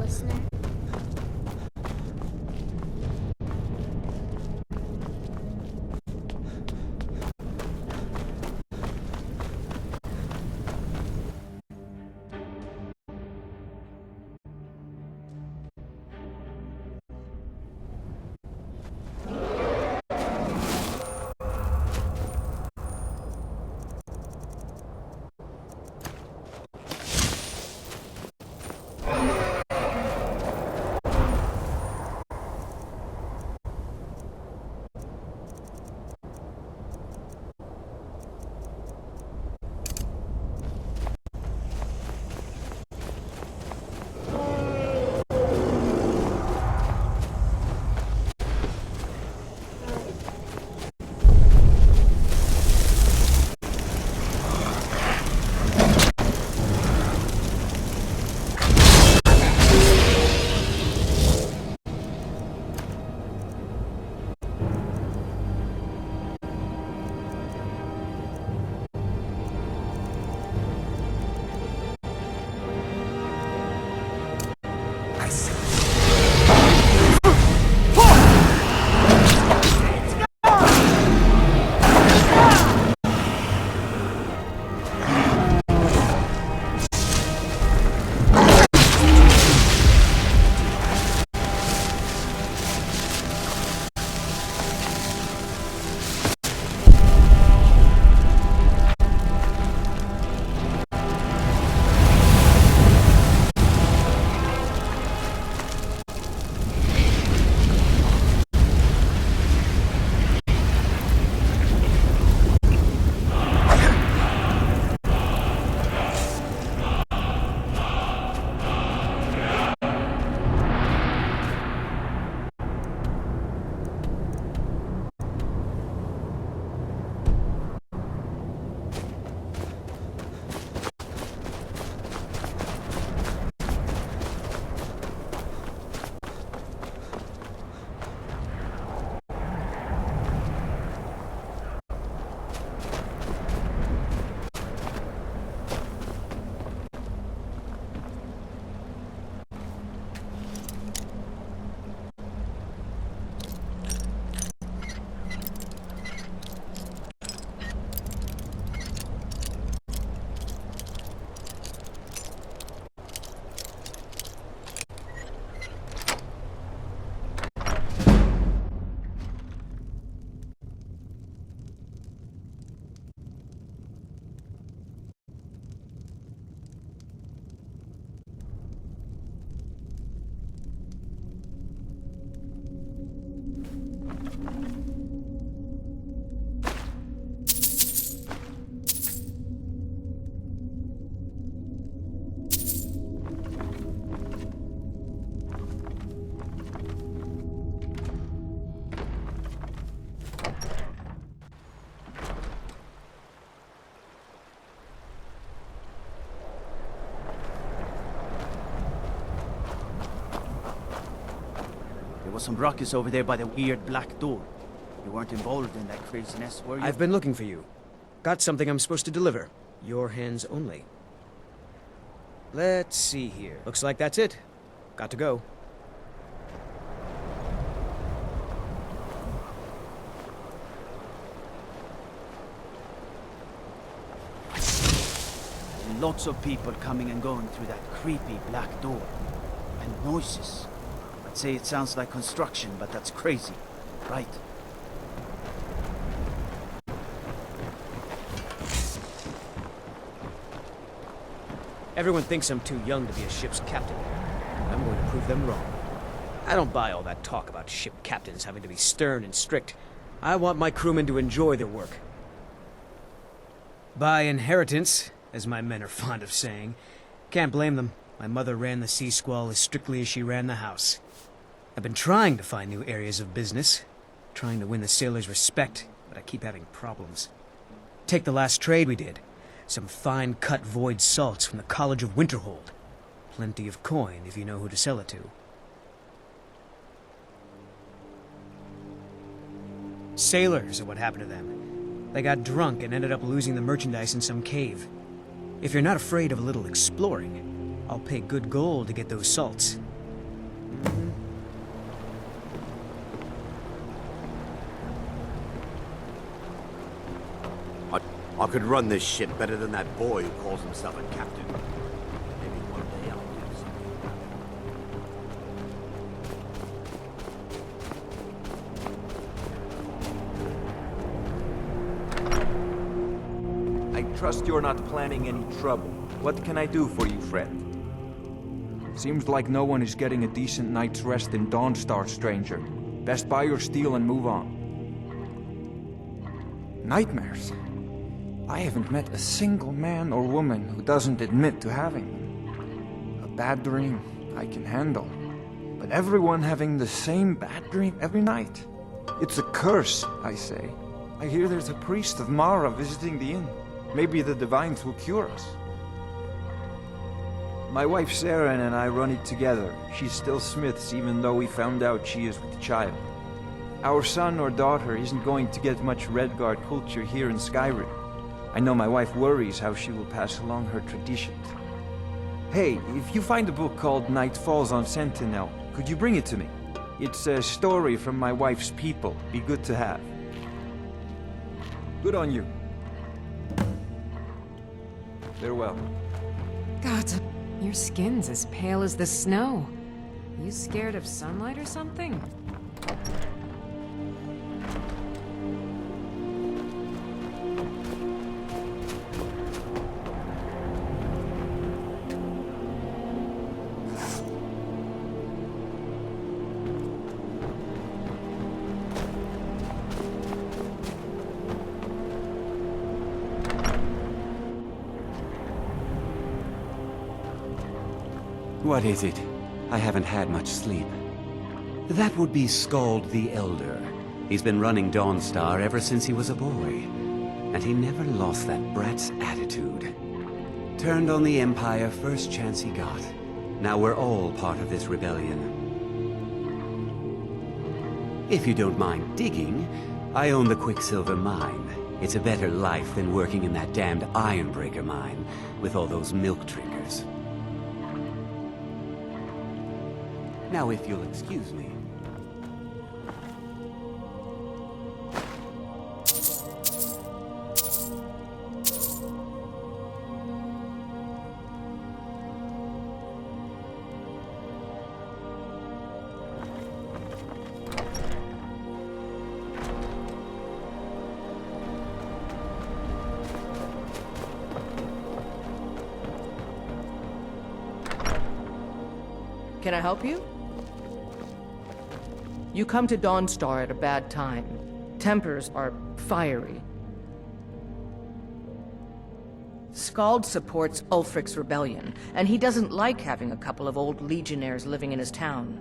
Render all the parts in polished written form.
listener. There was some ruckus over there by the weird black door. You weren't involved in that craziness, were you? I've been looking for you. Got something I'm supposed to deliver. Your hands only. Let's see here. Looks like that's it. Got to go. Lots of people coming and going through that creepy black door. And noises. I'd say it sounds like construction, but that's crazy, right? Everyone thinks I'm too young to be a ship's captain. I'm going to prove them wrong. I don't buy all that talk about ship captains having to be stern and strict. I want my crewmen to enjoy their work. By inheritance, as my men are fond of saying. Can't blame them. My mother ran the Sea Squall as strictly as she ran the house. I've been trying to find new areas of business, trying to win the sailors' respect, but I keep having problems. Take the last trade we did. Some fine-cut void salts from the College of Winterhold. Plenty of coin if you know who to sell it to. Sailors are what happened to them. They got drunk and ended up losing the merchandise in some cave. If you're not afraid of a little exploring, I'll pay good gold to get those salts. I could run this ship better than that boy who calls himself a captain. Maybe one day I'll do something. I trust you're not planning any trouble. What can I do for you, friend? Seems like no one is getting a decent night's rest in Dawnstar, stranger. Best buy your steel and move on. Nightmares? I haven't met a single man or woman who doesn't admit to having them. A bad dream I can handle. But everyone having the same bad dream every night? It's a curse, I say. I hear there's a priest of Mara visiting the inn. Maybe the divines will cure us. My wife Sarah and I run it together. She's still Smith's even though we found out she is with child. Our son or daughter isn't going to get much Redguard culture here in Skyrim. I know my wife worries how she will pass along her traditions. Hey, if you find a book called Night Falls on Sentinel, could you bring it to me? It's a story from my wife's people. Be good to have. Good on you. Farewell. God, your skin's as pale as the snow. You scared of sunlight or something? What is it? I haven't had much sleep. That would be Skald the Elder. He's been running Dawnstar ever since he was a boy. And he never lost that brat's attitude. Turned on the Empire first chance he got. Now we're all part of this rebellion. If you don't mind digging, I own the Quicksilver Mine. It's a better life than working in that damned Ironbreaker mine with all those milk drinkers. Now, if you'll excuse me. Can I help you? You come to Dawnstar at a bad time. Tempers are fiery. Skald supports Ulfric's rebellion, and he doesn't like having a couple of old legionnaires living in his town.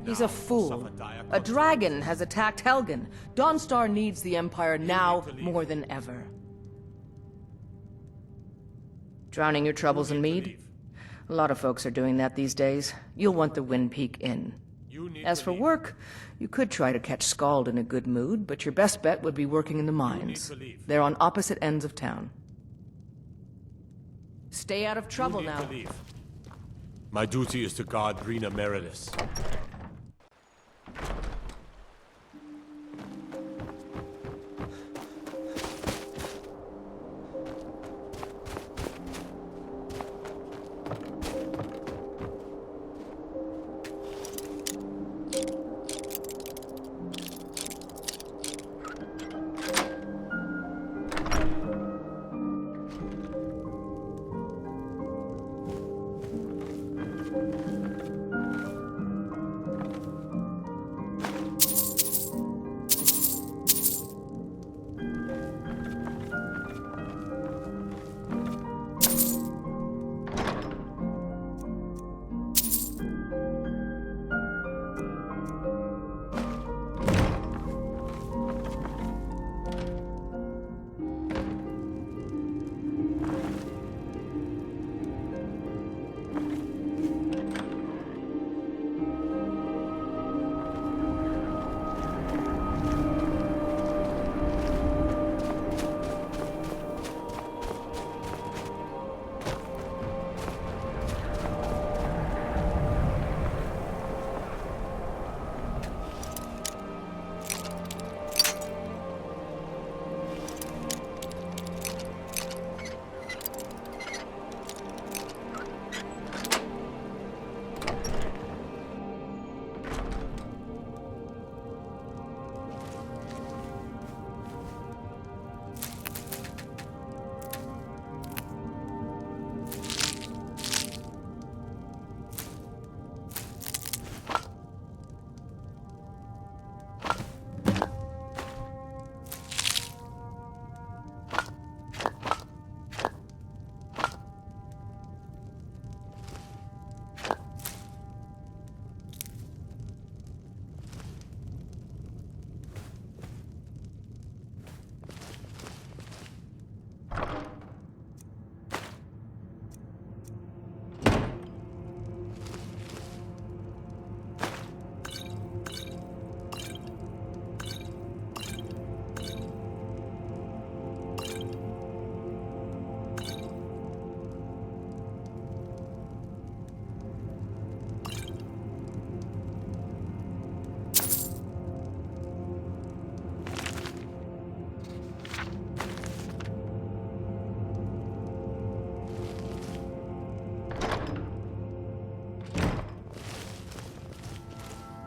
He's a fool. A dragon has attacked Helgen. Dawnstar needs the Empire now more than ever. Drowning your troubles in mead? A lot of folks are doing that these days. You'll want the Windpeak Inn. As for work, you could try to catch Skald in a good mood, but your best bet would be working in the mines. They're on opposite ends of town. Stay out of trouble now. My duty is to guard Brina Meredith.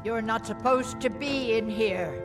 You're not supposed to be in here.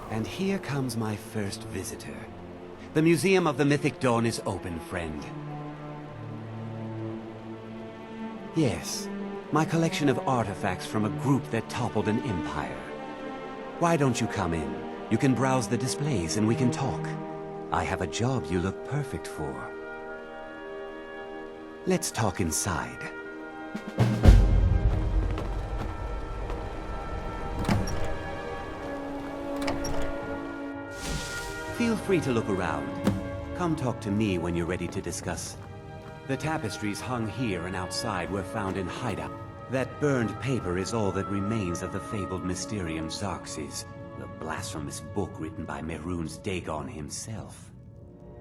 And here comes my first visitor. The Museum of the Mythic Dawn is open, friend. Yes, my collection of artifacts from a group that toppled an empire. Why don't you come in? You can browse the displays and we can talk. I have a job you look perfect for. Let's talk inside. Feel free to look around. Come talk to me when you're ready to discuss. The tapestries hung here and outside were found in hideout. That burned paper is all that remains of the fabled Mysterium Xarxes, the blasphemous book written by Mehrunes Dagon himself.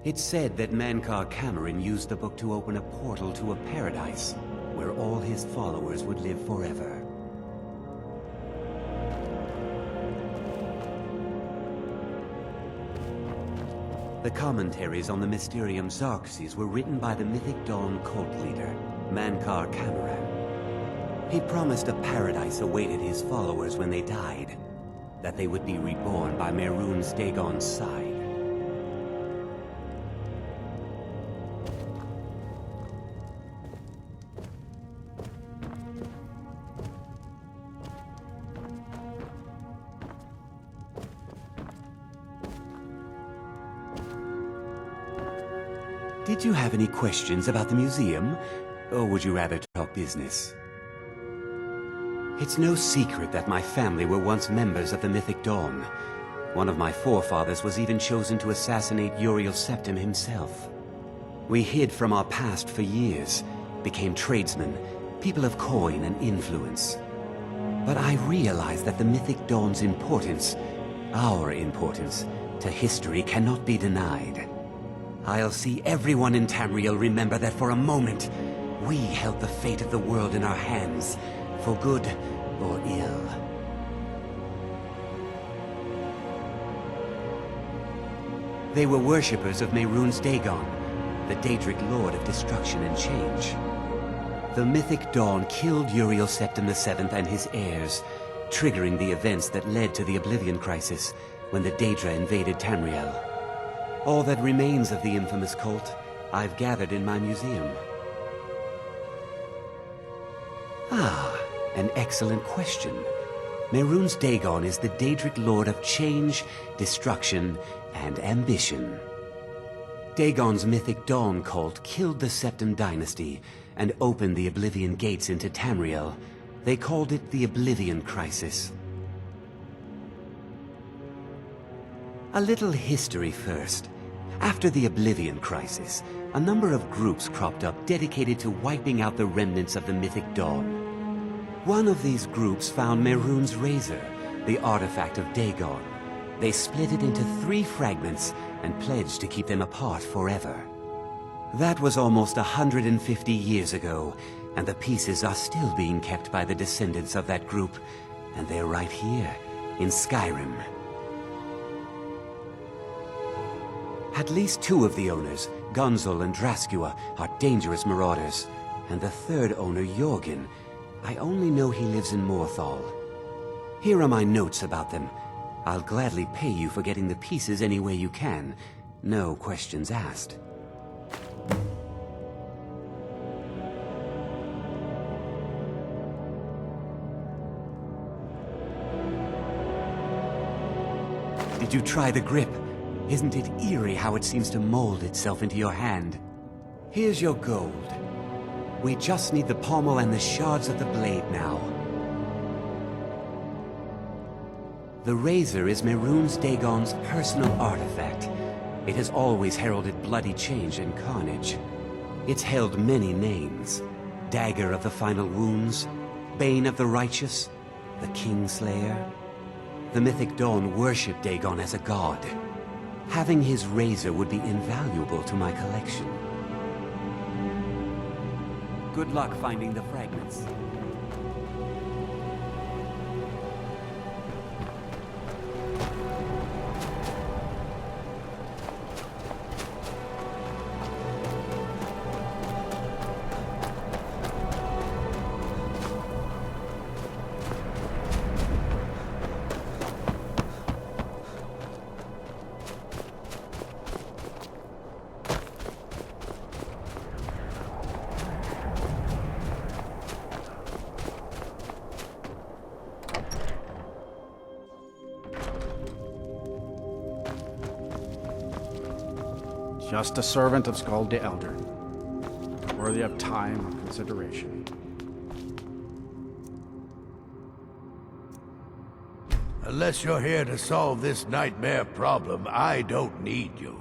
It's said that Mankar Cameron used the book to open a portal to a paradise, where all his followers would live forever. The commentaries on the Mysterium Xarxes were written by the Mythic Dawn cult leader, Mankar Cameron. He promised a paradise awaited his followers when they died, that they would be reborn by Mehrunes Dagon's side. Did you have any questions about the museum? Or would you rather talk business? It's no secret that my family were once members of the Mythic Dawn. One of my forefathers was even chosen to assassinate Uriel Septim himself. We hid from our past for years, became tradesmen, people of coin and influence. But I realized that the Mythic Dawn's importance, our importance, to history cannot be denied. I'll see everyone in Tamriel remember that for a moment, we held the fate of the world in our hands, for good or ill. They were worshippers of Mehrunes Dagon, the Daedric Lord of Destruction and Change. The Mythic Dawn killed Uriel Septim VII and his heirs, triggering the events that led to the Oblivion Crisis when the Daedra invaded Tamriel. All that remains of the infamous cult, I've gathered in my museum. Ah, an excellent question. Mehrunes Dagon is the Daedric Lord of Change, Destruction, and Ambition. Dagon's Mythic Dawn cult killed the Septim dynasty and opened the Oblivion Gates into Tamriel. They called it the Oblivion Crisis. A little history first. After the Oblivion Crisis, a number of groups cropped up dedicated to wiping out the remnants of the Mythic Dawn. One of these groups found Mehrunes' Razor, the artifact of Dagon. They split it into 3 fragments and pledged to keep them apart forever. That was almost 150 years ago, and the pieces are still being kept by the descendants of that group, and they're right here, in Skyrim. At least 2 of the owners, Gunzel and Draskua, are dangerous marauders. And the 3rd owner, Jorgen, I only know he lives in Morthal. Here are my notes about them. I'll gladly pay you for getting the pieces any way you can. No questions asked. Did you try the grip? Isn't it eerie how it seems to mold itself into your hand? Here's your gold. We just need the pommel and the shards of the blade now. The razor is Mehrunes Dagon's personal artifact. It has always heralded bloody change and carnage. It's held many names. Dagger of the Final Wounds, Bane of the Righteous, the Kingslayer. The mythic Dawn worshipped Dagon as a god. Having his razor would be invaluable to my collection. Good luck finding the fragments. Just a servant of Skald the Elder, worthy of time and consideration. Unless you're here to solve this nightmare problem, I don't need you.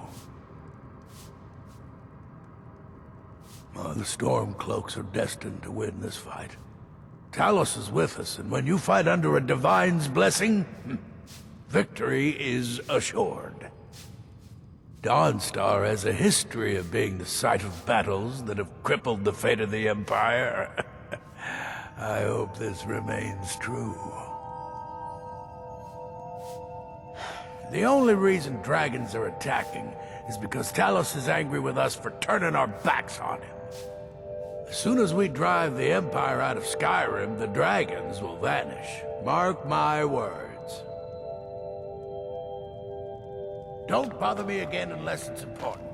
Oh, the Stormcloaks are destined to win this fight. Talos is with us, and when you fight under a Divine's blessing, victory is assured. Dawnstar has a history of being the site of battles that have crippled the fate of the Empire. I hope this remains true. The only reason dragons are attacking is because Talos is angry with us for turning our backs on him. As soon as we drive the Empire out of Skyrim, the dragons will vanish. Mark my words. Don't bother me again unless it's important.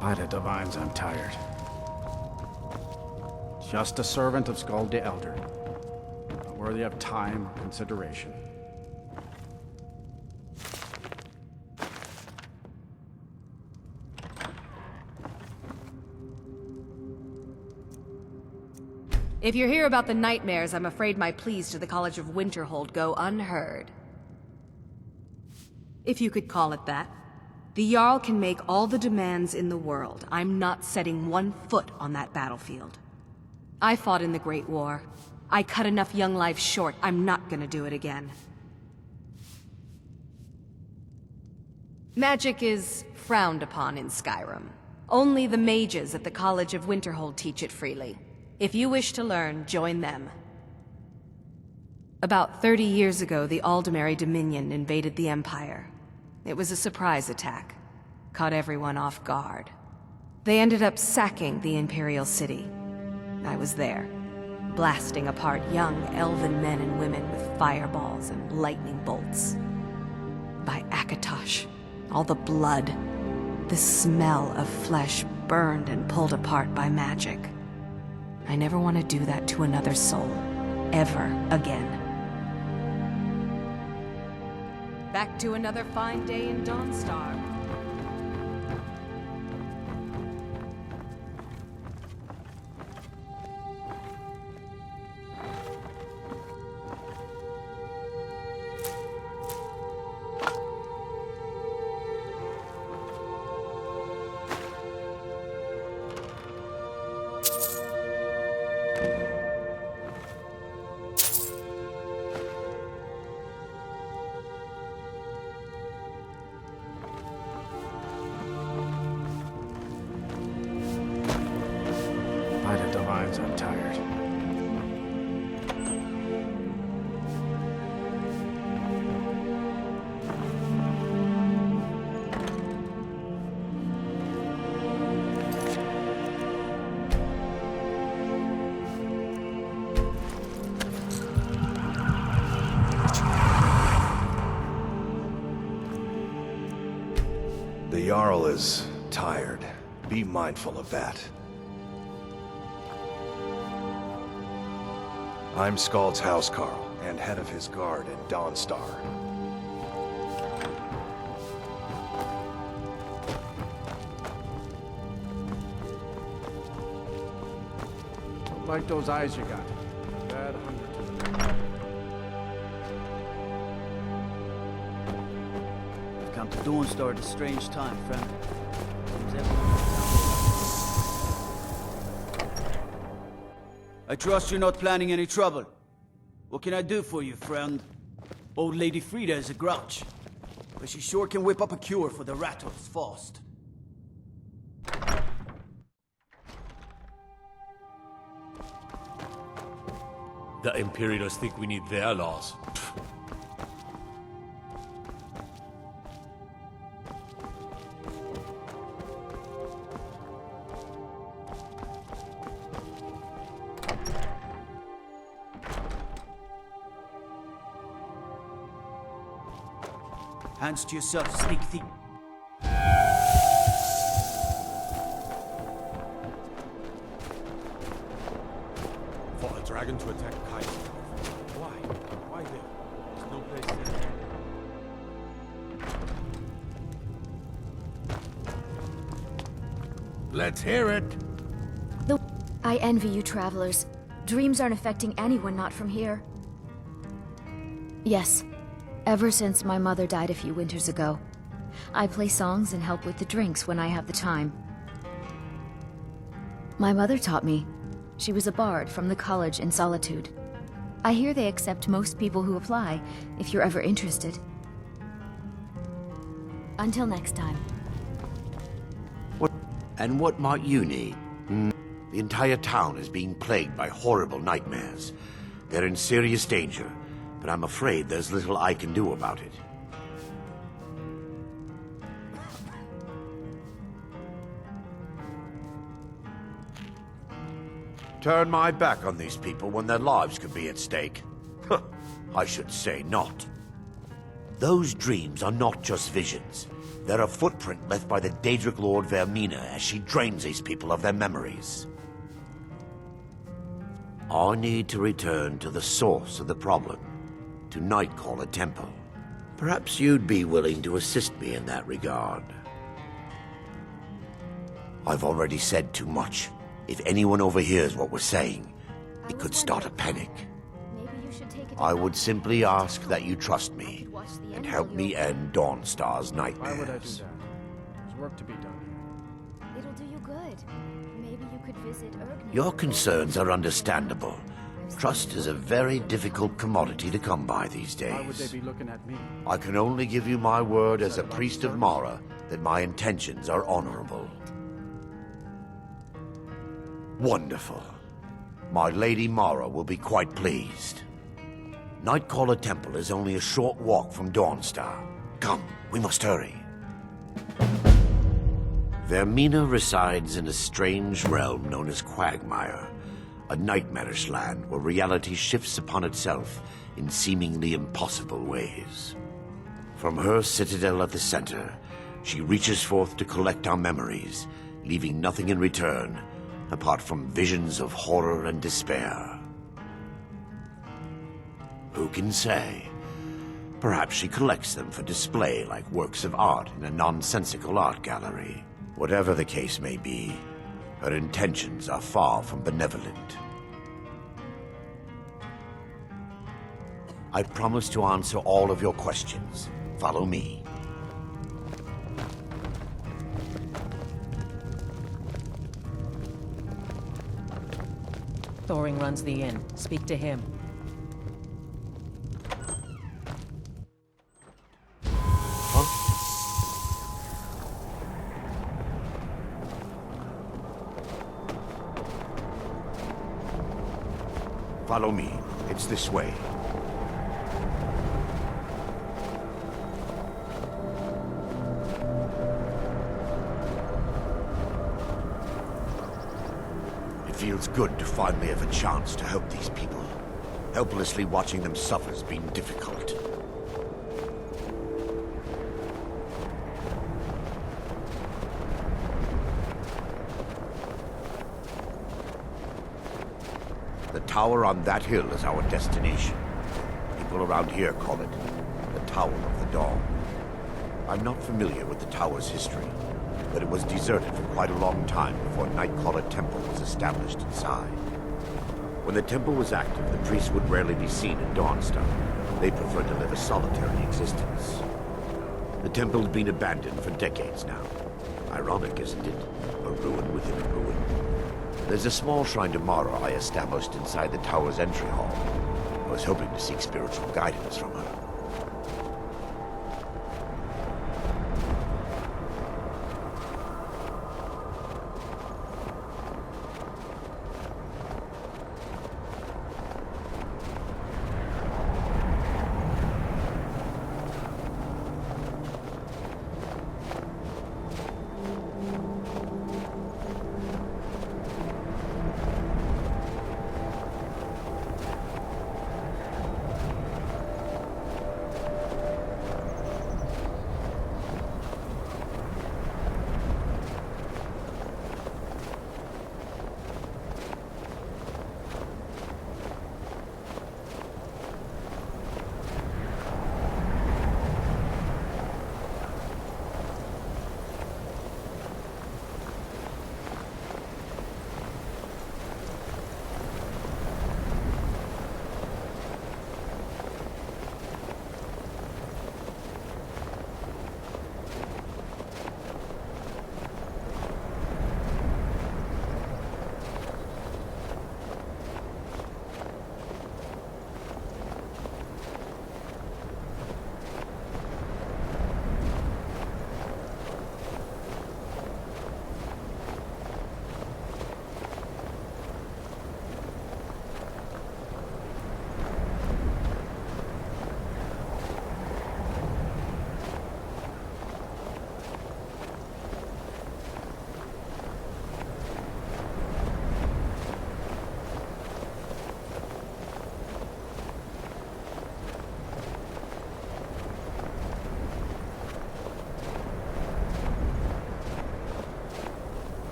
By the Divines, I'm tired. Just a servant of Skald the Elder, worthy of time and consideration. If you hear about the nightmares, I'm afraid my pleas to the College of Winterhold go unheard. If you could call it that. The Jarl can make all the demands in the world. I'm not setting one foot on that battlefield. I fought in the Great War. I cut enough young lives short. I'm not gonna do it again. Magic is frowned upon in Skyrim. Only the mages at the College of Winterhold teach it freely. If you wish to learn, join them. About 30 years ago, the Aldemary Dominion invaded the Empire. It was a surprise attack. Caught everyone off guard. They ended up sacking the Imperial City. I was there, blasting apart young elven men and women with fireballs and lightning bolts. By Akatosh, all the blood, the smell of flesh burned and pulled apart by magic. I never want to do that to another soul, ever again. Back to another fine day in Dawnstar. By the divines, I'm tired. The Jarl is tired. Be mindful of that. I'm Skald's housecarl, and head of his guard in Dawnstar. Don't like those eyes you got. Bad hunger. I've come to Dawnstar at a strange time, friend. I trust you're not planning any trouble. What can I do for you, friend? Old Lady Frida is a grouch, but she sure can whip up a cure for the rattles fast. The Imperials think we need their laws. Hands to yourself, sneak thief. For a dragon to attack Kaiser. Why? Why there? There's no place there. Let's hear it. I envy you travelers. Dreams aren't affecting anyone not from here. Yes. Ever since my mother died a few winters ago, I play songs and help with the drinks when I have the time. My mother taught me. She was a bard from the college in Solitude. I hear they accept most people who apply, if you're ever interested. Until next time. What might you need? The entire town is being plagued by horrible nightmares. They're in serious danger, but I'm afraid there's little I can do about it. Turn my back on these people when their lives could be at stake? I should say not. Those dreams are not just visions. They're a footprint left by the Daedric Lord Vermina as she drains these people of their memories. I need to return to the source of the problem, to Nightcaller Temple. Perhaps you'd be willing to assist me in that regard. I've already said too much. If anyone overhears what we're saying, It could start a panic. Maybe you should take it. I would simply ask that you trust me and help me end Dawnstar's Why would I do nightmares. that? There's work to be done here. It'll do you good. Maybe you could visit Ergny. Your concerns are understandable. Trust is a very difficult commodity to come by these Why would they days. be looking at me? I can only give you my word as a priest of Mara that my intentions are honorable. Wonderful. My Lady Mara will be quite pleased. Nightcaller Temple is only a short walk from Dawnstar. Come, we must hurry. Vermina resides in a strange realm known as Quagmire, a nightmarish land where reality shifts upon itself in seemingly impossible ways. From her citadel at the center, she reaches forth to collect our memories, leaving nothing in return apart from visions of horror and despair. Who can say? Perhaps she collects them for display like works of art in a nonsensical art gallery. Whatever the case may be, her intentions are far from benevolent. I promise to answer all of your questions. Follow me. Thoring runs the inn. Speak to him. Follow me. It's this way. It feels good to finally have a chance to help these people. Helplessly watching them suffer has been difficult. The tower on that hill is our destination. People around here call it the Tower of the Dawn. I'm not familiar with the tower's history, but it was deserted for quite a long time before Nightcaller Temple was established inside. When the temple was active, the priests would rarely be seen in Dawnstar. They preferred to live a solitary existence. The temple's been abandoned for decades now. Ironic, isn't it? A ruin within a ruin. There's a small shrine to Mara I established inside the tower's entry hall. I was hoping to seek spiritual guidance from her.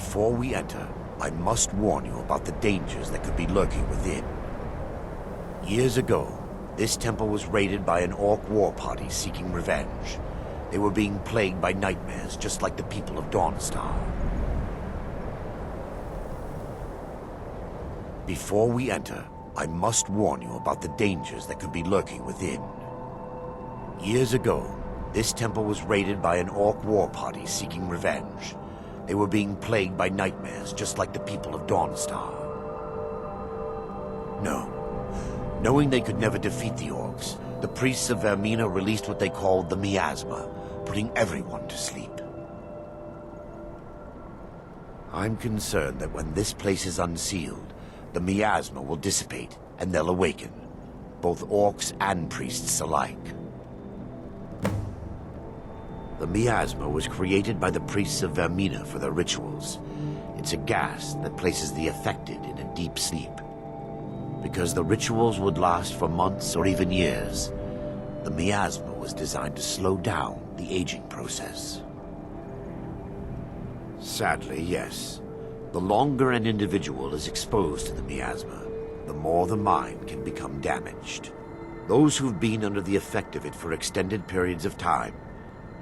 Before we enter, I must warn you about the dangers that could be lurking within. Years ago, this temple was raided by an orc war party seeking revenge. They were being plagued by nightmares, just like the people of Dawnstar. Before we enter, I must warn you about the dangers that could be lurking within. Years ago, this temple was raided by an orc war party seeking revenge. They were being plagued by nightmares, just like the people of Dawnstar. No. Knowing they could never defeat the orcs, the priests of Vermina released what they called the miasma, putting everyone to sleep. I'm concerned that when this place is unsealed, the miasma will dissipate, and they'll awaken, both orcs and priests alike. The miasma was created by the priests of Vermina for their rituals. It's a gas that places the affected in a deep sleep. Because the rituals would last for months or even years, the miasma was designed to slow down the aging process. Sadly, yes. The longer an individual is exposed to the miasma, the more the mind can become damaged. Those who've been under the effect of it for extended periods of time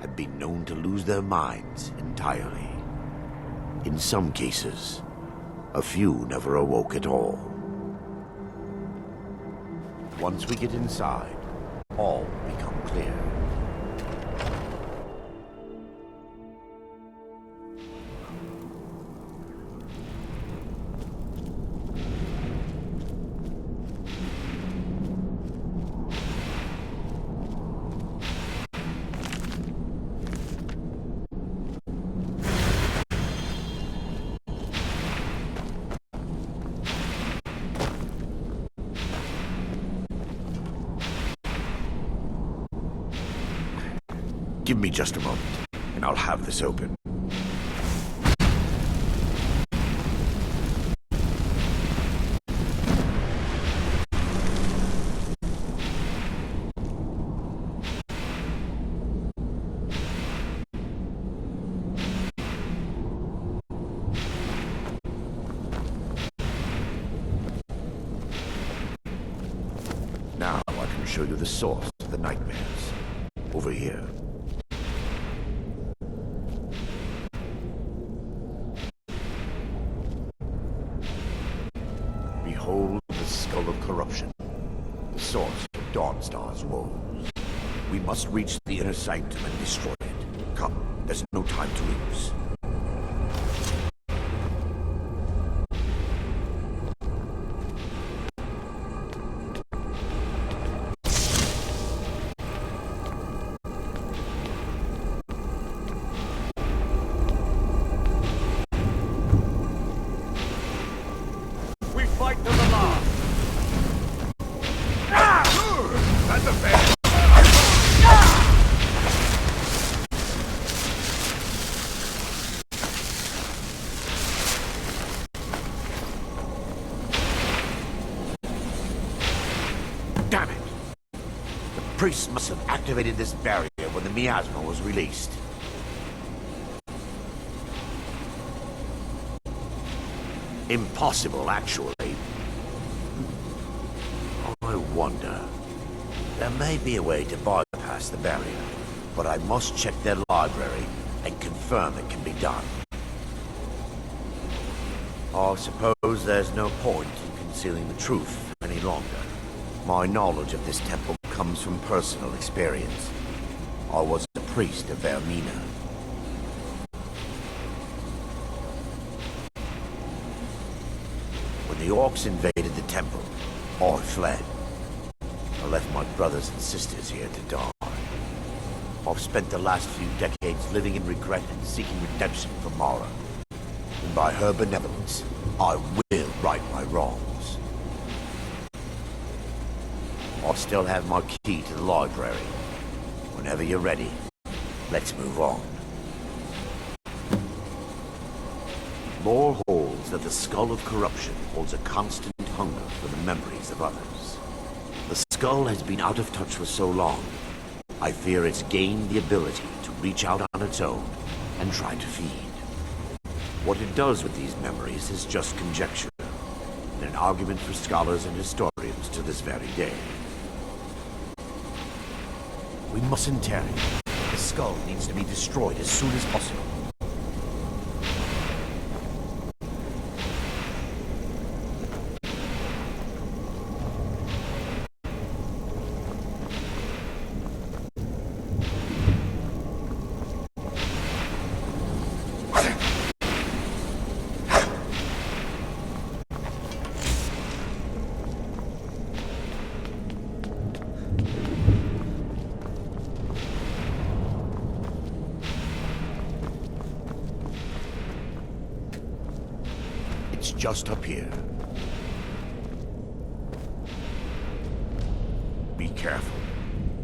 have been known to lose their minds entirely. In some cases, a few never awoke at all. Once we get inside, all will become clear. Give me just a moment, and I'll have this open. Now I can show you the source of the nightmares. Over here. Behold the skull of corruption, the source of Dawnstar's woes. We must reach the inner sanctum and destroy it. Come, there's no time to lose. Fight to the last. That's a fair. Damn it! The priests must have activated this barrier when the miasma was released. Impossible, actually. I wonder. There may be a way to bypass the barrier, but I must check their library and confirm it can be done. I suppose there's no point in concealing the truth any longer. My knowledge of this temple comes from personal experience. I was a priest of Vermina. When the orcs invaded the temple, I fled. I left my brothers and sisters here to die. I've spent the last few decades living in regret and seeking redemption from Mara. And by her benevolence, I will right my wrongs. I still have my key to the library. Whenever you're ready, let's move on. Lore holds that the skull of corruption holds a constant hunger for the memories of others. The skull has been out of touch for so long, I fear it's gained the ability to reach out on its own and try to feed. What it does with these memories is just conjecture, and an argument for scholars and historians to this very day. We mustn't tarry. The skull needs to be destroyed as soon as possible. It's just up here. Be careful.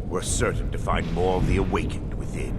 We're certain to find more of the awakened within.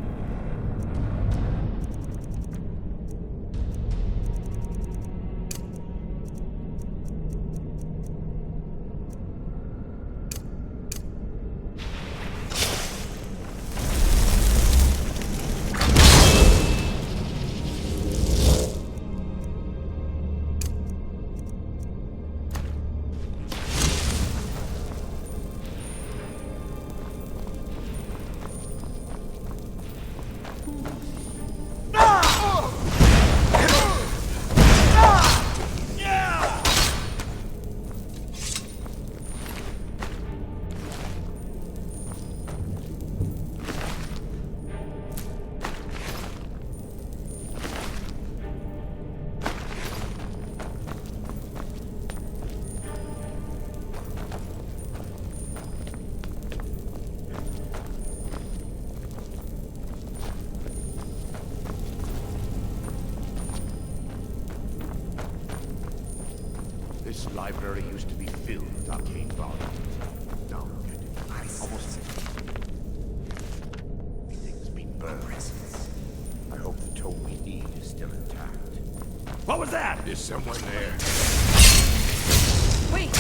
This library used to be filled with arcane volumes. Now look at it. Almost everything's been burned. I hope the tome we need is still intact. What was that? There's someone there. Wait!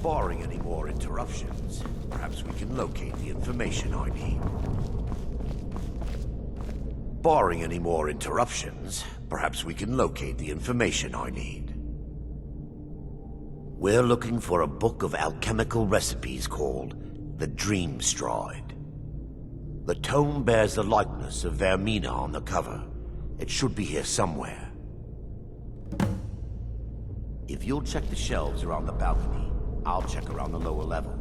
Barring any more interruptions, perhaps we can locate the information I need. Barring any more interruptions, perhaps we can locate the information I need. We're looking for a book of alchemical recipes called the Dream Stride. The tome bears the likeness of Vermina on the cover. It should be here somewhere. If you'll check the shelves around the balcony, I'll check around the lower level.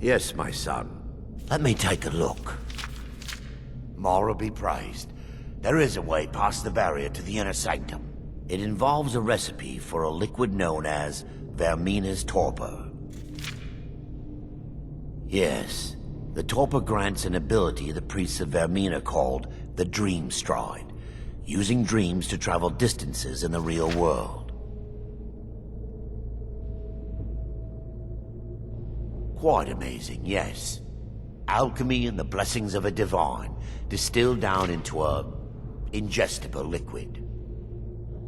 Yes, my son. Let me take a look. Mara be praised. There is a way past the barrier to the inner sanctum. It involves a recipe for a liquid known as Vermina's torpor. Yes, the torpor grants an ability the priests of Vermina called the Dream Stride, using dreams to travel distances in the real world. Quite amazing, yes. Alchemy and the blessings of a divine, distilled down into a ingestible liquid.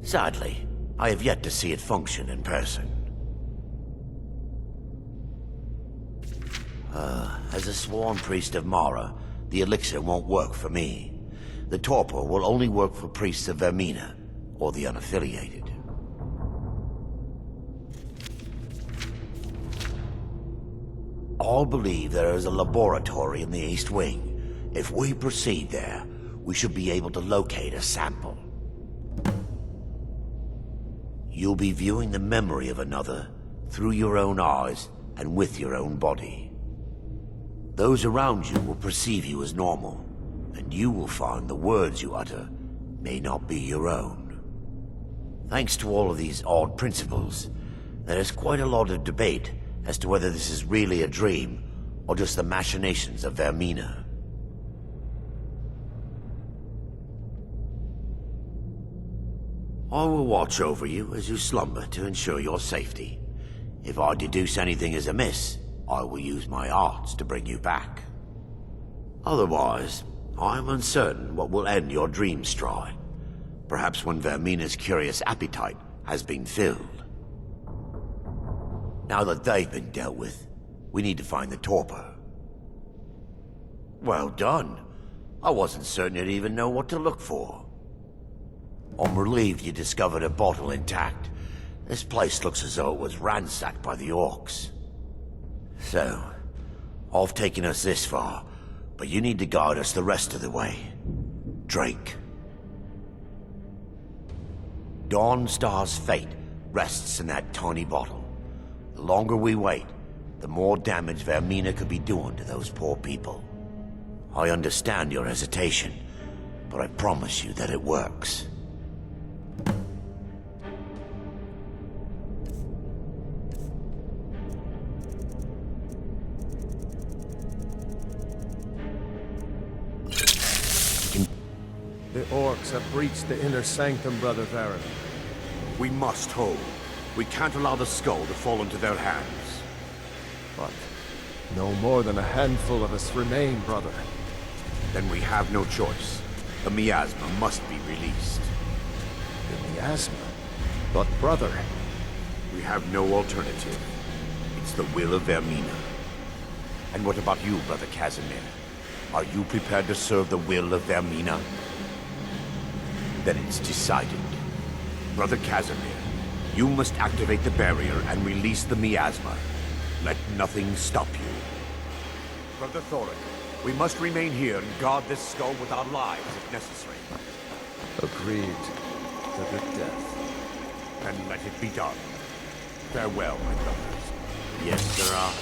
Sadly, I have yet to see it function in person. As a sworn priest of Mara, the elixir won't work for me. The torpor will only work for priests of Vermina, or the unaffiliated. All believe there is a laboratory in the East Wing. If we proceed there, we should be able to locate a sample. You'll be viewing the memory of another through your own eyes and with your own body. Those around you will perceive you as normal, and you will find the words you utter may not be your own. Thanks to all of these odd principles, there is quite a lot of debate as to whether this is really a dream or just the machinations of Vermina. I will watch over you as you slumber to ensure your safety. If I deduce anything is amiss, I will use my arts to bring you back. Otherwise, I am uncertain what will end your dream stride. Perhaps when Vermina's curious appetite has been filled. Now that they've been dealt with, we need to find the torpor. Well done. I wasn't certain you'd even know what to look for. I'm relieved you discovered a bottle intact. This place looks as though it was ransacked by the orcs. So, I've taken us this far, but you need to guide us the rest of the way. Drake. Dawnstar's fate rests in that tiny bottle. The longer we wait, the more damage Vermina could be doing to those poor people. I understand your hesitation, but I promise you that it works. The orcs have breached the inner sanctum, Brother Varen. We must hold. We can't allow the skull to fall into their hands. But no more than a handful of us remain, brother. Then we have no choice. The miasma must be released. The miasma? But brother... We have no alternative. It's the will of Vermina. And what about you, Brother Casimir? Are you prepared to serve the will of Vermina? Then it's decided. Brother Casimir, you must activate the barrier and release the miasma. Let nothing stop you. Brother Thorin, we must remain here and guard this skull with our lives if necessary. Agreed to the death. Then let it be done. Farewell, my brothers. Yes, sirrah.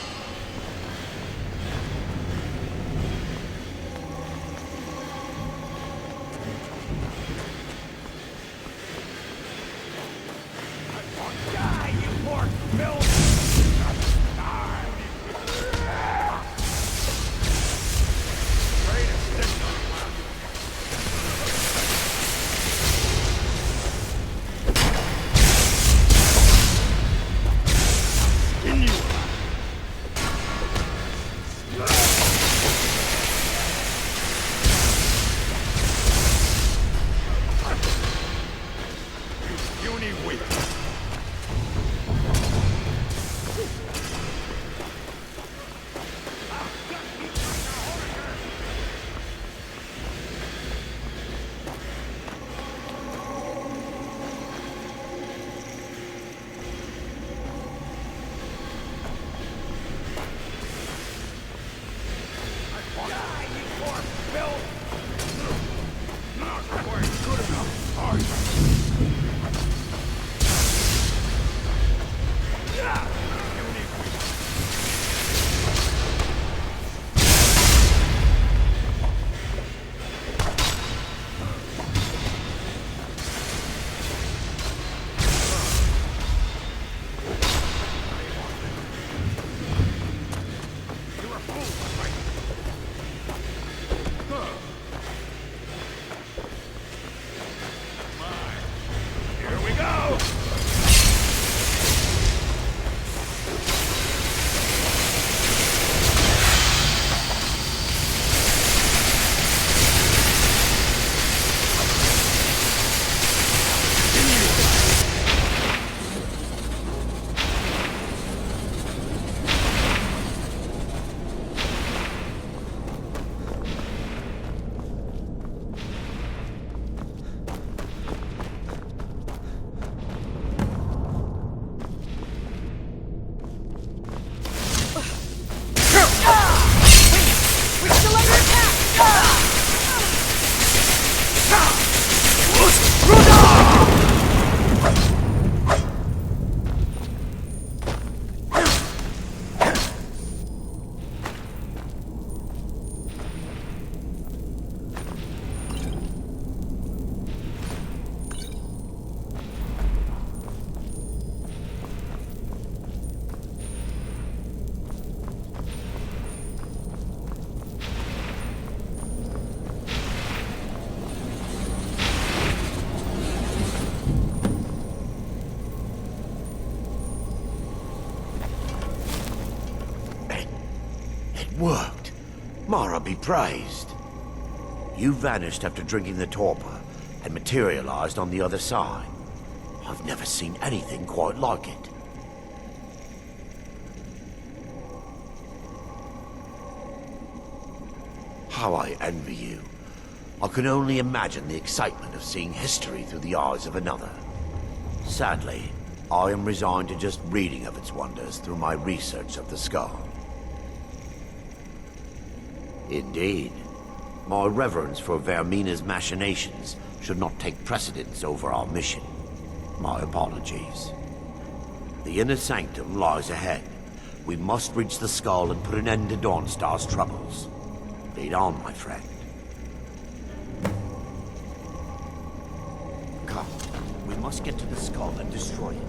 worked. Mara be praised. You vanished after drinking the torpor and materialized on the other side. I've never seen anything quite like it. How I envy you. I can only imagine the excitement of seeing history through the eyes of another. Sadly, I am resigned to just reading of its wonders through my research of the skull. Indeed. My reverence for Vermina's machinations should not take precedence over our mission. My apologies. The inner sanctum lies ahead. We must reach the skull and put an end to Dawnstar's troubles. Lead on, my friend. Come, we must get to the skull and destroy it.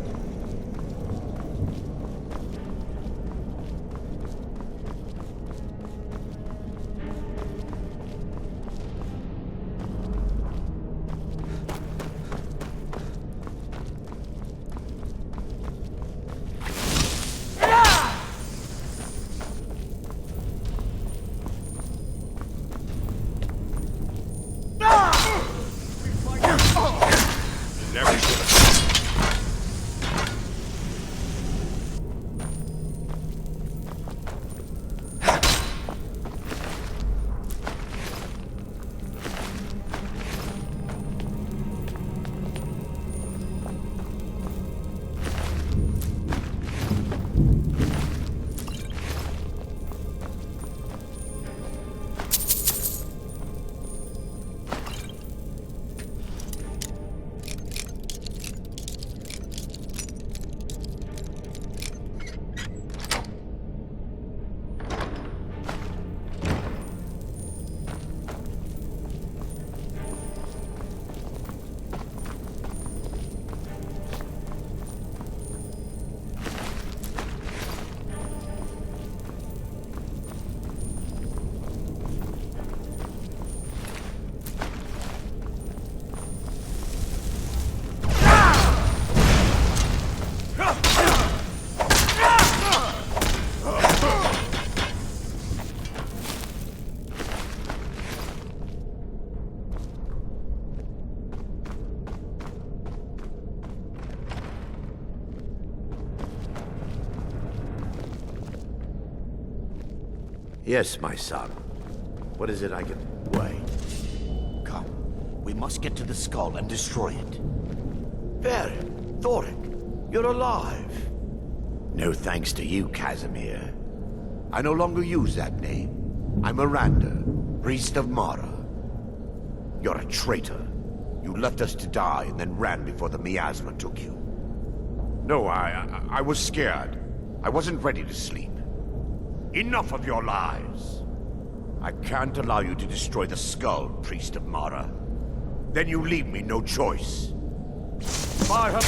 Yes, my son. What is it I can... Wait. Come. We must get to the skull and destroy it. There, Thoric, you're alive. No thanks to you, Casimir. I no longer use that name. I'm Miranda, priest of Mara. You're a traitor. You left us to die and then ran before the miasma took you. No, I was scared. I wasn't ready to sleep. Enough of your lies! I can't allow you to destroy the skull, priest of Mara. Then you leave me no choice. By her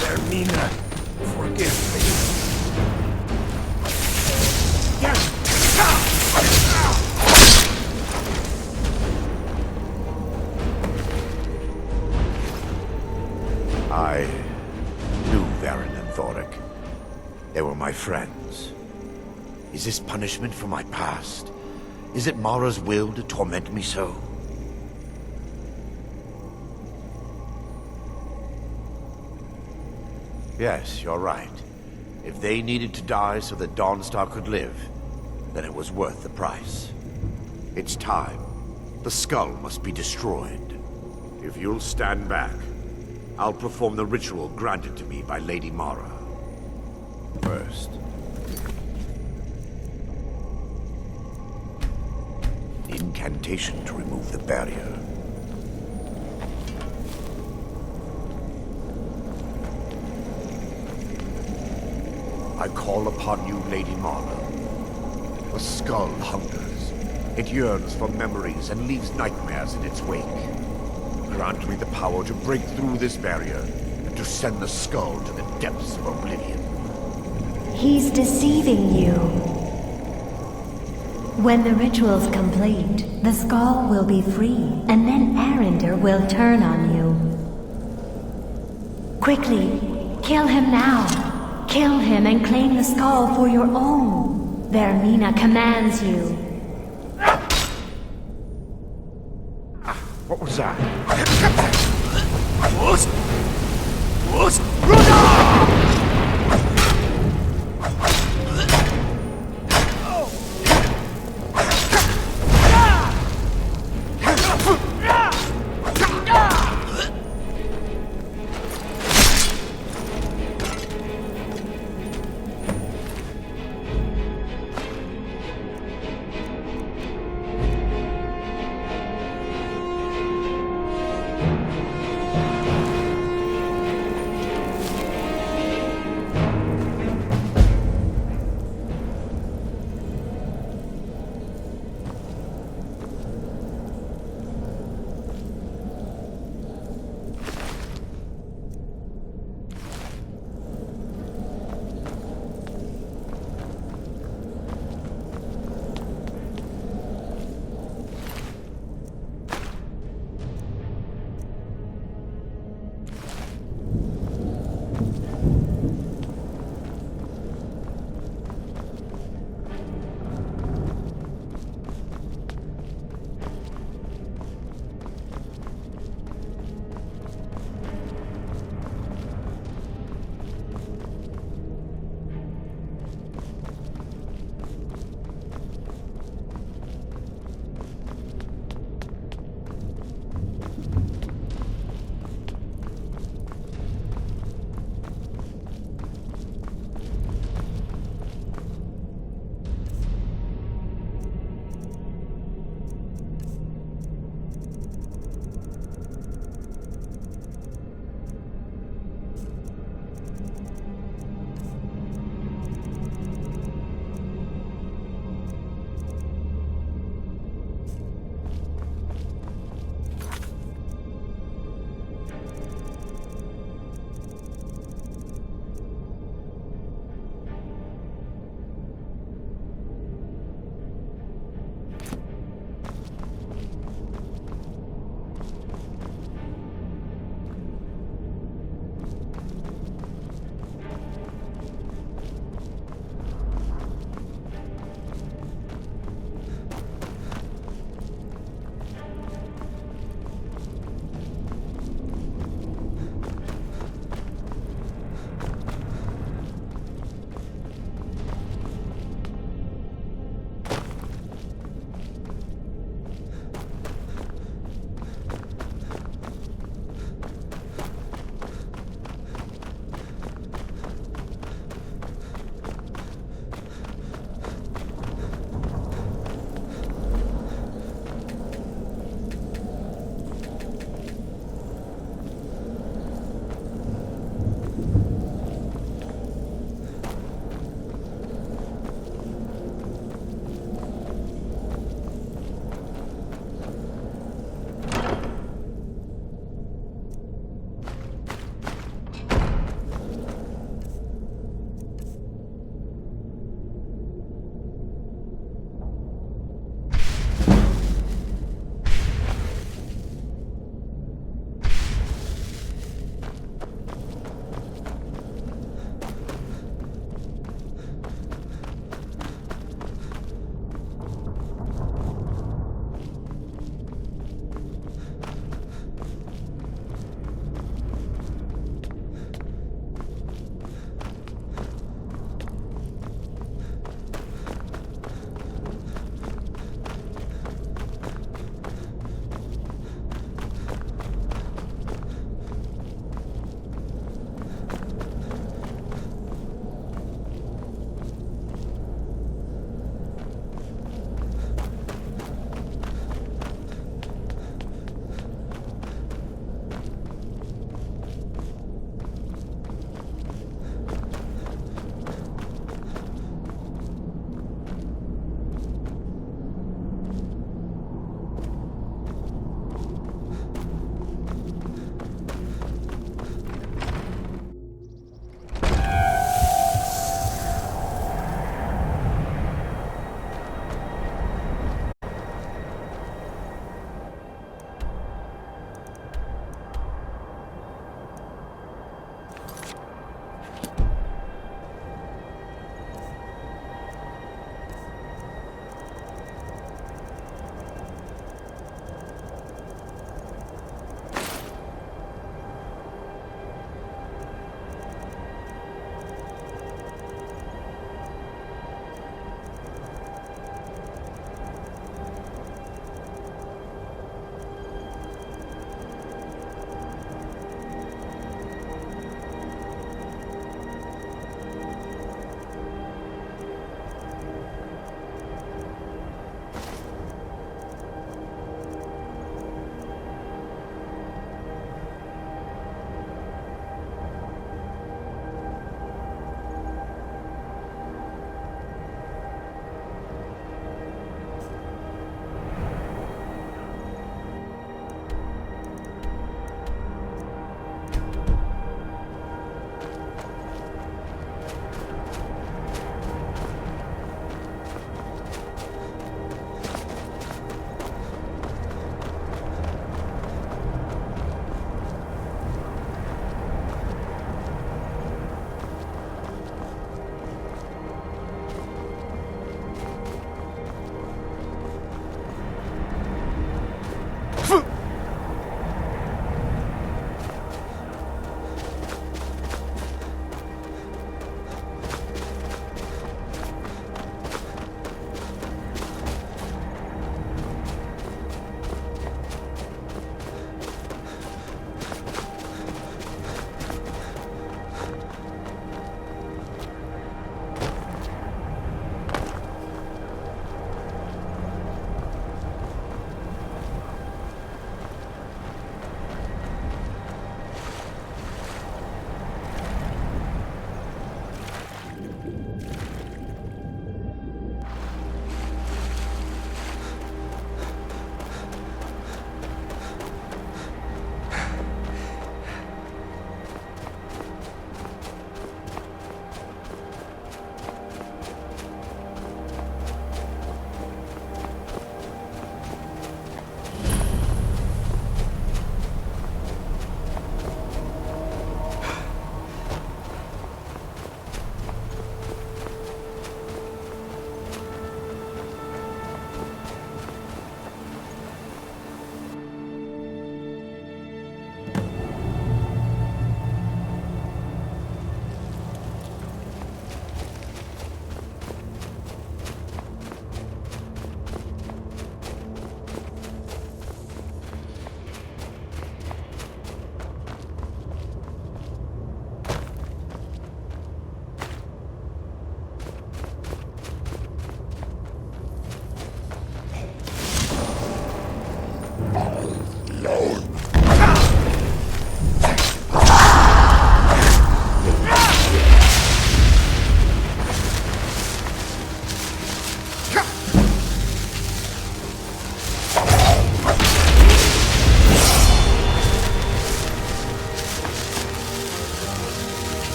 Vermina, forgive me. I knew Varen and Thoric. They were my friends. Is this punishment for my past? Is it Mara's will to torment me so? Yes, you're right. If they needed to die so that Dawnstar could live, then it was worth the price. It's time. The skull must be destroyed. If you'll stand back, I'll perform the ritual granted to me by Lady Mara. First. Incantation to remove the barrier. I call upon you, Lady Mara. The skull hungers. It yearns for memories and leaves nightmares in its wake. Grant me the power to break through this barrier and to send the skull to the depths of oblivion. He's deceiving you. When the ritual's complete, the skull will be free, and then Arender will turn on you. Quickly, kill him now. Kill him and claim the skull for your own. Vermina commands you. What was that?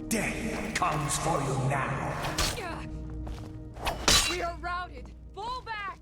Death comes for you now. We are routed! Fall back!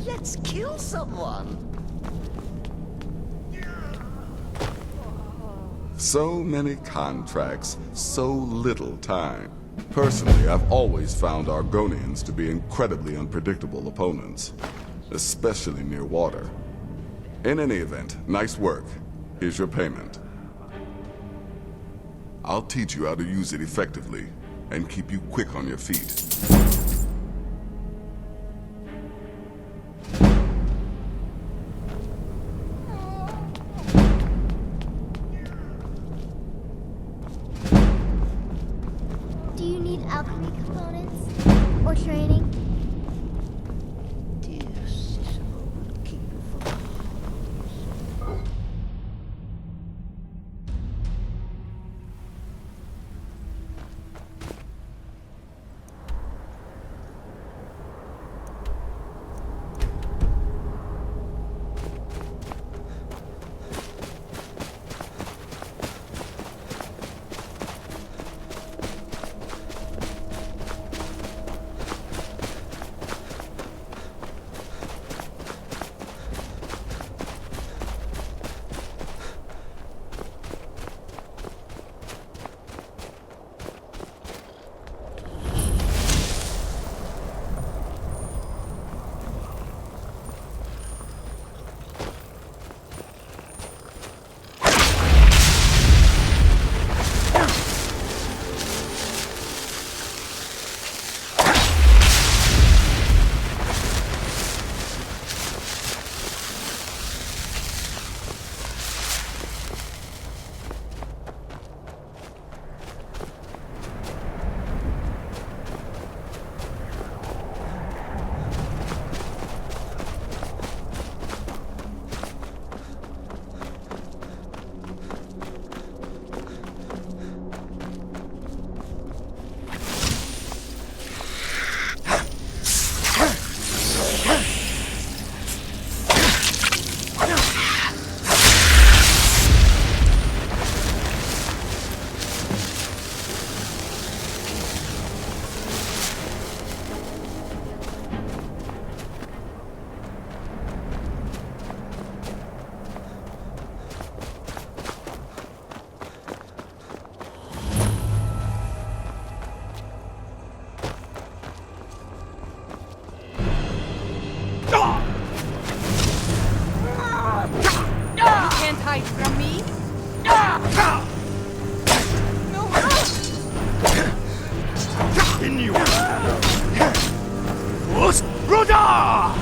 Let's kill someone. So many contracts, so little time. Personally, I've always found Argonians to be incredibly unpredictable opponents, especially near water. In any event, nice work. Here's your payment. I'll teach you how to use it effectively, and keep you quick on your feet. Do you need alchemy components? Or training? From me? In you! Ruda!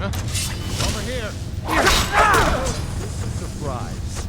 Over here! Surprise.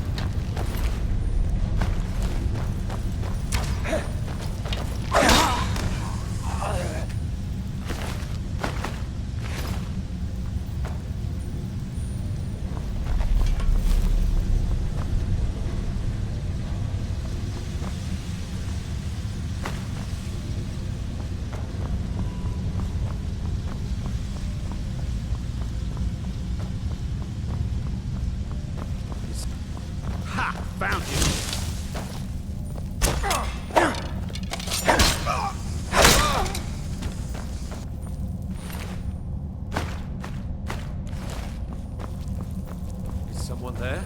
Ha! Found you! Is someone there?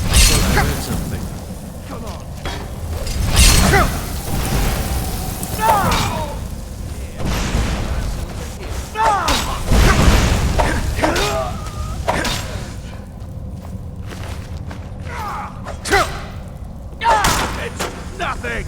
I heard something. Come on! It's nothing!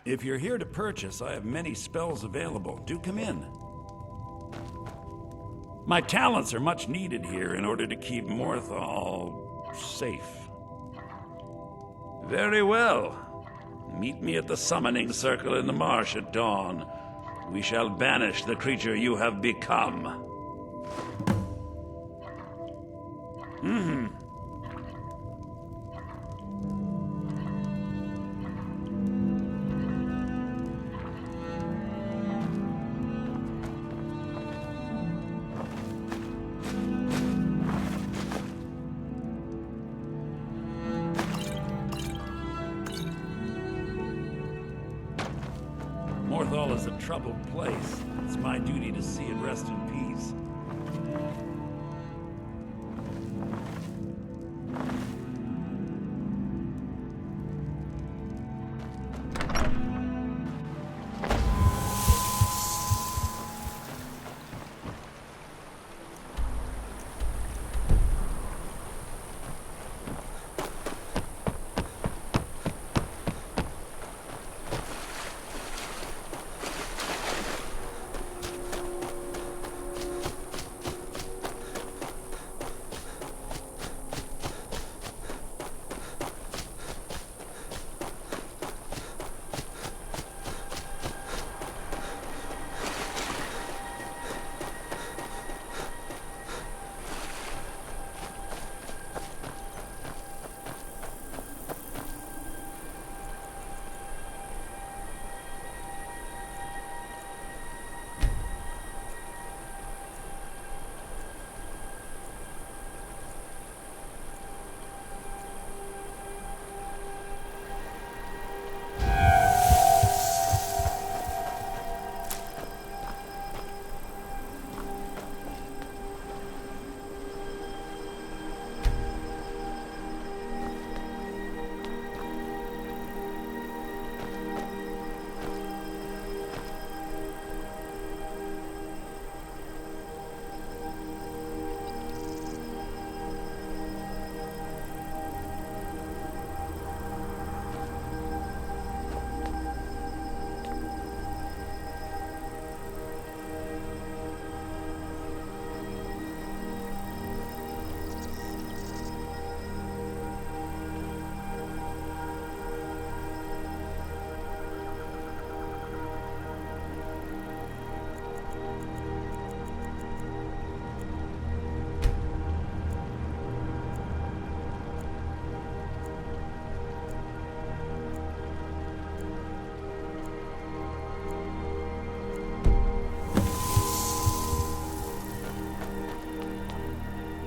If you're here to purchase, I have many spells available. Do come in. My talents are much needed here in order to keep Morthal safe. Very well. Meet me at the summoning circle in the marsh at dawn. We shall banish the creature you have become. Morthal is a troubled place. It's my duty to see it rest in peace.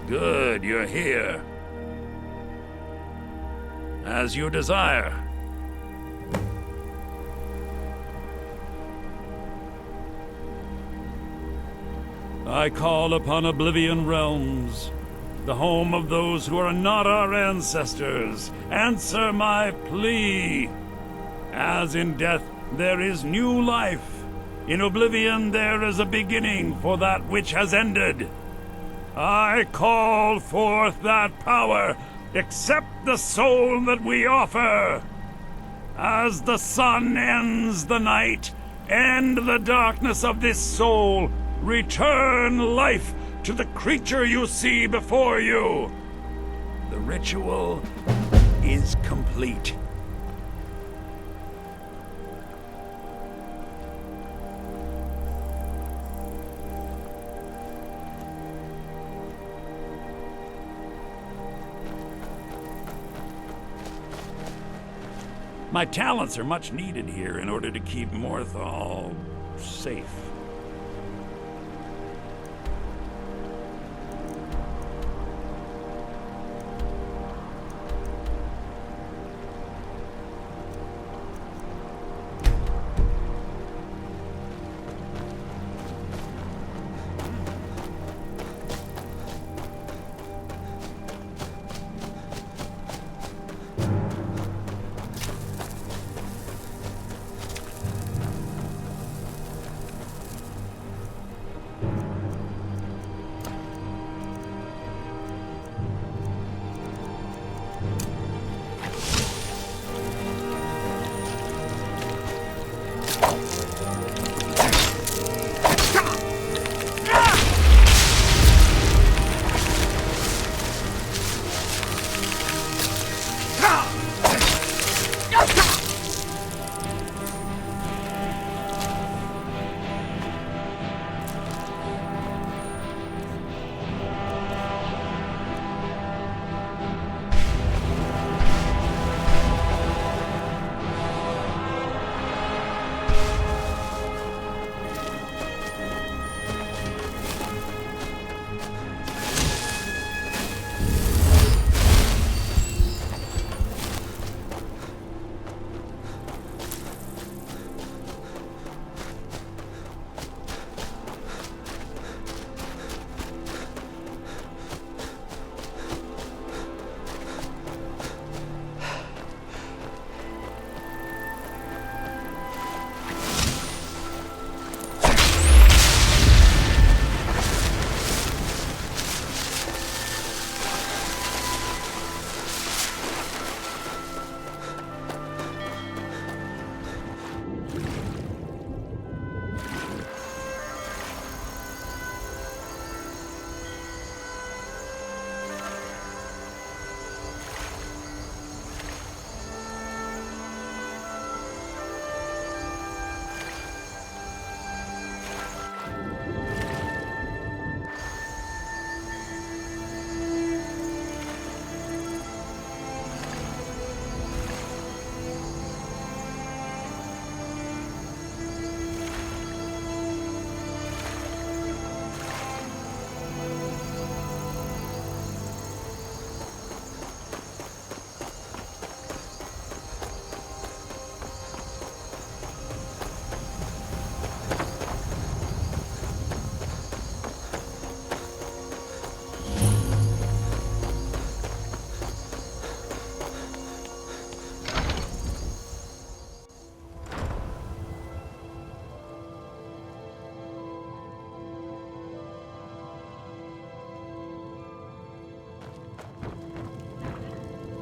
Good, you're here. As you desire. I call upon Oblivion Realms, the home of those who are not our ancestors. Answer my plea. As in death there is new life, in Oblivion there is a beginning for that which has ended. I call forth that power. Accept the soul that we offer. As the sun ends the night, end the darkness of this soul. Return life to the creature you see before you. The ritual is complete. My talents are much needed here in order to keep Morthal safe.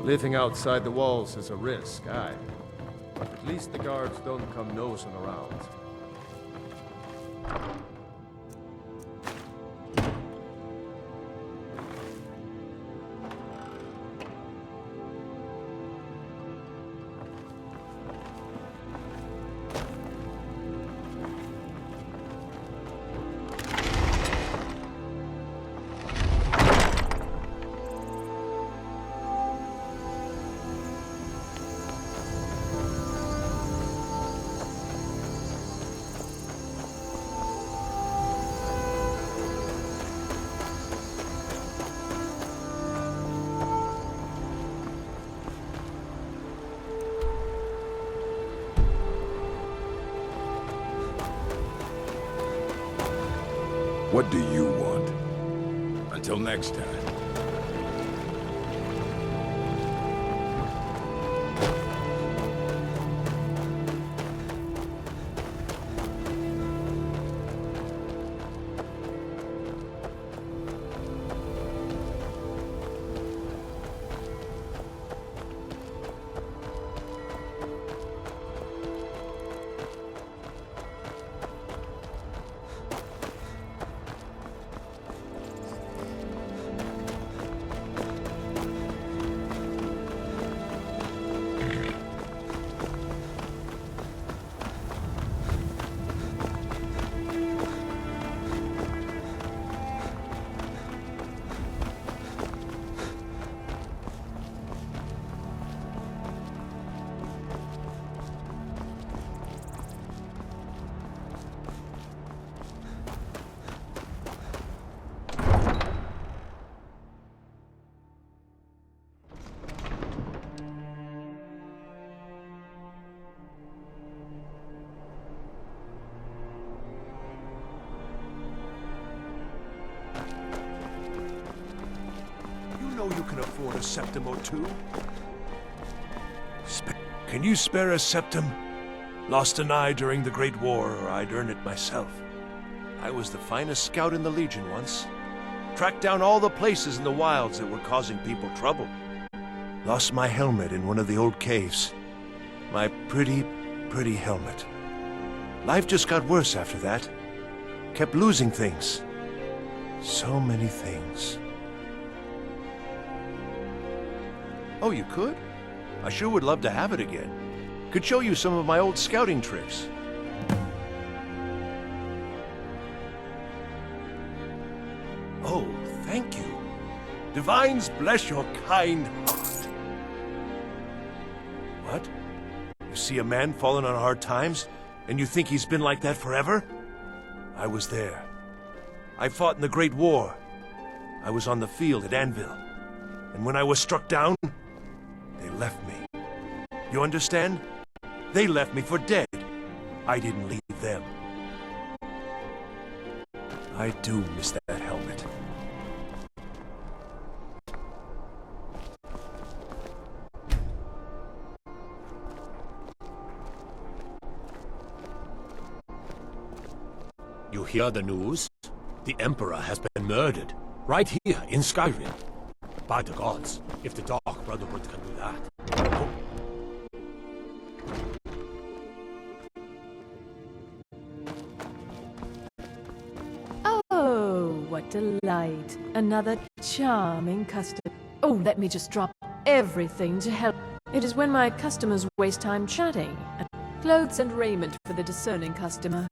Living outside the walls is a risk, aye. But at least the guards don't come nosing around. What do you want? Until next time. You can afford a septim or two. Can you spare a septim? Lost an eye during the Great War, or I'd earn it myself. I was the finest scout in the Legion once. Tracked down all the places in the wilds that were causing people trouble. Lost my helmet in one of the old caves. My pretty, pretty helmet. Life just got worse after that. Kept losing things. So many things. Oh, you could? I sure would love to have it again. Could show you some of my old scouting tricks. Oh, thank you. Divines bless your kind heart. What? You see a man falling on hard times, and you think he's been like that forever? I was there. I fought in the Great War. I was on the field at Anvil. And when I was struck down, they left me. You understand? They left me for dead. I didn't leave them. I do miss that helmet. You hear the news? The Emperor has been murdered. Right here in Skyrim. By the gods, if the Dark Brotherhood can do that. Oh, what delight. Another charming customer. Oh, let me just drop everything to help. It is when my customers waste time chatting. Clothes and raiment for the discerning customer.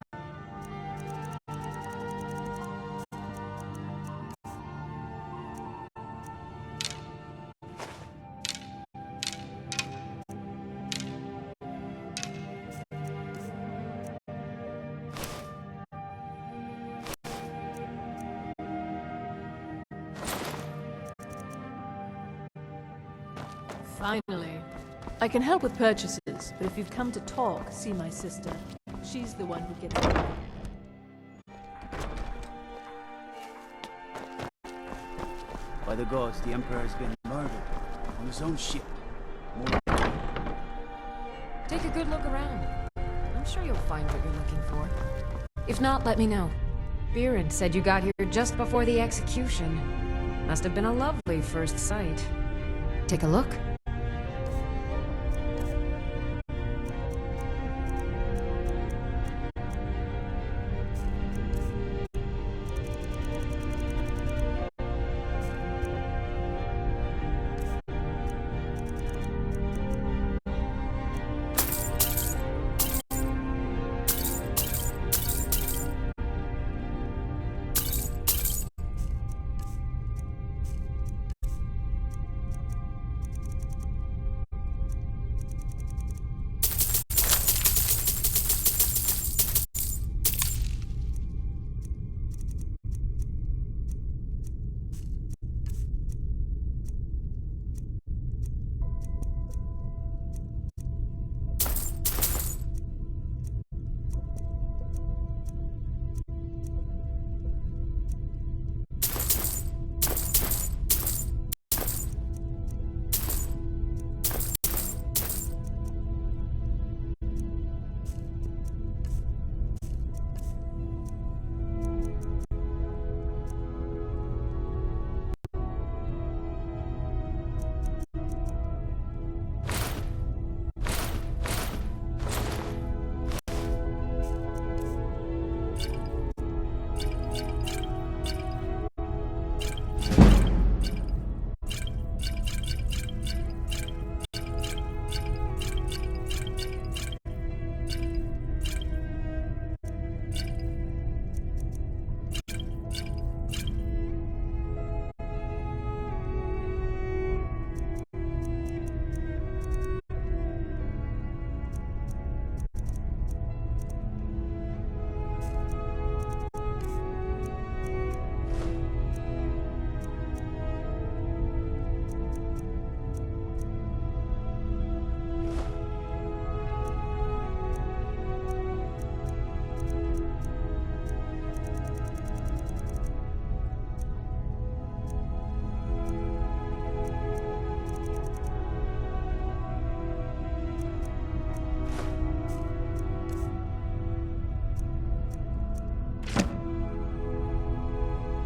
Finally. I can help with purchases, but if you've come to talk, see my sister. She's the one who gets it. By the gods, the Emperor has been murdered on his own ship. Take a good look around. I'm sure you'll find what you're looking for. If not, let me know. Behrend said you got here just before the execution. Must have been a lovely first sight. Take a look.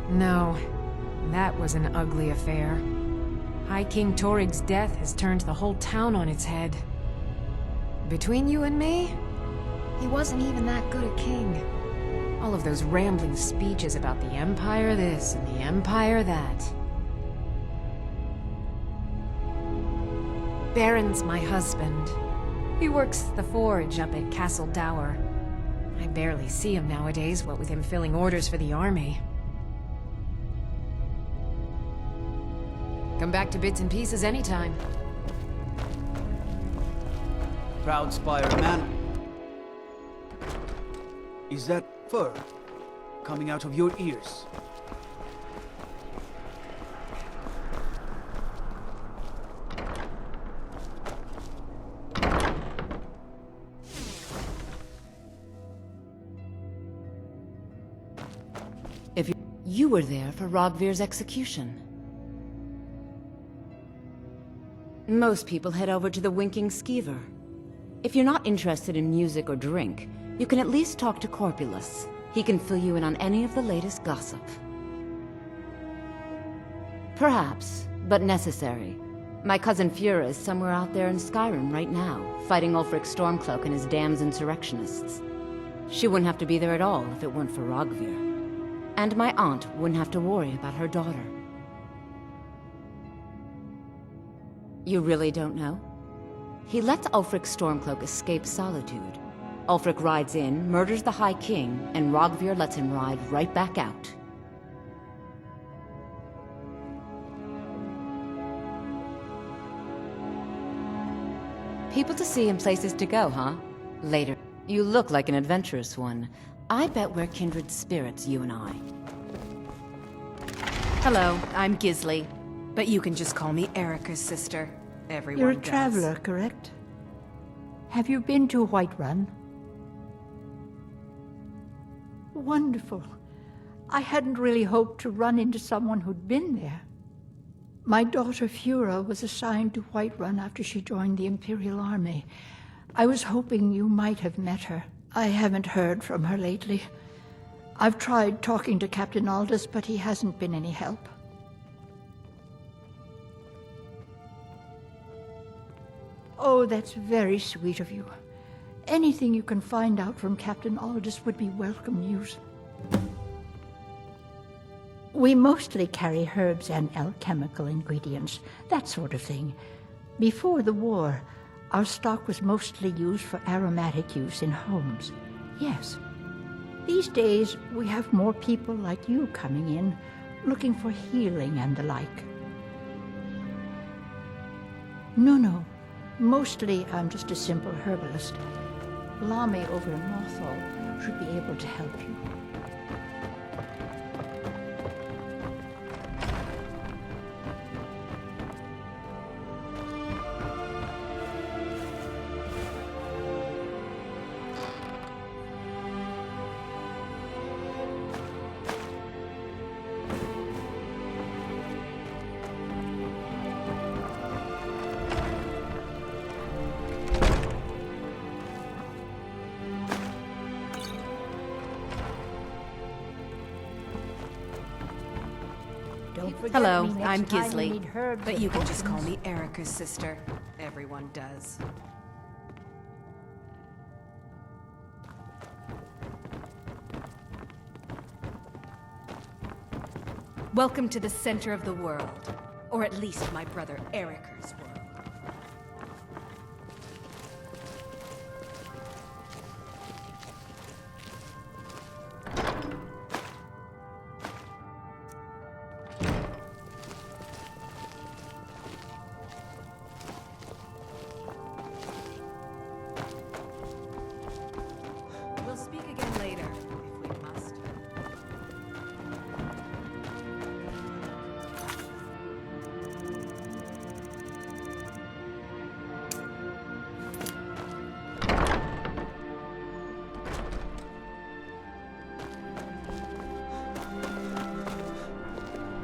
No, that was an ugly affair. High King Torig's death has turned the whole town on its head. Between you and me, he wasn't even that good a king. All of those rambling speeches about the Empire this and the Empire that. Baron's my husband. He works the forge up at Castle Dower. I barely see him nowadays, what with him filling orders for the army. Come back to bits and pieces anytime. Proudspire Manor. Is that fur coming out of your ears? If you were there for Rogvir's execution. Most people head over to the Winking Skeever. If you're not interested in music or drink, you can at least talk to Corpulus. He can fill you in on any of the latest gossip. Perhaps, but necessary. My cousin Fura is somewhere out there in Skyrim right now, fighting Ulfric Stormcloak and his damned insurrectionists. She wouldn't have to be there at all if it weren't for Rogvir. And my aunt wouldn't have to worry about her daughter. You really don't know? He lets Ulfric Stormcloak escape Solitude. Ulfric rides in, murders the High King, and Rogvir lets him ride right back out. People to see and places to go, huh? Later. You look like an adventurous one. I bet we're kindred spirits, you and I. Hello, I'm Gisli, but you can just call me Erica's sister. Everyone You're a does. traveler, correct? Have you been to Whiterun? Wonderful. I hadn't really hoped to run into someone who'd been there. My daughter Fura was assigned to Whiterun after she joined the Imperial Army. I was hoping you might have met her. I haven't heard from her lately. I've tried talking to Captain Aldous, but he hasn't been any help. Oh, that's very sweet of you. Anything you can find out from Captain Aldous would be welcome news. We mostly carry herbs and alchemical ingredients, that sort of thing. Before the war, our stock was mostly used for aromatic use in homes. Yes. These days, we have more people like you coming in, looking for healing and the like. No. Mostly, I'm just a simple herbalist. Lami over in Mothall should be able to help you. Hello, I'm Gisli, but you can just call me Erica's sister. Everyone does. Welcome to the center of the world, or at least my brother Erica's world. We'll speak again later, if we must.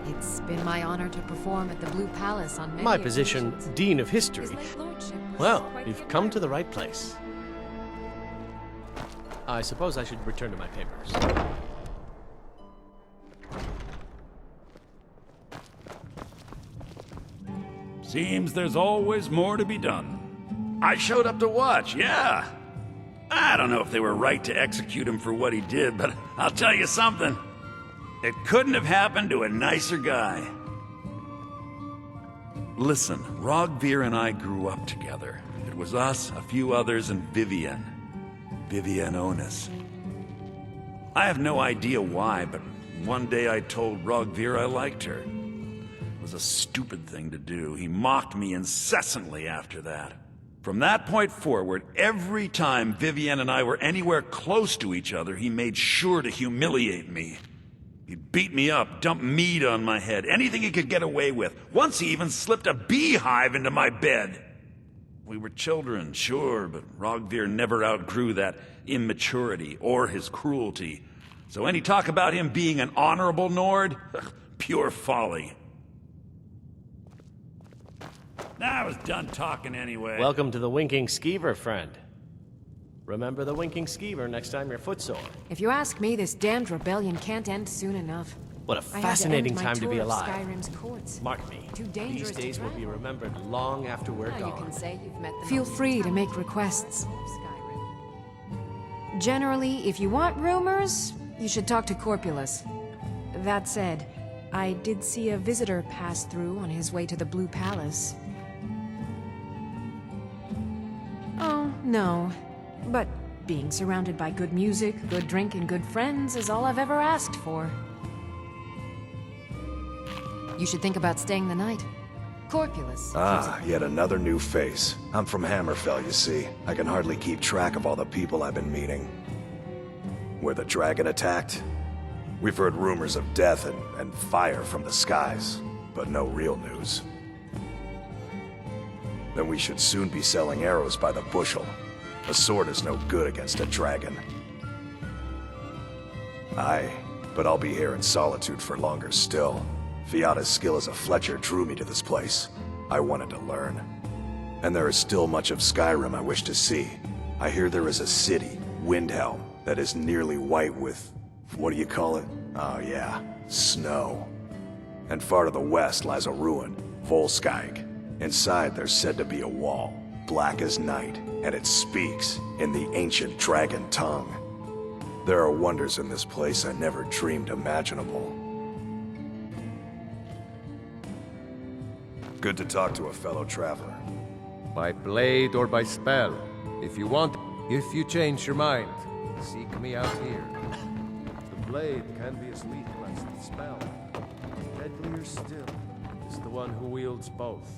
It's been my honor to perform at the Blue Palace on many My position, occasions. Dean of History. His late lordship was Well, quite you've favored. come to the right place. I suppose I should return to my papers. Seems there's always more to be done. I showed up to watch, yeah. I don't know if they were right to execute him for what he did, but I'll tell you something. It couldn't have happened to a nicer guy. Listen, Rogvir and I grew up together. It was us, a few others, and Vivienne. Vivienne Onus. I have no idea why, but one day I told Rogvir I liked her. It was a stupid thing to do. He mocked me incessantly after that. From that point forward, every time Vivienne and I were anywhere close to each other, he made sure to humiliate me. He'd beat me up, dump meat on my head, anything he could get away with. Once he even slipped a beehive into my bed. We were children, sure, but Rogvir never outgrew that immaturity or his cruelty. So any talk about him being an honorable Nord? Pure folly. I was done talking anyway. Welcome to the Winking Skeever, friend. Remember the Winking Skeever next time you're footsore. If you ask me, this damned rebellion can't end soon enough. What a I had to fascinating end my time to be tour of alive. Skyrim's courts. Mark me. Too dangerous These days to will be travel. remembered long after we're Now gone. you can say you've met the Feel free to make requests. Generally, if you want rumors, you should talk to Corpulus. That said, I did see a visitor pass through on his way to the Blue Palace. Oh, no. But being surrounded by good music, good drink, and good friends is all I've ever asked for. You should think about staying the night. Corpulus. Ah, yet another new face. I'm from Hammerfell, you see. I can hardly keep track of all the people I've been meeting. Where the dragon attacked? We've heard rumors of death and fire from the skies, but no real news. Then we should soon be selling arrows by the bushel. A sword is no good against a dragon. Aye, but I'll be here in solitude for longer still. Fiata's skill as a Fletcher drew me to this place. I wanted to learn. And there is still much of Skyrim I wish to see. I hear there is a city, Windhelm, that is nearly white with... what do you call it? Oh yeah, snow. And far to the west lies a ruin, Volskag. Inside there's said to be a wall, black as night, and it speaks in the ancient dragon tongue. There are wonders in this place I never dreamed imaginable. Good to talk to a fellow traveler. By blade or by spell. If you change your mind, seek me out here. The blade can be as lethal as the spell. Deadlier still is the one who wields both.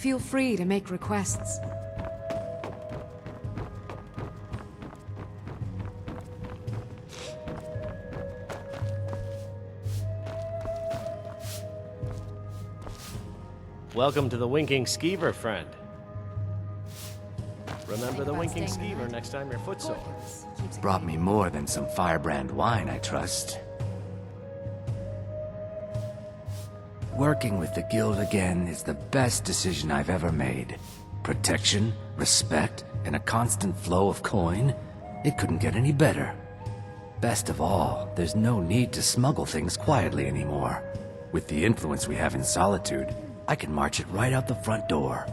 feel free to make requests. Welcome to the Winking Skeever, friend. Remember the Winking Skeever next time you're footsore. Brought me more than some firebrand wine, I trust. Working with the guild again is the best decision I've ever made. Protection, respect, and a constant flow of coin. It couldn't get any better. Best of all, there's no need to smuggle things quietly anymore. With the influence we have in Solitude, I can march it right out the front door.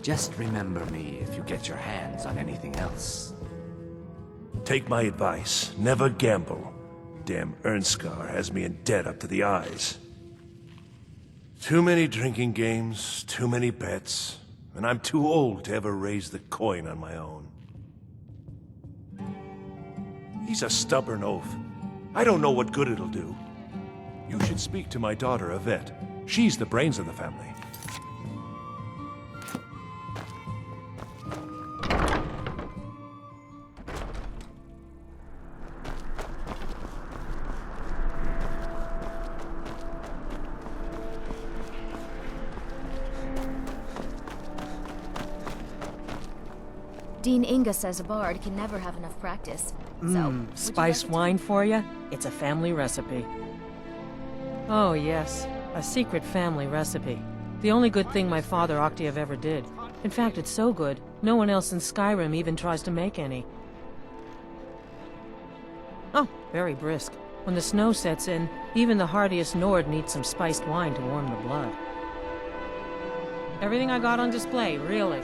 Just remember me if you get your hands on anything else. Take my advice. Never gamble. Damn Ernskar has me in debt up to the eyes. Too many drinking games, too many bets, and I'm too old to ever raise the coin on my own. He's a stubborn oaf. I don't know what good it'll do. You should speak to my daughter, Yvette. She's the brains of the family. Dean Inga says a bard can never have enough practice. So, spiced wine for you? It's a family recipe. Oh, yes. A secret family recipe. The only good thing my father Octave ever did. In fact, it's so good, no one else in Skyrim even tries to make any. Oh, very brisk. When the snow sets in, even the hardiest Nord needs some spiced wine to warm the blood. Everything I got on display, really.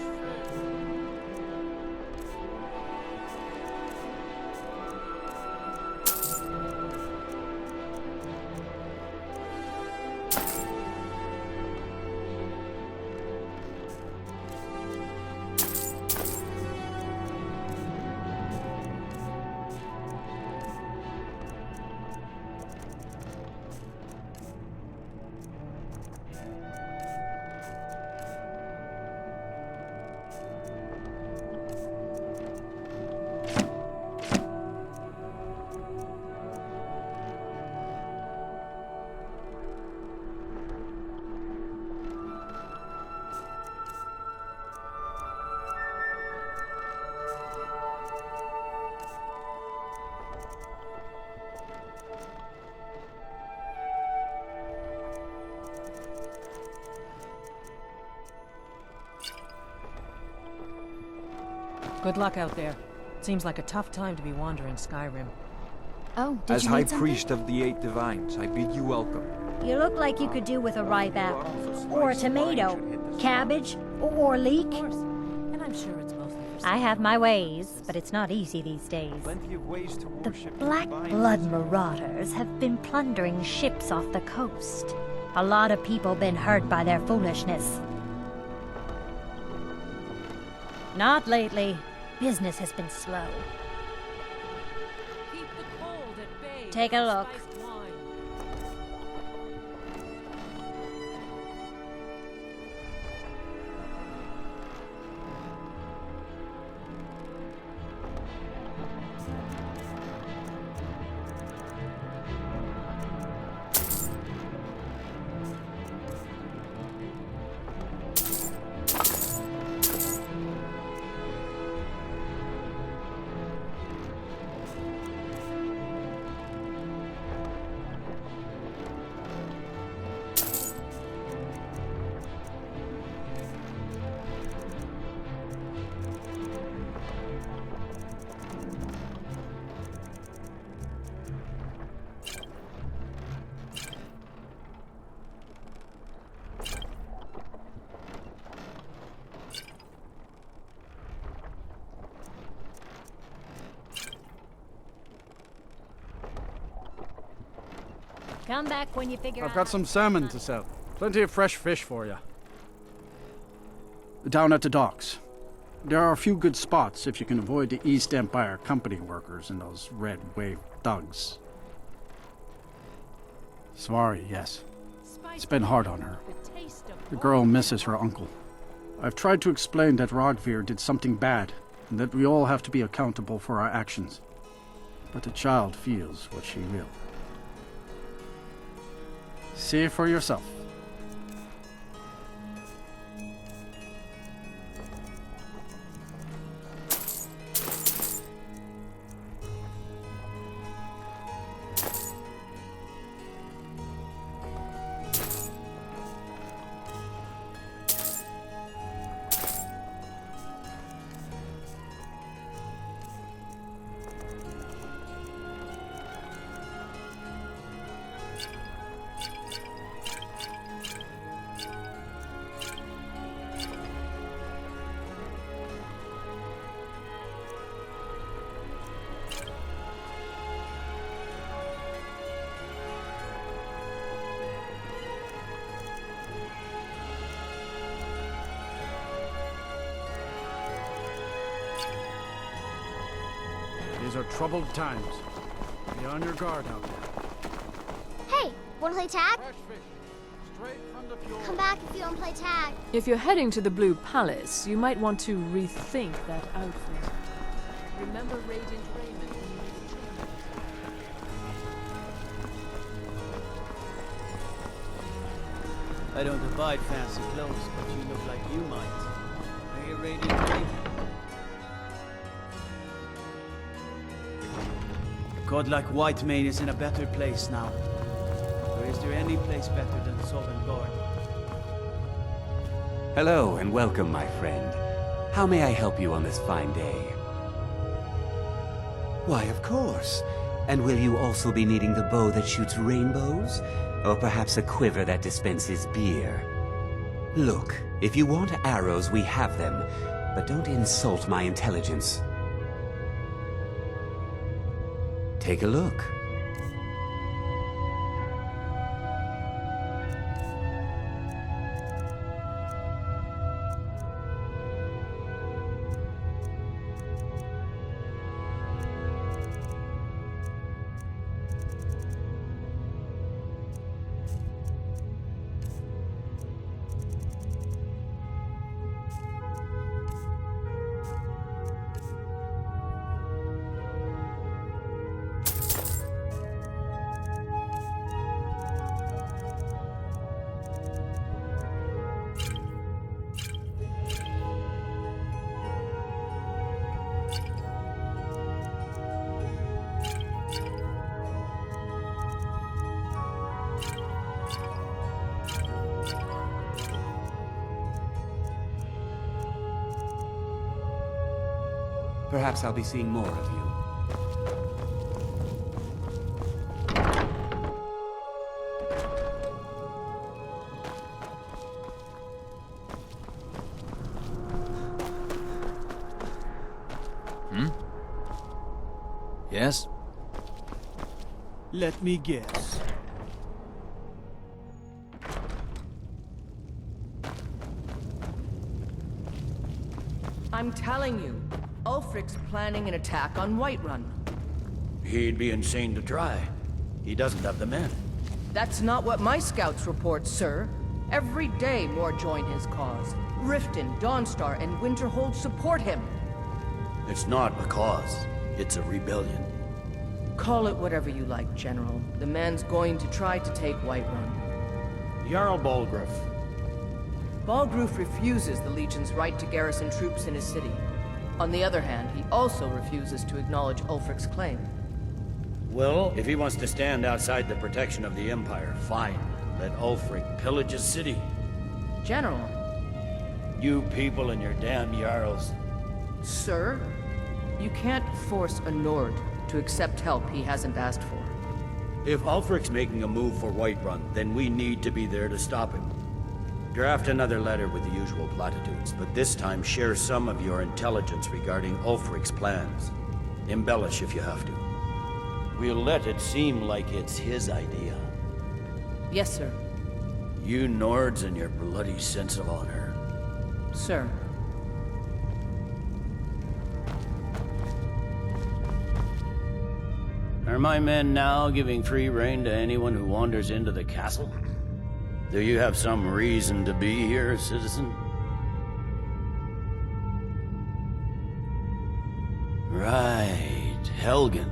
Good luck out there. Seems like a tough time to be wandering Skyrim. Oh, did As you High need something? Priest of the Eight Divines, I bid you welcome. You look like you could do with a ripe apple, or a tomato, cabbage, or leek. And I'm sure it's mostly for I have my ways, but it's not easy these days. Plenty of ways to The worship Black divine. Blood marauders have been plundering ships off the coast. A lot of people been hurt by their foolishness. Not lately. Business has been slow. Keep the cold at bay. Take a look. Spiced wine. Come back when you figure I've out. got some salmon to sell. Plenty of fresh fish for you. Down at the docks. There are a few good spots if you can avoid the East Empire company workers and those red wave thugs. Svari, yes. It's been hard on her. The girl misses her uncle. I've tried to explain that Rogvir did something bad, and that we all have to be accountable for our actions. But the child feels what she will. See for yourself. These are troubled times. Be on your guard out there. Hey, wanna play tag? Come back if you don't play tag. If you're heading to the Blue Palace, you might want to rethink that outfit. Remember Radiant Raymond when you were a child? I don't abide fancy clothes, but you look like you might. Are you Radiant Raymond? God like Whitemane is in a better place now. Or is there any place better than Sovngarde? Hello and welcome, my friend. How may I help you on this fine day? Why, of course. And will you also be needing the bow that shoots rainbows? Or perhaps a quiver that dispenses beer? Look, if you want arrows, we have them. But don't insult my intelligence. Take a look. Perhaps I'll be seeing more of you. Yes? Let me guess. I'm telling you, Ulfric's planning an attack on Whiterun. He'd be insane to try. He doesn't have the men. That's not what my scouts report, sir. Every day more join his cause. Riften, Dawnstar, and Winterhold support him. It's not a cause. It's a rebellion. Call it whatever you like, General. The man's going to try to take Whiterun. Jarl Balgruuf. Balgruuf refuses the Legion's right to garrison troops in his city. On the other hand, he also refuses to acknowledge Ulfric's claim. Well, if he wants to stand outside the protection of the Empire, fine. Let Ulfric pillage his city. General. You people and your damn Jarls. Sir, you can't force a Nord to accept help he hasn't asked for. If Ulfric's making a move for Whiterun, then we need to be there to stop him. Draft another letter with the usual platitudes, but this time share some of your intelligence regarding Ulfric's plans. Embellish if you have to. We'll let it seem like it's his idea. Yes, sir. You Nords and your bloody sense of honor. Sir. Are my men now giving free rein to anyone who wanders into the castle? Do you have some reason to be here, citizen? Right, Helgen.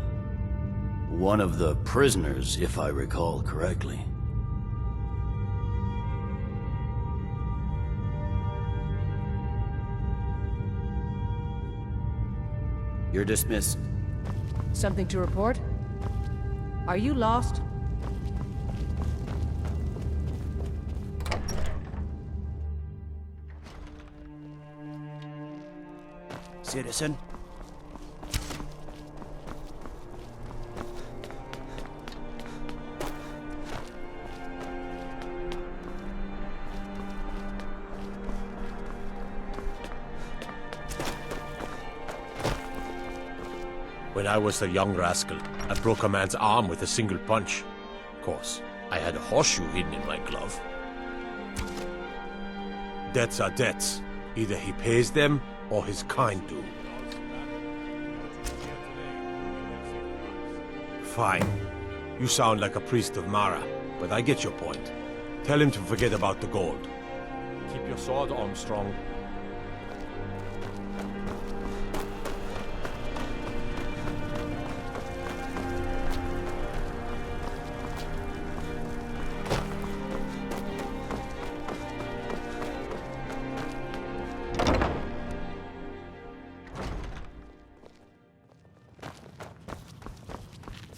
One of the prisoners, if I recall correctly. You're dismissed. Something to report? Are you lost? Citizen? When I was a young rascal, I broke a man's arm with a single punch. Of course, I had a horseshoe hidden in my glove. Debts are debts. Either he pays them, or his kind do. Fine. You sound like a priest of Mara, but I get your point. Tell him to forget about the gold. Keep your sword arm strong.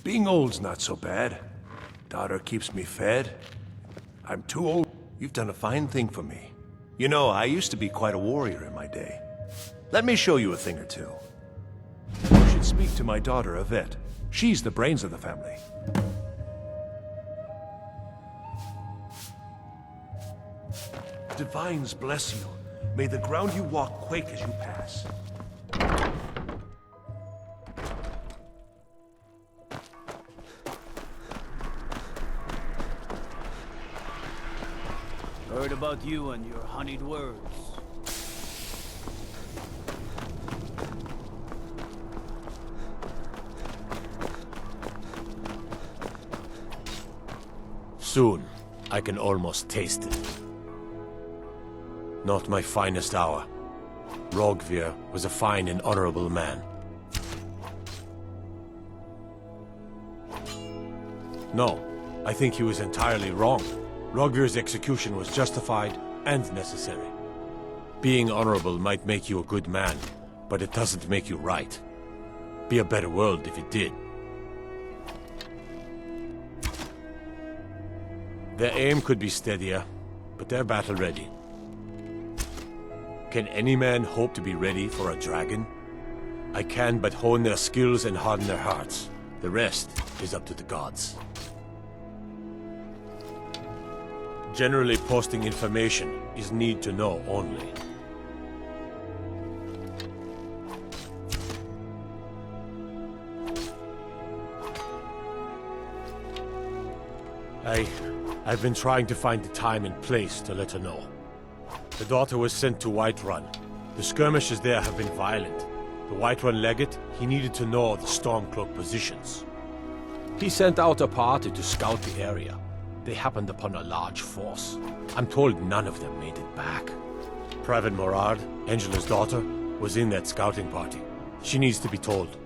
Being old's not so bad. Daughter keeps me fed. I'm too old. You've done a fine thing for me. You know, I used to be quite a warrior in my day. Let me show you a thing or two. You should speak to my daughter, Yvette. She's the brains of the family. Divines bless you. May the ground you walk quake as you pass. Heard about you and your honeyed words. Soon, I can almost taste it. Not my finest hour. Rogvir was a fine and honorable man. No, I think he was entirely wrong. Rogvir's execution was justified and necessary. Being honorable might make you a good man, but it doesn't make you right. Be a better world if it did. Their aim could be steadier, but they're battle-ready. Can any man hope to be ready for a dragon? I can but hone their skills and harden their hearts. The rest is up to the gods. Generally, posting information is need to know only. I've been trying to find the time and place to let her know. The daughter was sent to Whiterun. The skirmishes there have been violent. The Whiterun legate, he needed to know the Stormcloak positions. He sent out a party to scout the area. They happened upon a large force. I'm told none of them made it back. Private Morard, Angela's daughter, was in that scouting party. She needs to be told.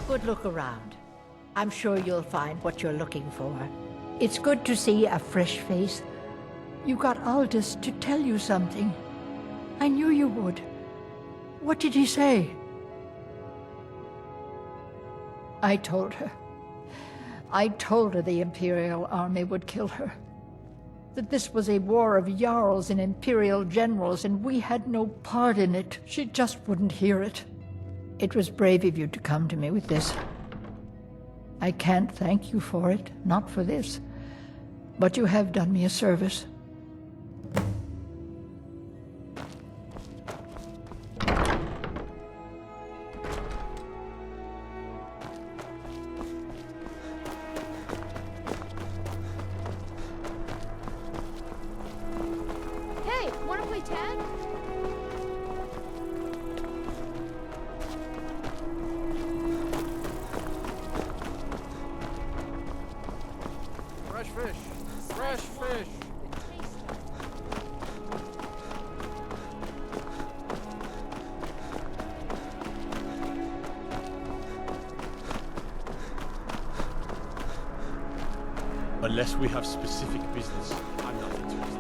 Good look around. I'm sure you'll find what you're looking for. It's good to see a fresh face. You got Aldous to tell you something. I knew you would. What did he say? I told her. I told her the Imperial army would kill her. That this was a war of Jarls and Imperial generals, and we had no part in it. She just wouldn't hear it. It was brave of you to come to me with this. I can't thank you for it, not for this. But you have done me a service. Hey, wanna play tag? Fresh fish! Fresh fish! Unless we have specific business, I'm not interested.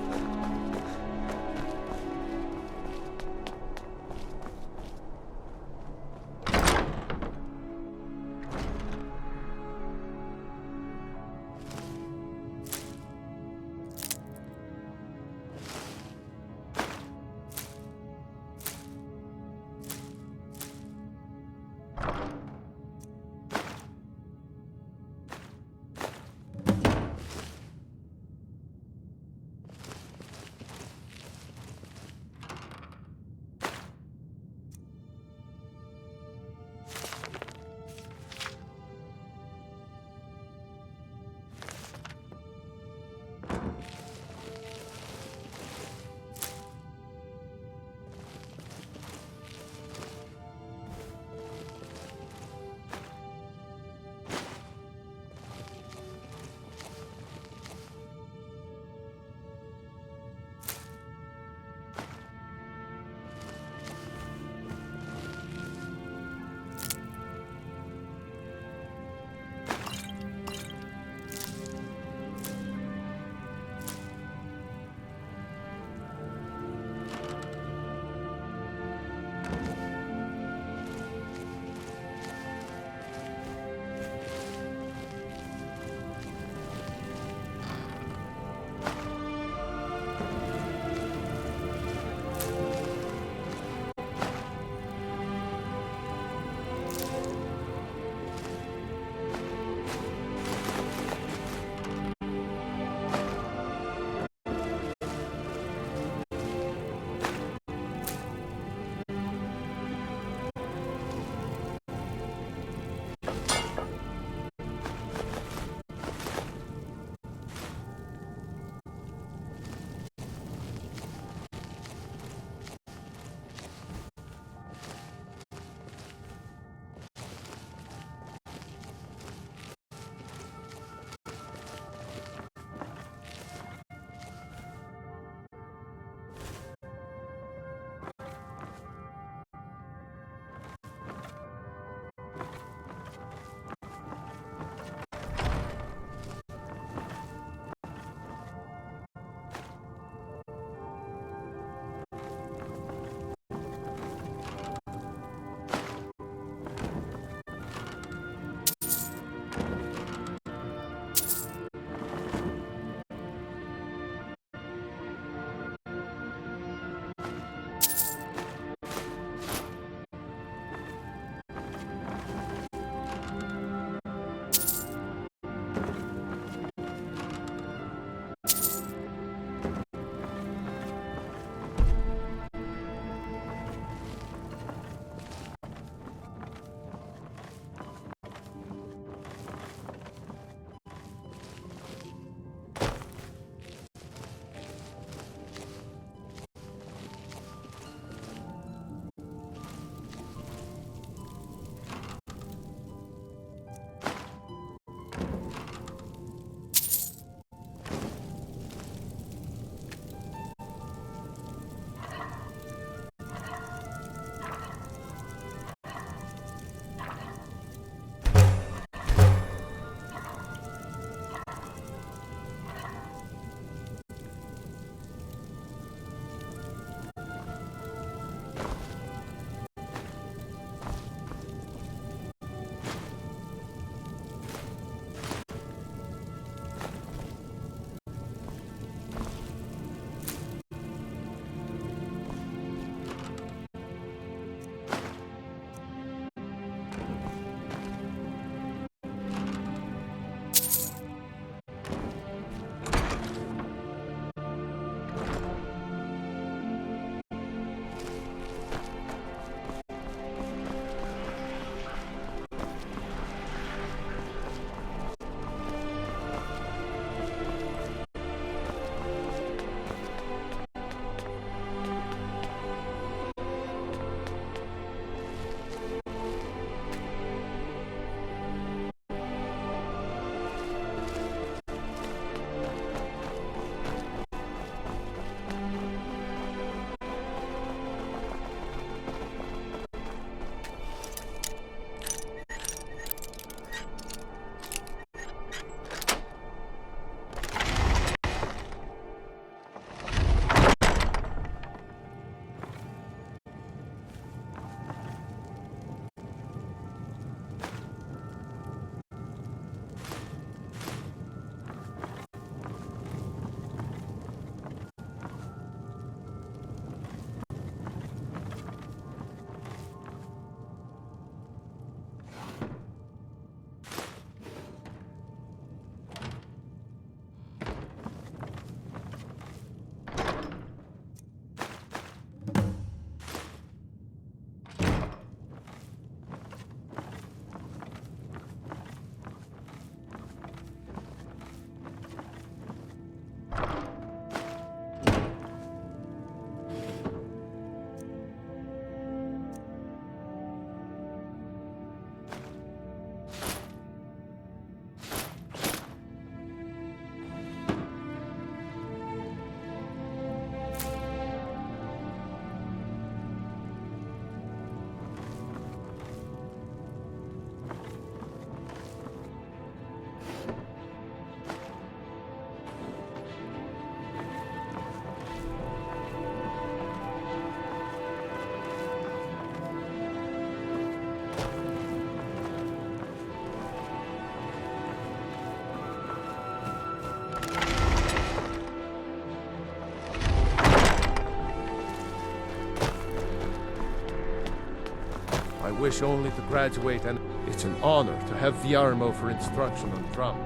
wish only to graduate, and it's an honor to have Viarmo for instruction on drum,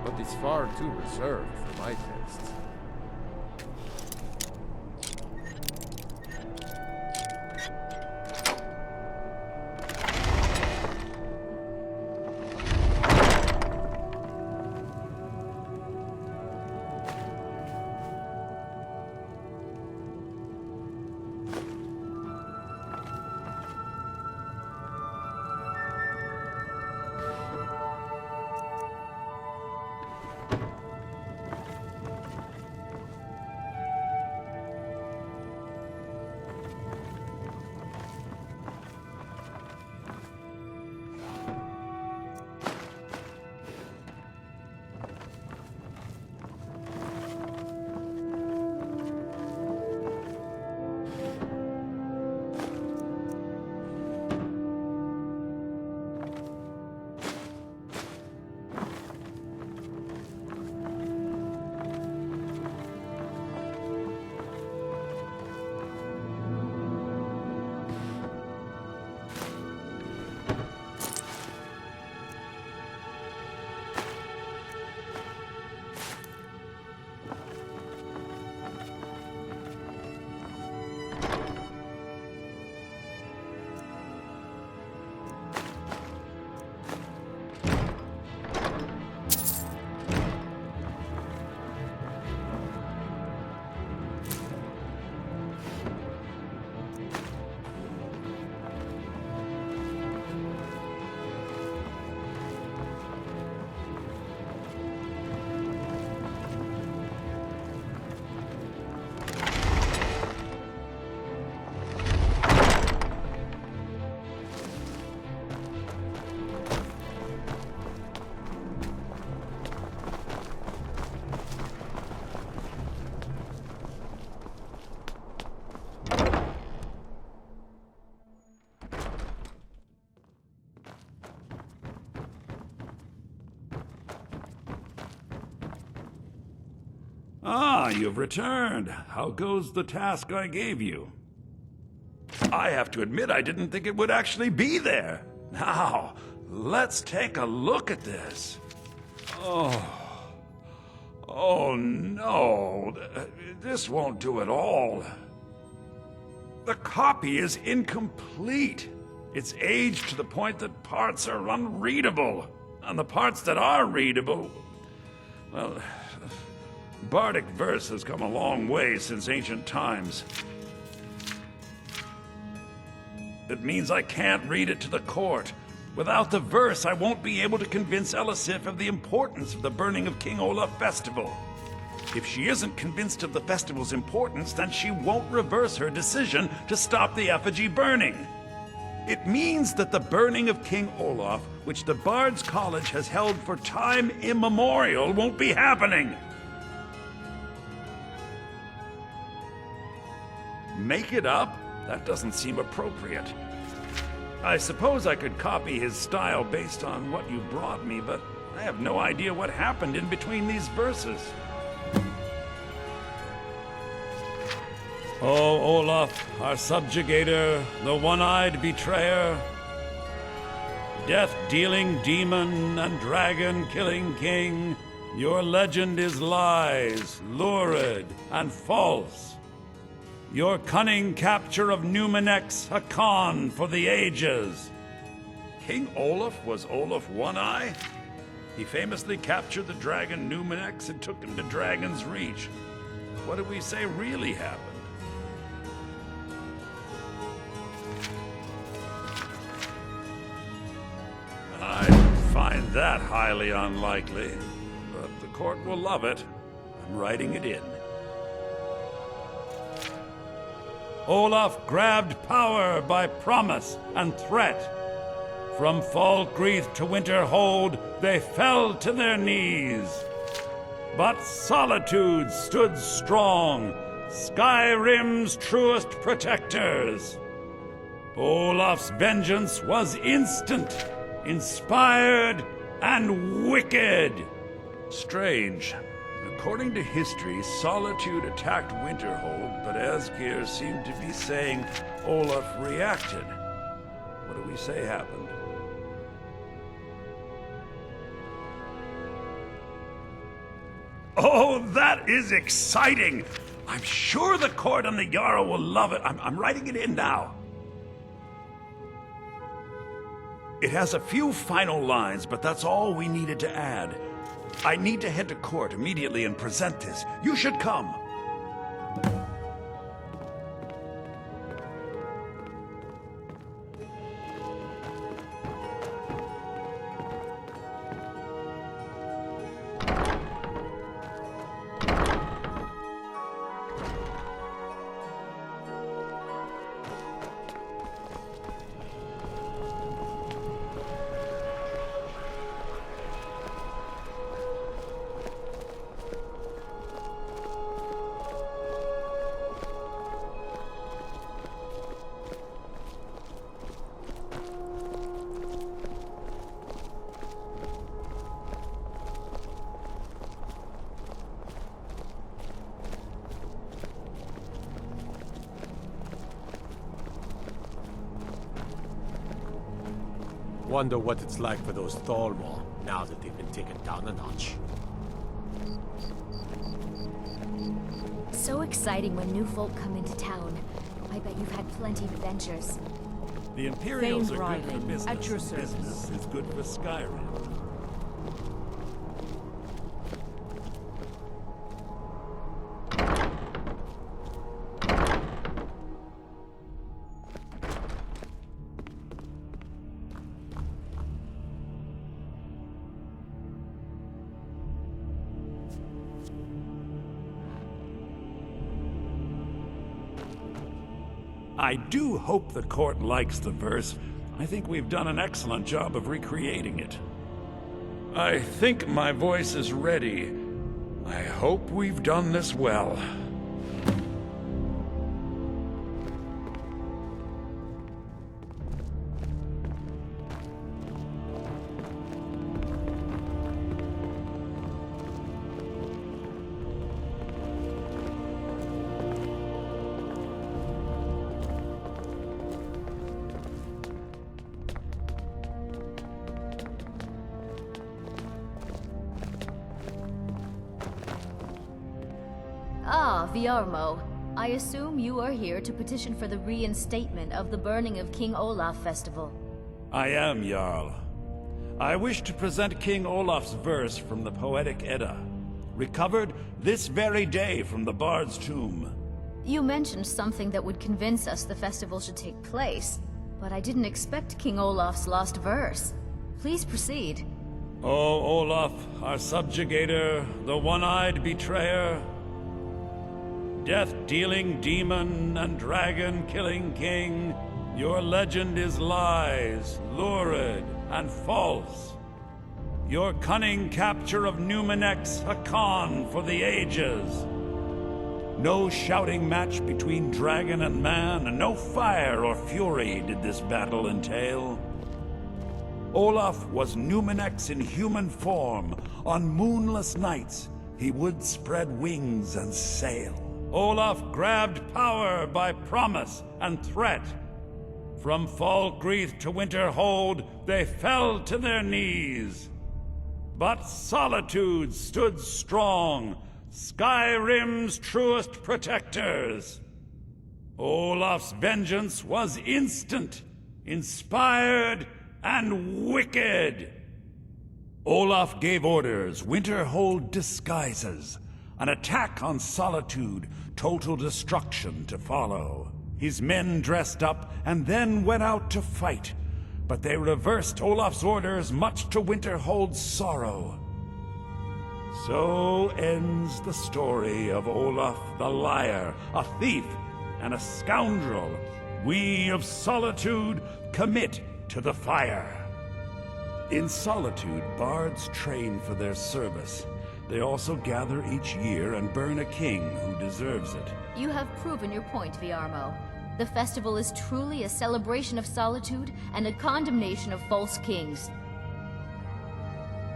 but it's far too reserved for my tastes. Ah, you've returned. How goes the task I gave you? I have to admit I didn't think it would actually be there. Now, let's take a look at this. Oh no, this won't do at all. The copy is incomplete. It's aged to the point that parts are unreadable. And the parts that are readable, well, Bardic verse has come a long way since ancient times. It means I can't read it to the court. Without the verse, I won't be able to convince Elisif of the importance of the burning of King Olaf festival. If she isn't convinced of the festival's importance, then she won't reverse her decision to stop the effigy burning. It means that the burning of King Olaf, which the Bard's College has held for time immemorial, won't be happening. Make it up? That doesn't seem appropriate. I suppose I could copy his style based on what you brought me, but I have no idea what happened in between these verses. Oh, Olaf, our subjugator, the one-eyed betrayer, death-dealing demon and dragon-killing king, your legend is lies, lurid, and false. Your cunning capture of Numenex, a con for the ages. King Olaf was Olaf One-Eye? He famously captured the dragon Numenex and took him to Dragon's Reach. What do we say really happened? I find that highly unlikely, but the court will love it. I'm writing it in. Olaf grabbed power by promise and threat. From Falkreath to Winterhold, they fell to their knees. But Solitude stood strong, Skyrim's truest protectors. Olaf's vengeance was instant, inspired, and wicked. Strange. According to history, Solitude attacked Winterhold, but Asgeir seemed to be saying Olaf reacted. What do we say happened. Oh, that is exciting! I'm sure the court and the Jarl will love it. I'm writing it in now. It has a few final lines, but that's all we needed to add. I need to head to court immediately and present this. You should come. Wonder what it's like for those Thalmor now that they've been taken down a notch. So exciting when new folk come into town. I bet you've had plenty of adventures. The Imperials Famed are good for Riley, business. at your service. Business is good for Skyrim. I do hope the court likes the verse. I think we've done an excellent job of recreating it. I think my voice is ready. I hope we've done this well. Ah, Viarmo. I assume you are here to petition for the reinstatement of the burning of King Olaf festival. I am, Jarl. I wish to present King Olaf's verse from the Poetic Edda, recovered this very day from the Bard's tomb. You mentioned something that would convince us the festival should take place, but I didn't expect King Olaf's lost verse. Please proceed. O Olaf, our subjugator, the one-eyed betrayer, death-dealing demon and dragon-killing king, your legend is lies, lurid, and false. Your cunning capture of Numenex, a con for the ages. No shouting match between dragon and man, and no fire or fury did this battle entail. Olaf was Numenex in human form. On moonless nights, he would spread wings and sail. Olaf grabbed power by promise and threat. From Falkreath to Winterhold, they fell to their knees. But Solitude stood strong, Skyrim's truest protectors. Olaf's vengeance was instant, inspired, and wicked. Olaf gave orders, Winterhold disguises, an attack on Solitude, total destruction to follow. His men dressed up and then went out to fight, but they reversed Olaf's orders, much to Winterhold's sorrow. So ends the story of Olaf the Liar, a thief and a scoundrel. We of Solitude commit to the fire. In Solitude, bards train for their service. They also gather each year and burn a king who deserves it. You have proven your point, Viarmo. The festival is truly a celebration of solitude and a condemnation of false kings.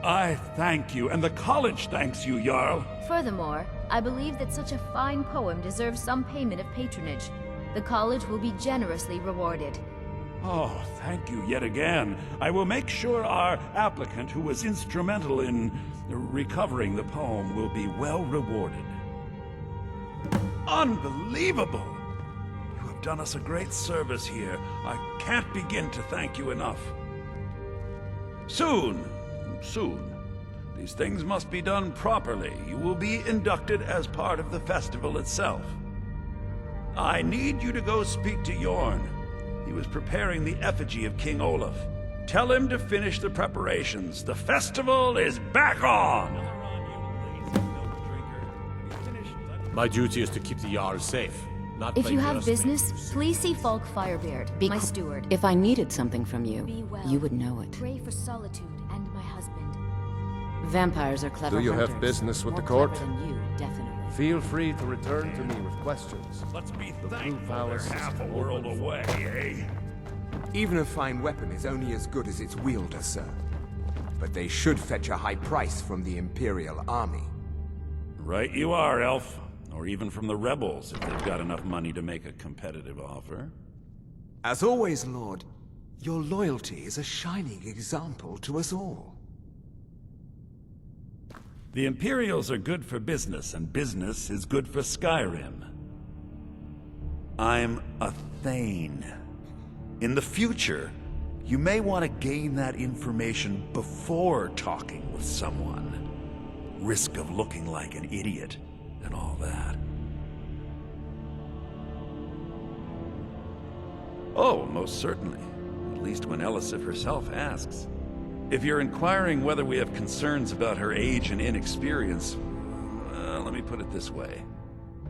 I thank you, and the college thanks you, Jarl. Furthermore, I believe that such a fine poem deserves some payment of patronage. The college will be generously rewarded. Oh, thank you yet again. I will make sure our applicant, who was instrumental in recovering the poem, will be well rewarded. Unbelievable! You have done us a great service here. I can't begin to thank you enough. Soon. These things must be done properly. You will be inducted as part of the festival itself. I need you to go speak to Yorn. He was preparing the effigy of King Olaf. Tell him to finish the preparations. The festival is back on! My duty is to keep the Jarl safe, not If play you have nurse business, please see Falk Firebeard, my steward. If I needed something from you, Be well. you would know it. Pray for Solitude and my husband. Vampires are clever Do you hunters. have business with More the court? clever than you, definitely. Feel free to return to me with questions. Let's be The Blue thankful Palace they're is half a open world for- away, eh? Even a fine weapon is only as good as its wielder, sir. But they should fetch a high price from the Imperial army. Right you are, Elf. Or even from the rebels, if they've got enough money to make a competitive offer. As always, Lord, your loyalty is a shining example to us all. The Imperials are good for business, and business is good for Skyrim. I'm a Thane. In the future, you may want to gain that information before talking with someone. Risk of looking like an idiot and all that. Oh, most certainly. At least when Elisif herself asks. If you're inquiring whether we have concerns about her age and inexperience, let me put it this way.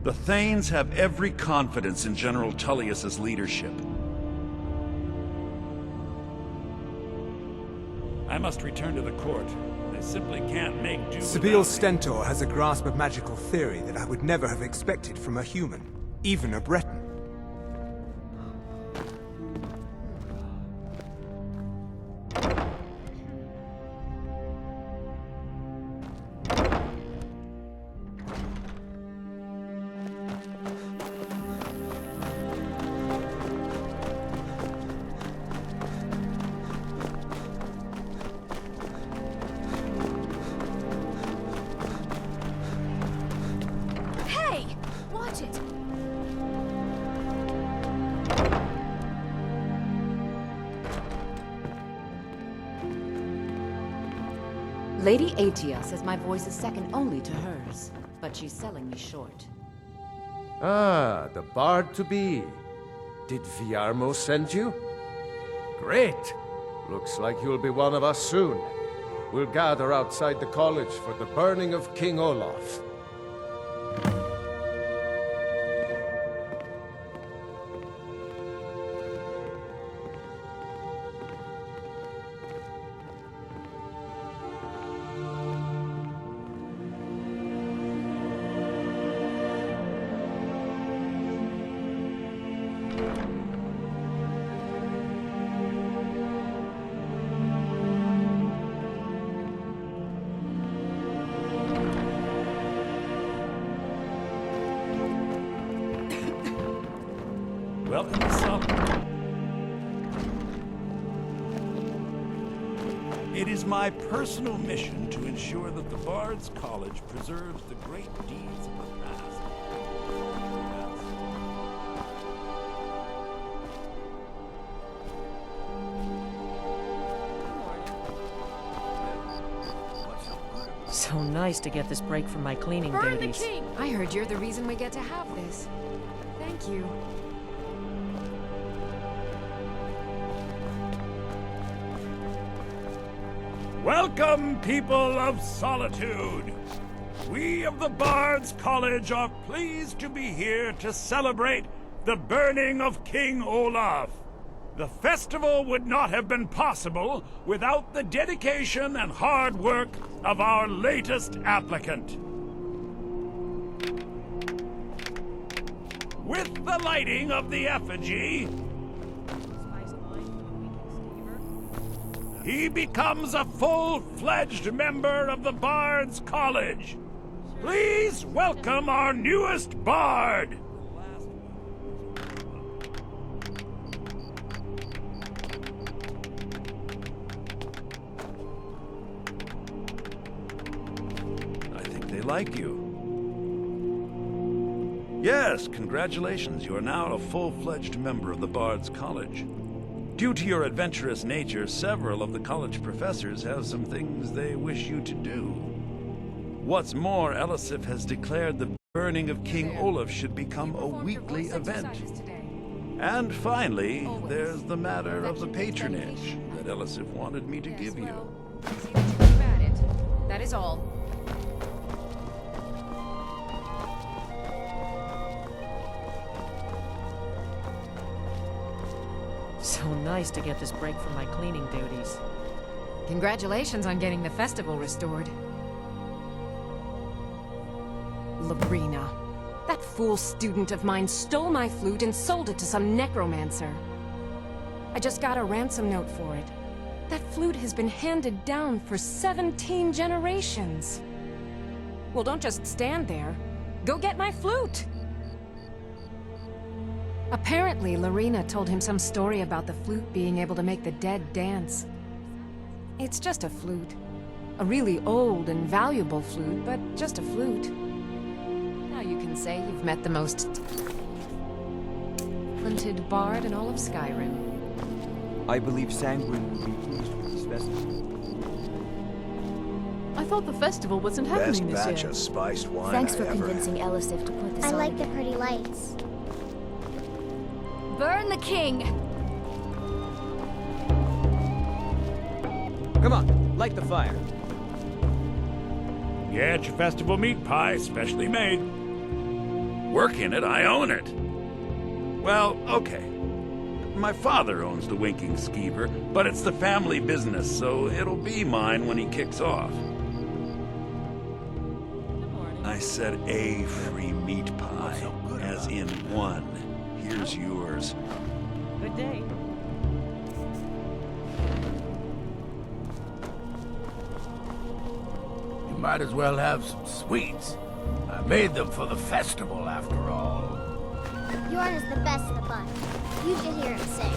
The Thanes have every confidence in General Tullius's leadership. I must return to the court. They simply can't make do Sibyl without me. Stentor has a grasp of magical theory that I would never have expected from a human, even a Breton. Hey! Watch it! Lady Atia says my voice is second only to hers, but she's selling me short. Ah, the bard-to-be. Did Viarmo send you? Great! Looks like you'll be one of us soon. We'll gather outside the college for the burning of King Olaf. Welcome to Solitude. It is my personal mission to ensure that the Bard's College preserves the great deeds of the past. So nice to get this break from my cleaning Burn the duties. king! I heard you're the reason we get to have this. Thank you. Welcome, people of Solitude! We of the Bard's College are pleased to be here to celebrate the burning of King Olaf. The festival would not have been possible without the dedication and hard work of our latest applicant. With the lighting of the effigy, he becomes a full-fledged member of the Bard's College. Please welcome our newest bard. like you. Yes, congratulations. You are now a full-fledged member of the Bard's College. Due to your adventurous nature, several of the college professors have some things they wish you to do. What's more, Elisif has declared the burning of King Olaf should become a weekly event. And finally, there's the matter of the patronage that Elisif wanted me to give you. That is all. So nice to get this break from my cleaning duties. Congratulations on getting the festival restored. Lorena. That fool student of mine stole my flute and sold it to some necromancer. I just got a ransom note for it. That flute has been handed down for 17 generations. Well, don't just stand there. Go get my flute! Apparently, Lorena told him some story about the flute being able to make the dead dance. It's just a flute. A really old and valuable flute, but just a flute. Now you can say you've met the most talented bard in all of Skyrim. I believe Sanguine will be pleased with this festival. I thought the festival wasn't happening this year. Best batch of spiced wine Thanks I for ever convincing Elisif to put this I on. like the pretty lights. Burn the king! Come on, light the fire. Get your festival meat pie, specially made. Work in it, I own it. Well, okay. My father owns the Winking Skeever, but it's the family business, so it'll be mine when he kicks off. I said a free meat pie, as in one. Here's yours. Good day. You might as well have some sweets. I made them for the festival, after all. Bjorn is the best of the bunch. You should hear him sing.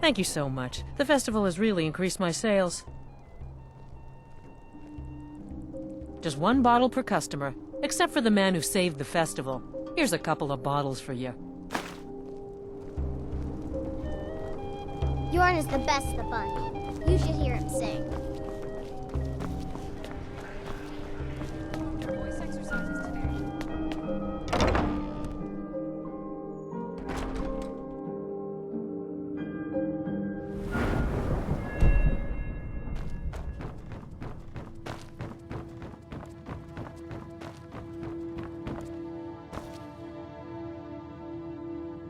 Thank you so much. The festival has really increased my sales. Just one bottle per customer, except for the man who saved the festival. Here's a couple of bottles for you. Bjorn is the best of the bunch. You should hear him sing. Voice exercises today.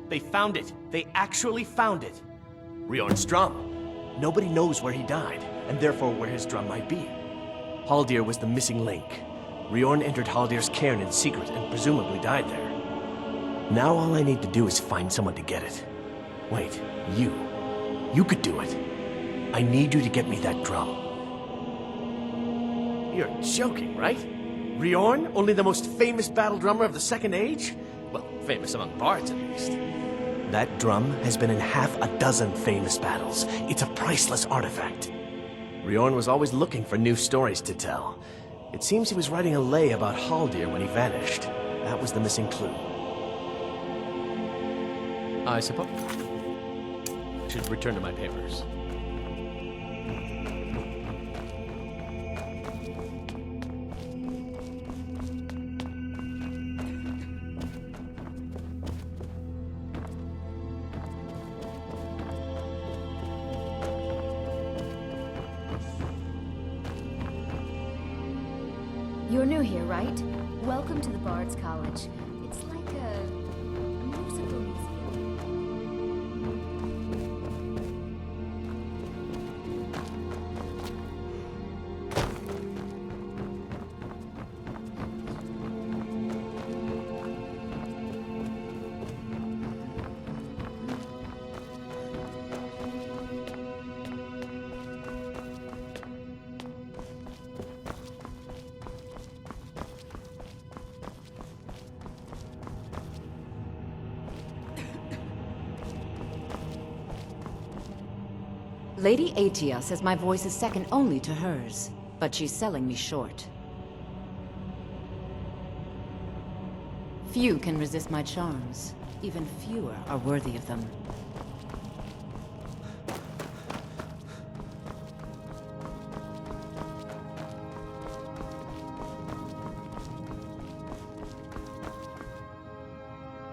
They found it. They actually found it. Riorn's drum. Nobody knows where he died, and therefore where his drum might be. Haldir was the missing link. Riorn entered Haldir's cairn in secret and presumably died there. Now all I need to do is find someone to get it. Wait, you. You could do it. I need you to get me that drum. You're joking, right? Riorn, only the most famous battle drummer of the Second Age? Well, famous among bards, at least. That drum has been in half a dozen famous battles. It's a priceless artifact. Riorn was always looking for new stories to tell. It seems he was writing a lay about Haldir when he vanished. That was the missing clue. I suppose I should return to my papers. Your You're new here, right? Welcome to the Bard's College. It's like a musical museum. Lady Atia says my voice is second only to hers, but she's selling me short. Few can resist my charms. Even fewer are worthy of them.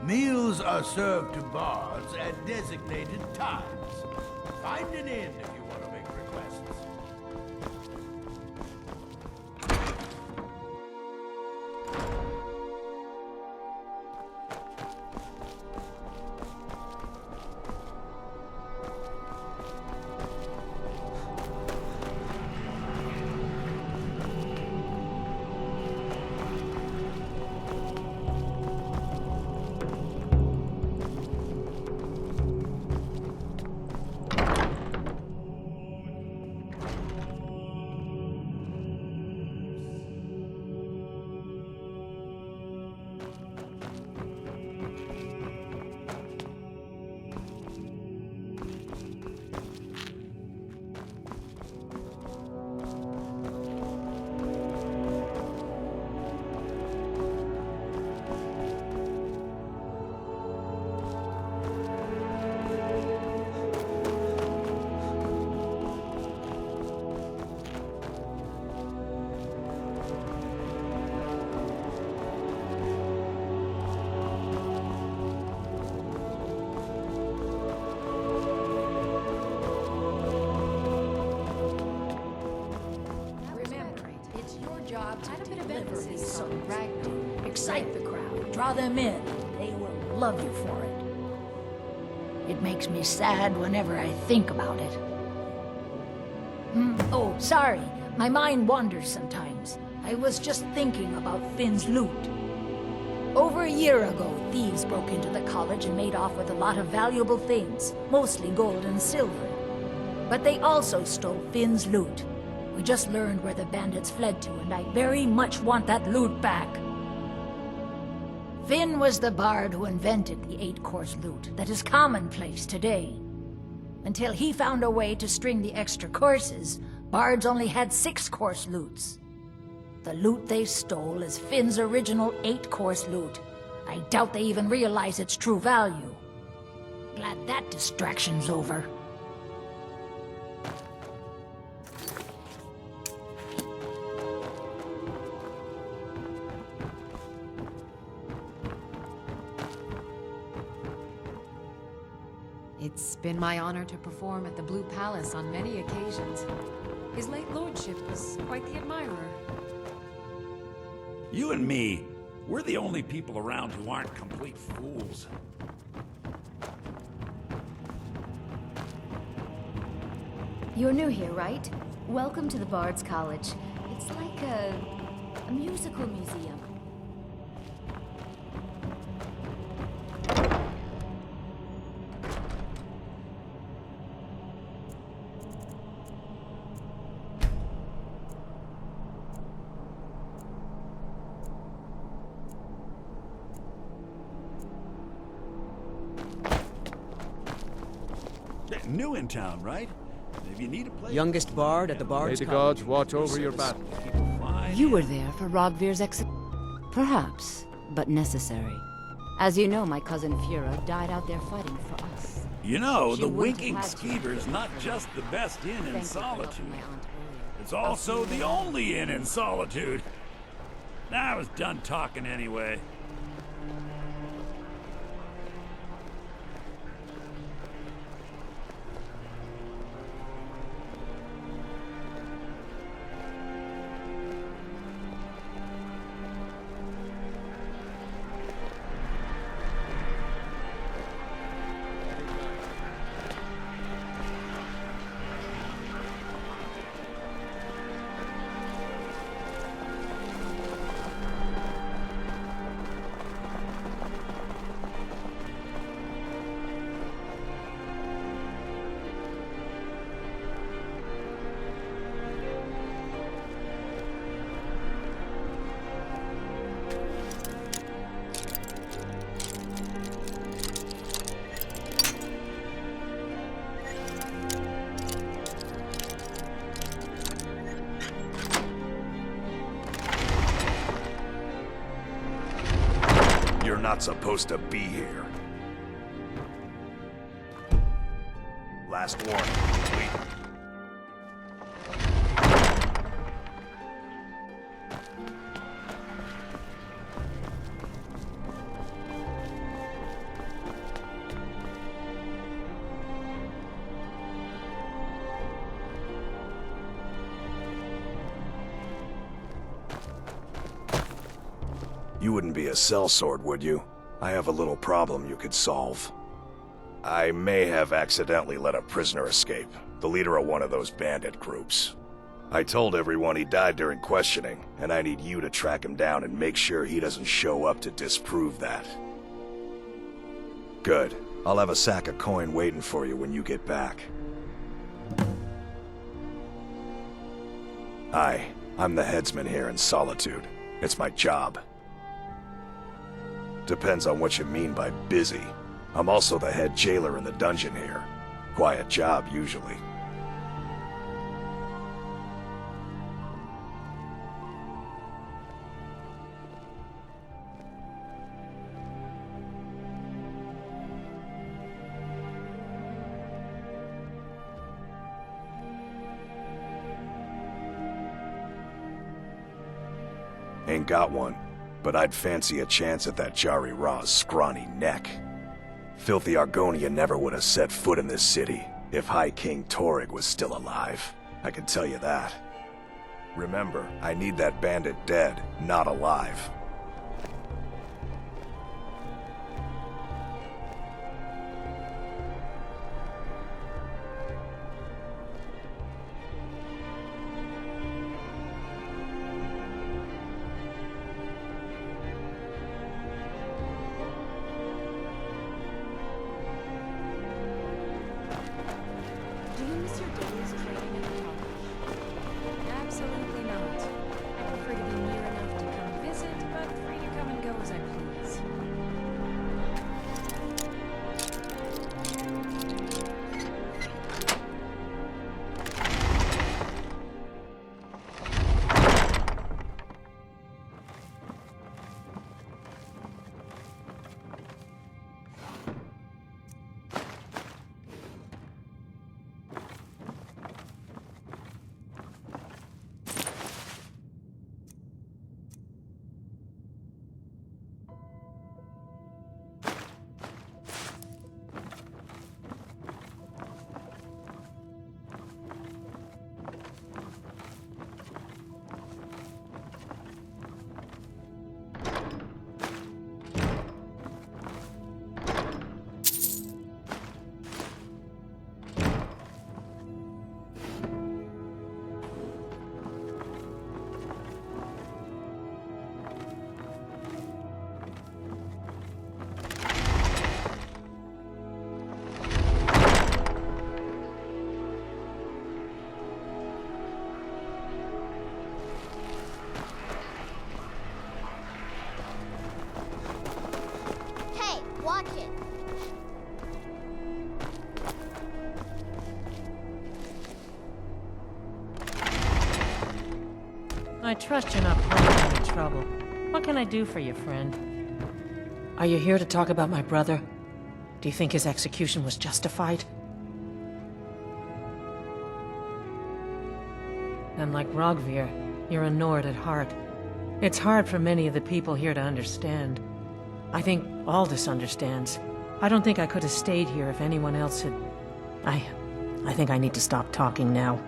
Meals are served to bards at designated times. Find an inn if you want to make requests. Excite the crowd, draw them in. They will love you for it. It makes me sad whenever I think about it. Oh, sorry. My mind wanders sometimes. I was just thinking about Finn's loot. Over a year ago, thieves broke into the college and made off with a lot of valuable things, mostly gold and silver. But they also stole Finn's loot. We just learned where the bandits fled to, and I very much want that loot back. Finn was the bard who invented the 8-course loot that is commonplace today. Until he found a way to string the extra courses, bards only had 6-course loots. The loot they stole is Finn's original 8-course loot. I doubt they even realize its true value. Glad that distraction's over. It's been my honor to perform at the Blue Palace on many occasions. His late lordship was quite the admirer. You and me, we're the only people around who aren't complete fools. You're new here, right? Welcome to the Bard's College. It's like a musical museum. New in town, right? If you need a place... Youngest bard at the Bard's May the College. gods watch over your battle. You were there for Rogvir's Perhaps, but necessary. As you know, my cousin Fura died out there fighting for us. You know, She the wouldn't Winking have had to. Skeever's not just the best inn in Thank you for helping Solitude. my aunt earlier. It's also the only inn in Solitude. I was done talking anyway. You're not supposed to be here. Last warning, complete. You wouldn't be a sellsword, would you? I have a little problem you could solve. I may have accidentally let a prisoner escape, the leader of one of those bandit groups. I told everyone he died during questioning, and I need you to track him down and make sure he doesn't show up to disprove that. Good. I'll have a sack of coin waiting for you when you get back. Hi, I'm the headsman here in Solitude. It's my job. Depends on what you mean by busy. I'm also the head jailer in the dungeon here. Quiet job, usually. Ain't got one, but I'd fancy a chance at that Jari Ra's scrawny neck. Filthy Argonia never would have set foot in this city if High King Torrig was still alive. I can tell you that. Remember, I need that bandit dead, not alive. Do you miss your days training at the college? Absolutely not. I prefer to be near enough to come visit, but free to come and go as I please. Hey, watch it. I trust you're not planning any trouble. What can I do for you, friend? Are you here to talk about my brother? Do you think his execution was justified? And like Rogvir, you're a Nord at heart. It's hard for many of the people here to understand. I think Aldous understands. I don't think I could have stayed here if anyone else had... I think I need to stop talking now.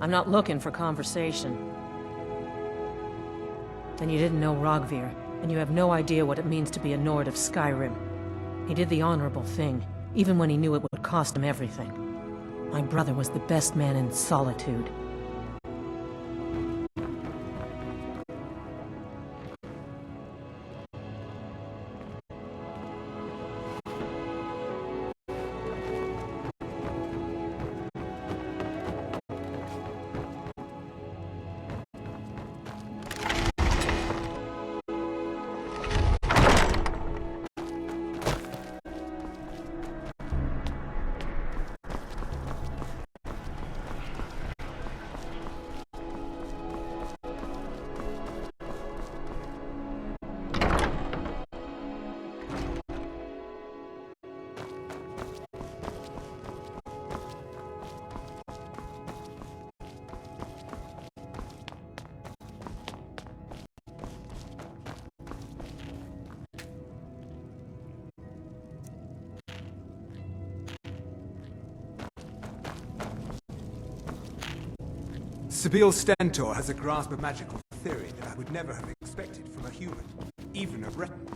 I'm not looking for conversation. Then you didn't know Rogvir, and you have no idea what it means to be a Nord of Skyrim. He did the honorable thing, even when he knew it would cost him everything. My brother was the best man in Solitude. Sibyl Stentor has a grasp of magical theory that I would never have expected from a human, even a Breton.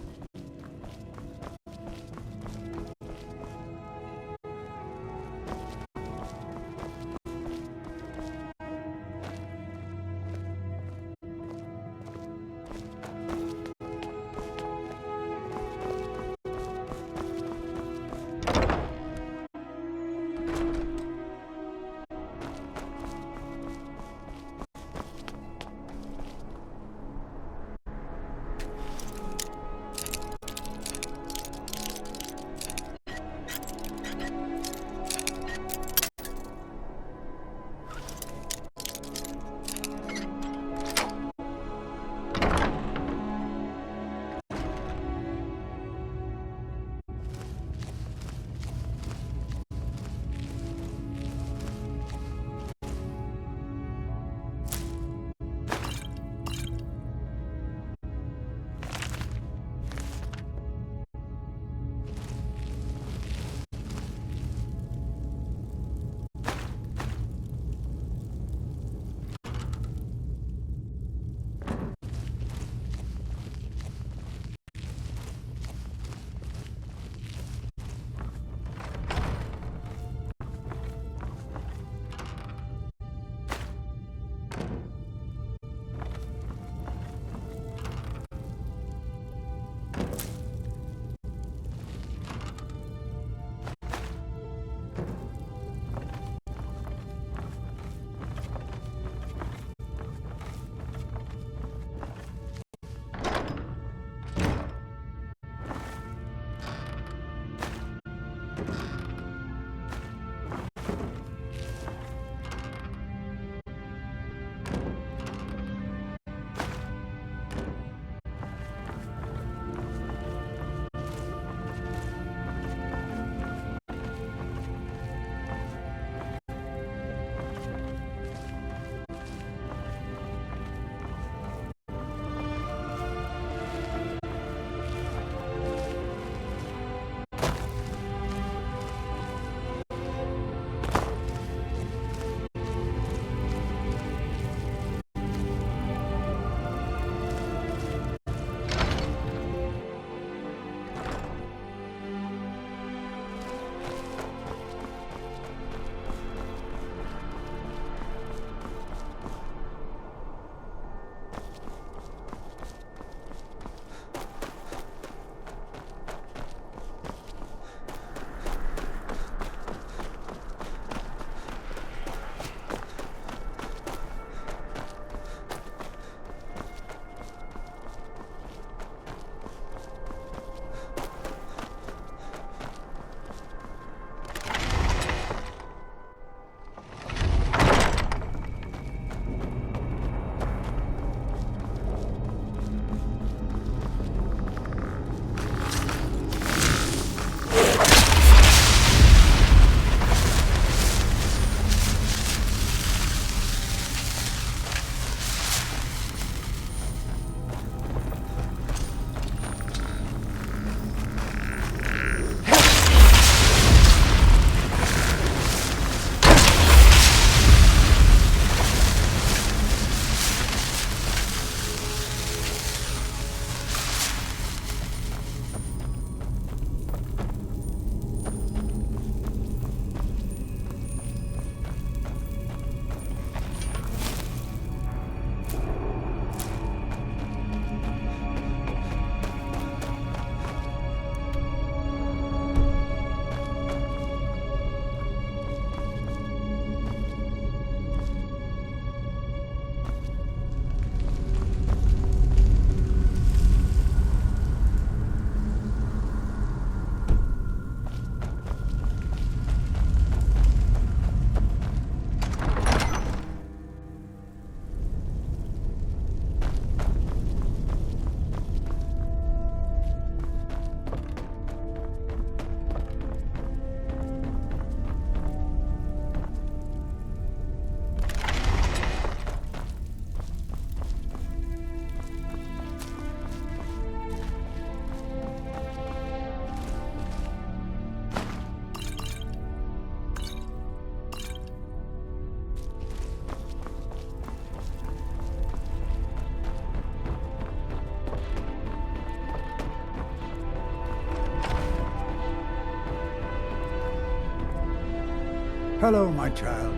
Hello, my child.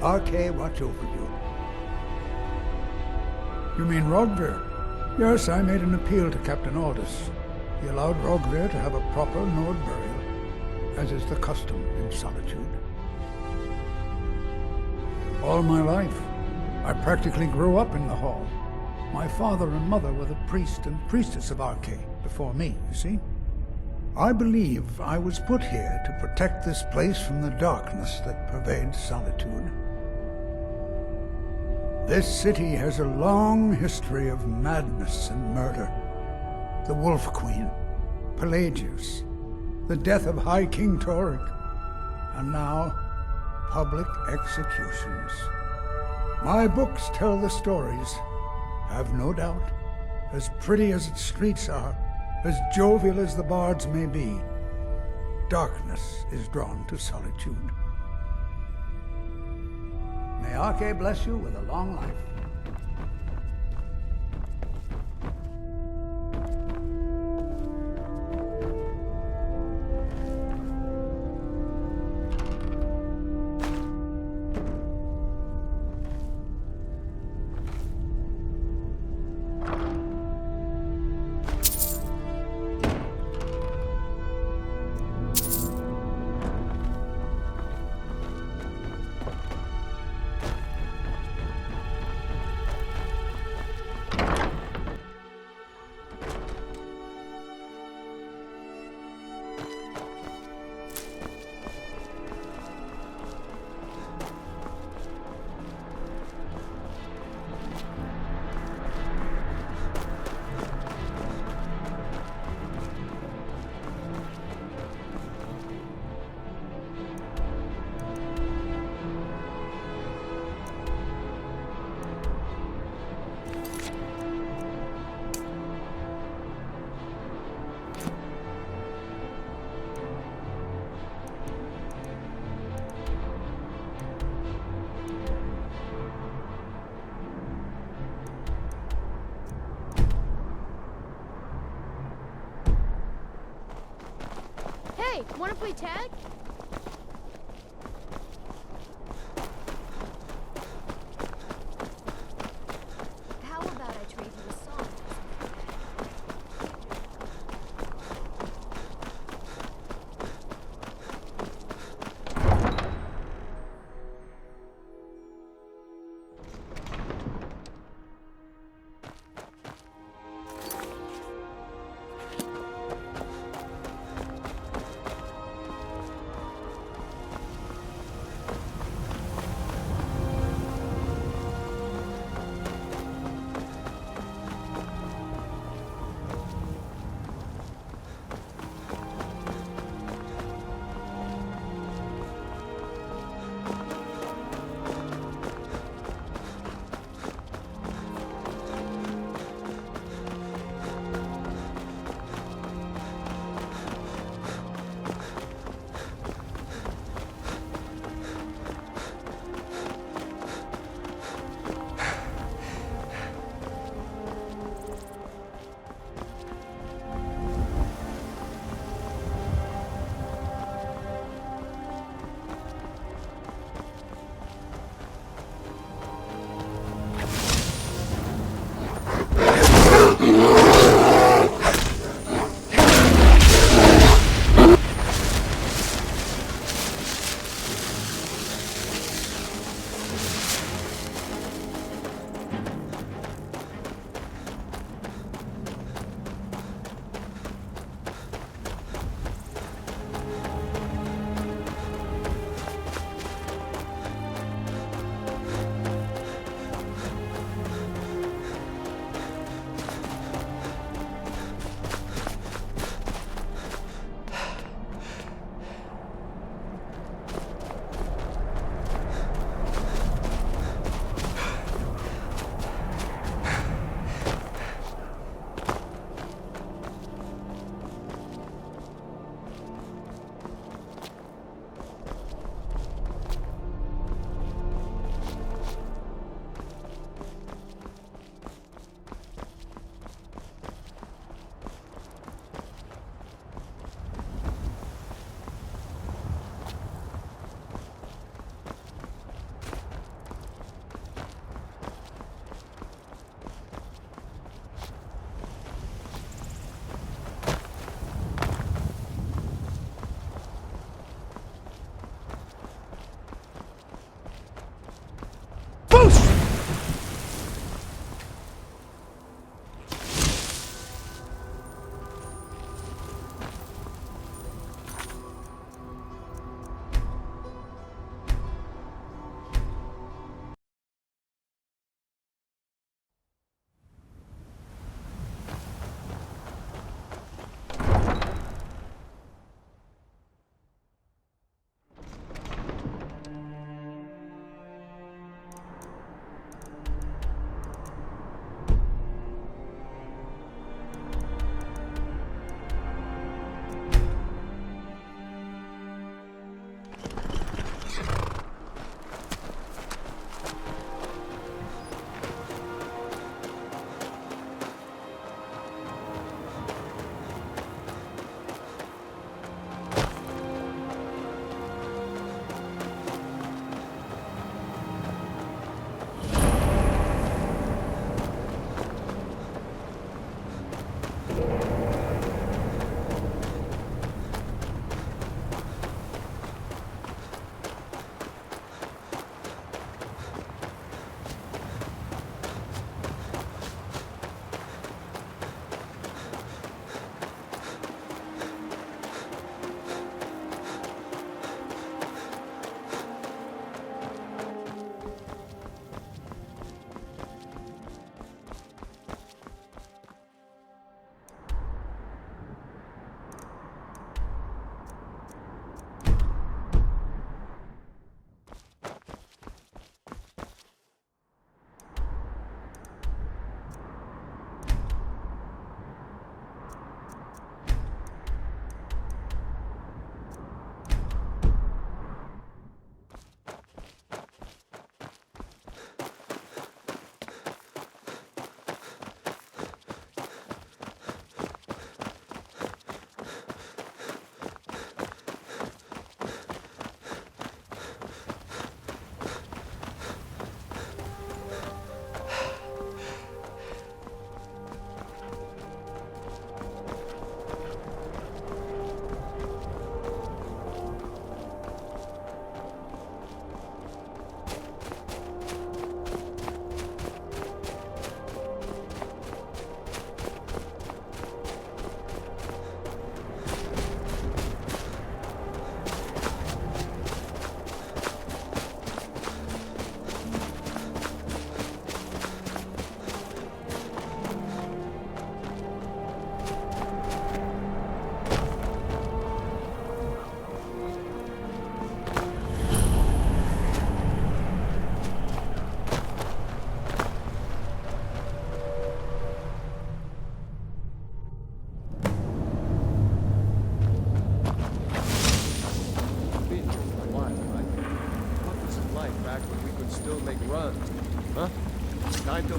RK, watch over you. You mean Rogvir? Yes, I made an appeal to Captain Aldous. He allowed Rogvir to have a proper Nord burial, as is the custom in Solitude. All my life, I practically grew up in the hall. My father and mother were the priest and priestess of RK before me, you see? I believe I was put here to protect this place from the darkness that pervades Solitude. This city has a long history of madness and murder. The Wolf Queen, Pelagius, the death of High King Torig, and now, public executions. My books tell the stories, have no doubt, as pretty as its streets are, as jovial as the bards may be. Darkness is drawn to Solitude. May RK bless you with a long life. Hey, wanna play tag? How about I trade you a song?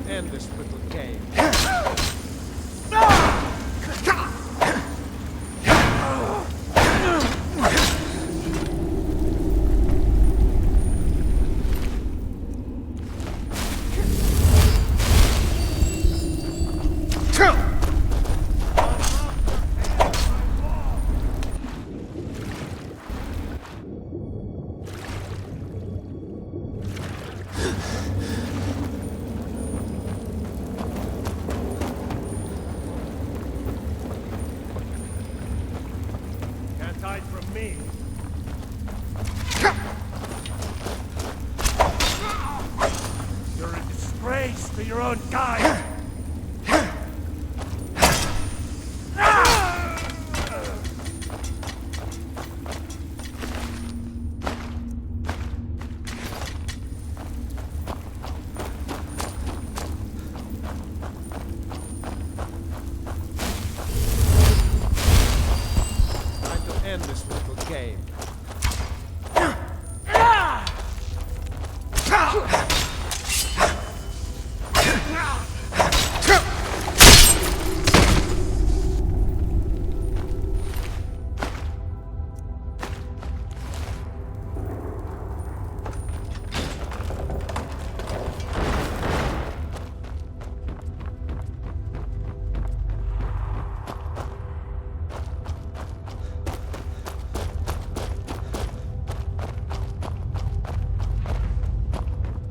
to end this little game. Can't hide from me. You're a disgrace to your own kind. Time to end this little game.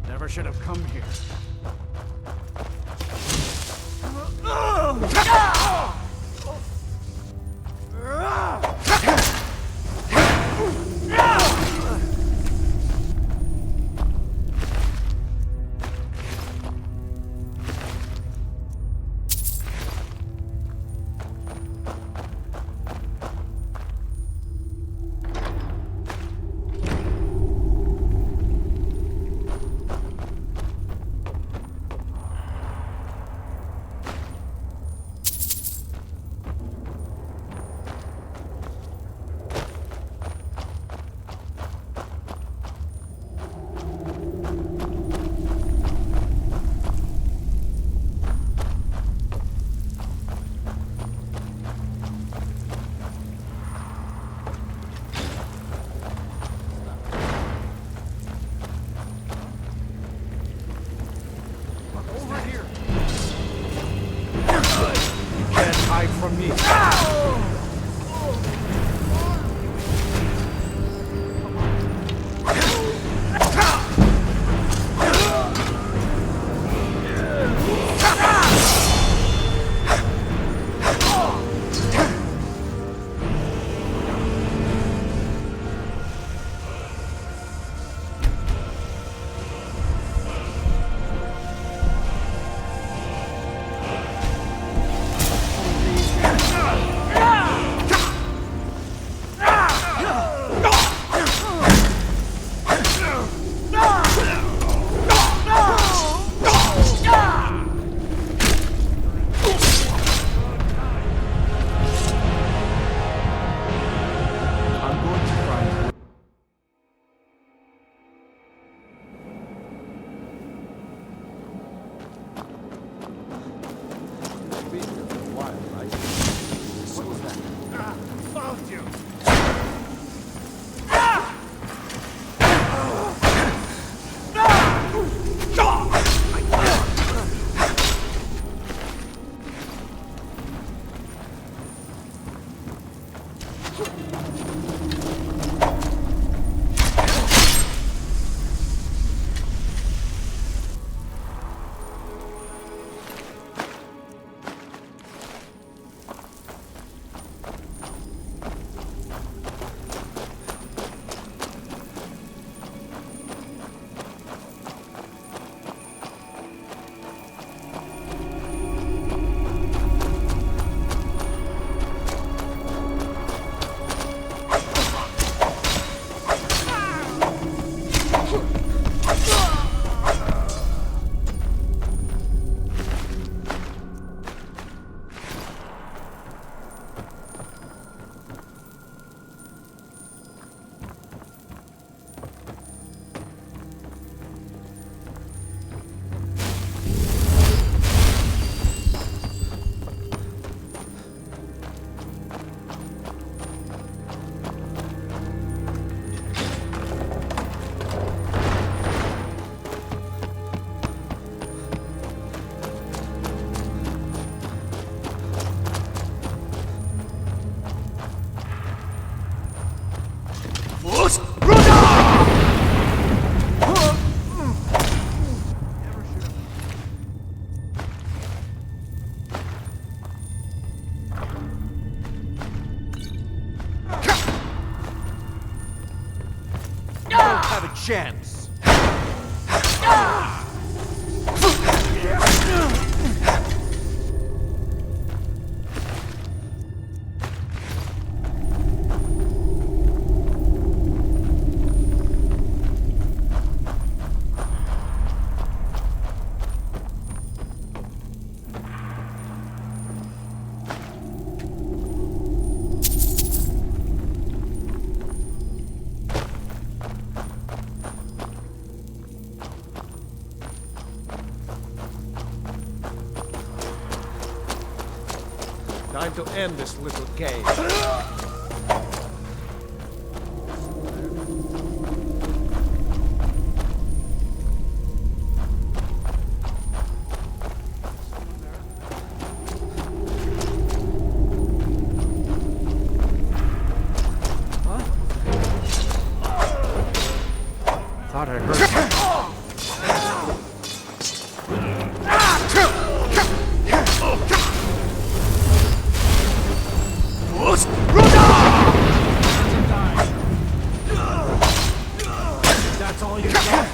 Never should have come here. Hide from me. chance. Time to end this little game. Thought I heard. That's all you got?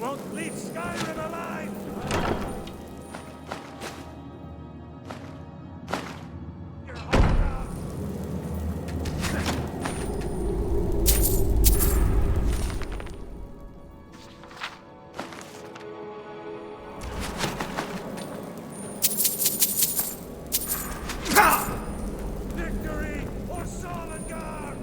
Won't leave Skyrim alive! Victory or Solengard!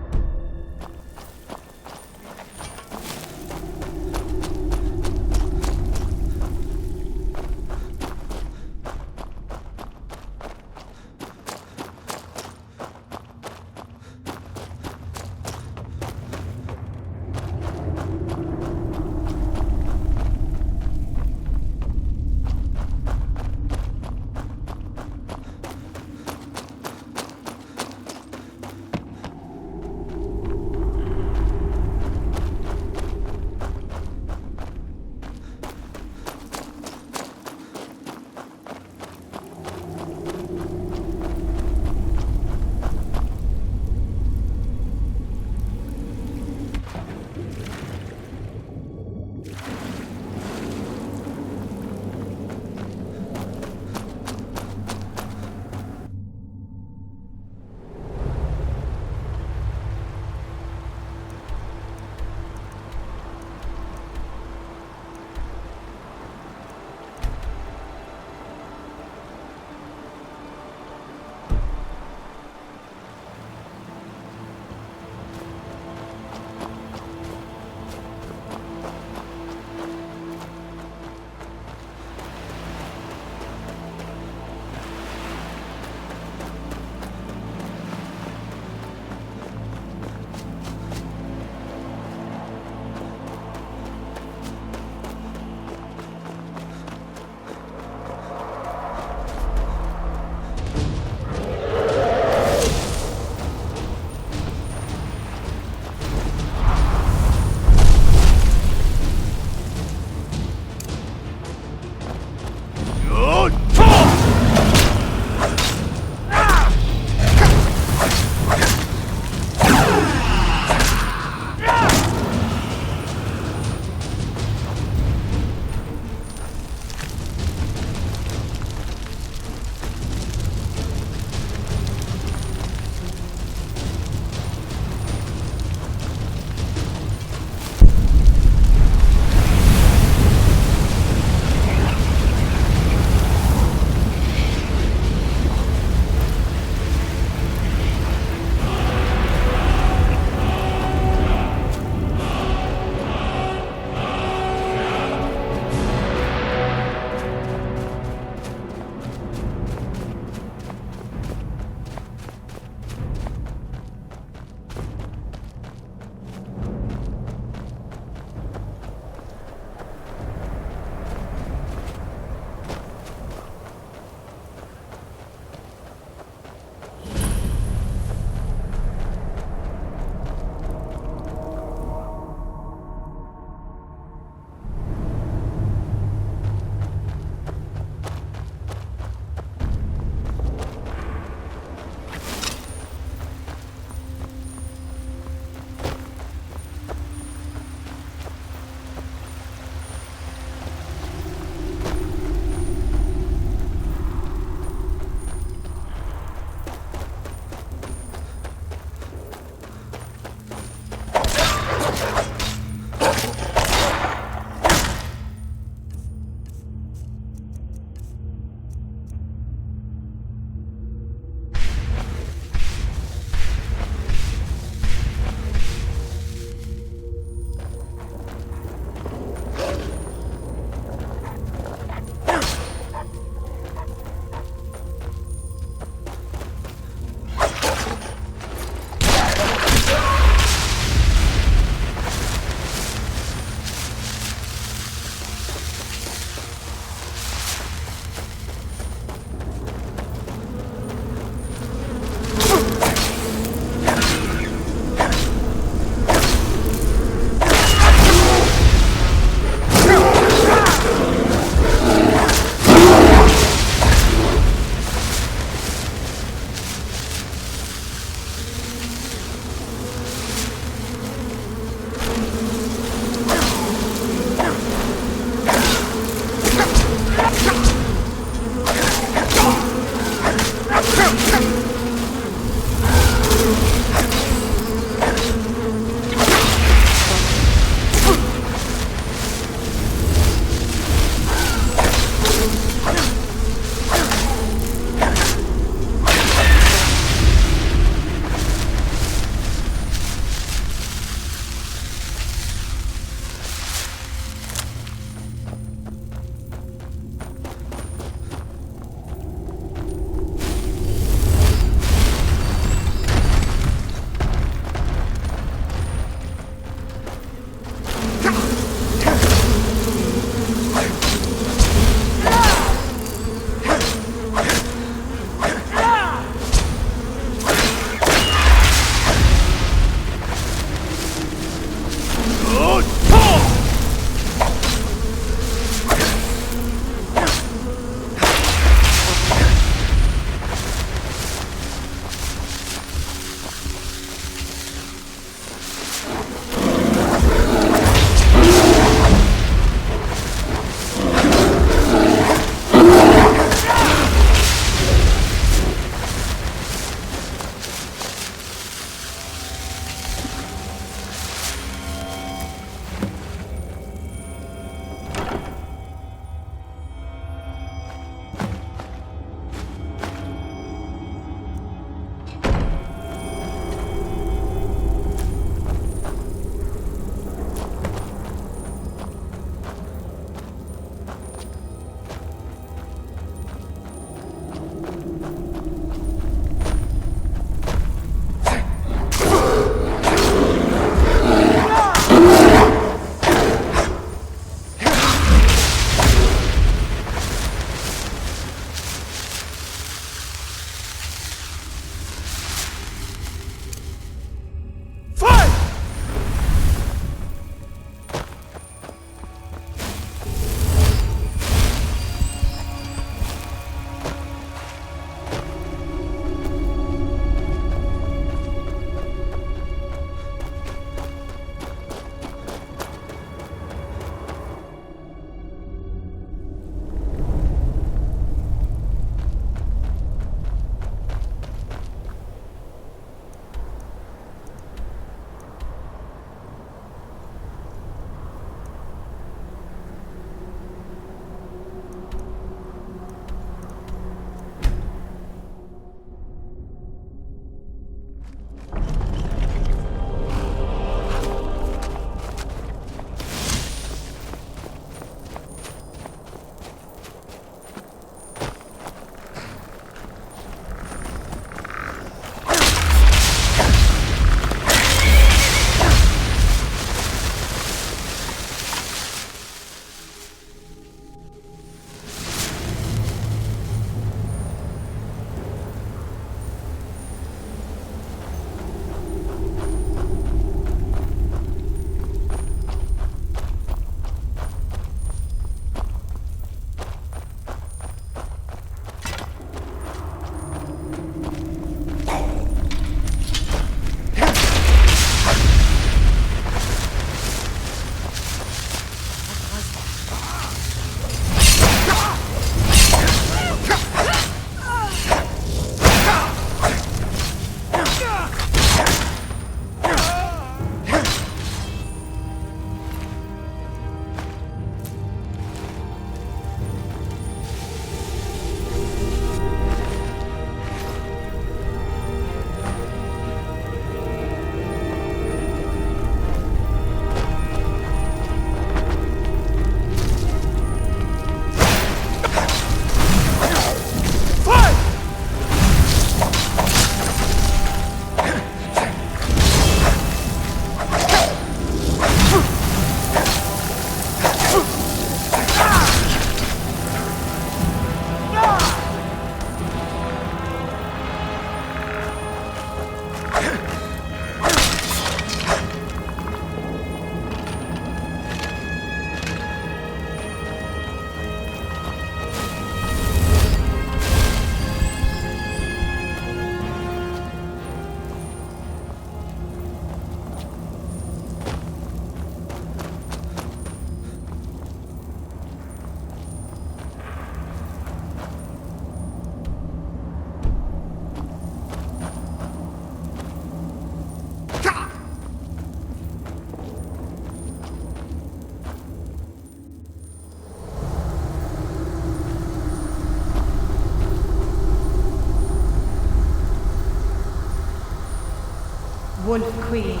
Wolf Queen,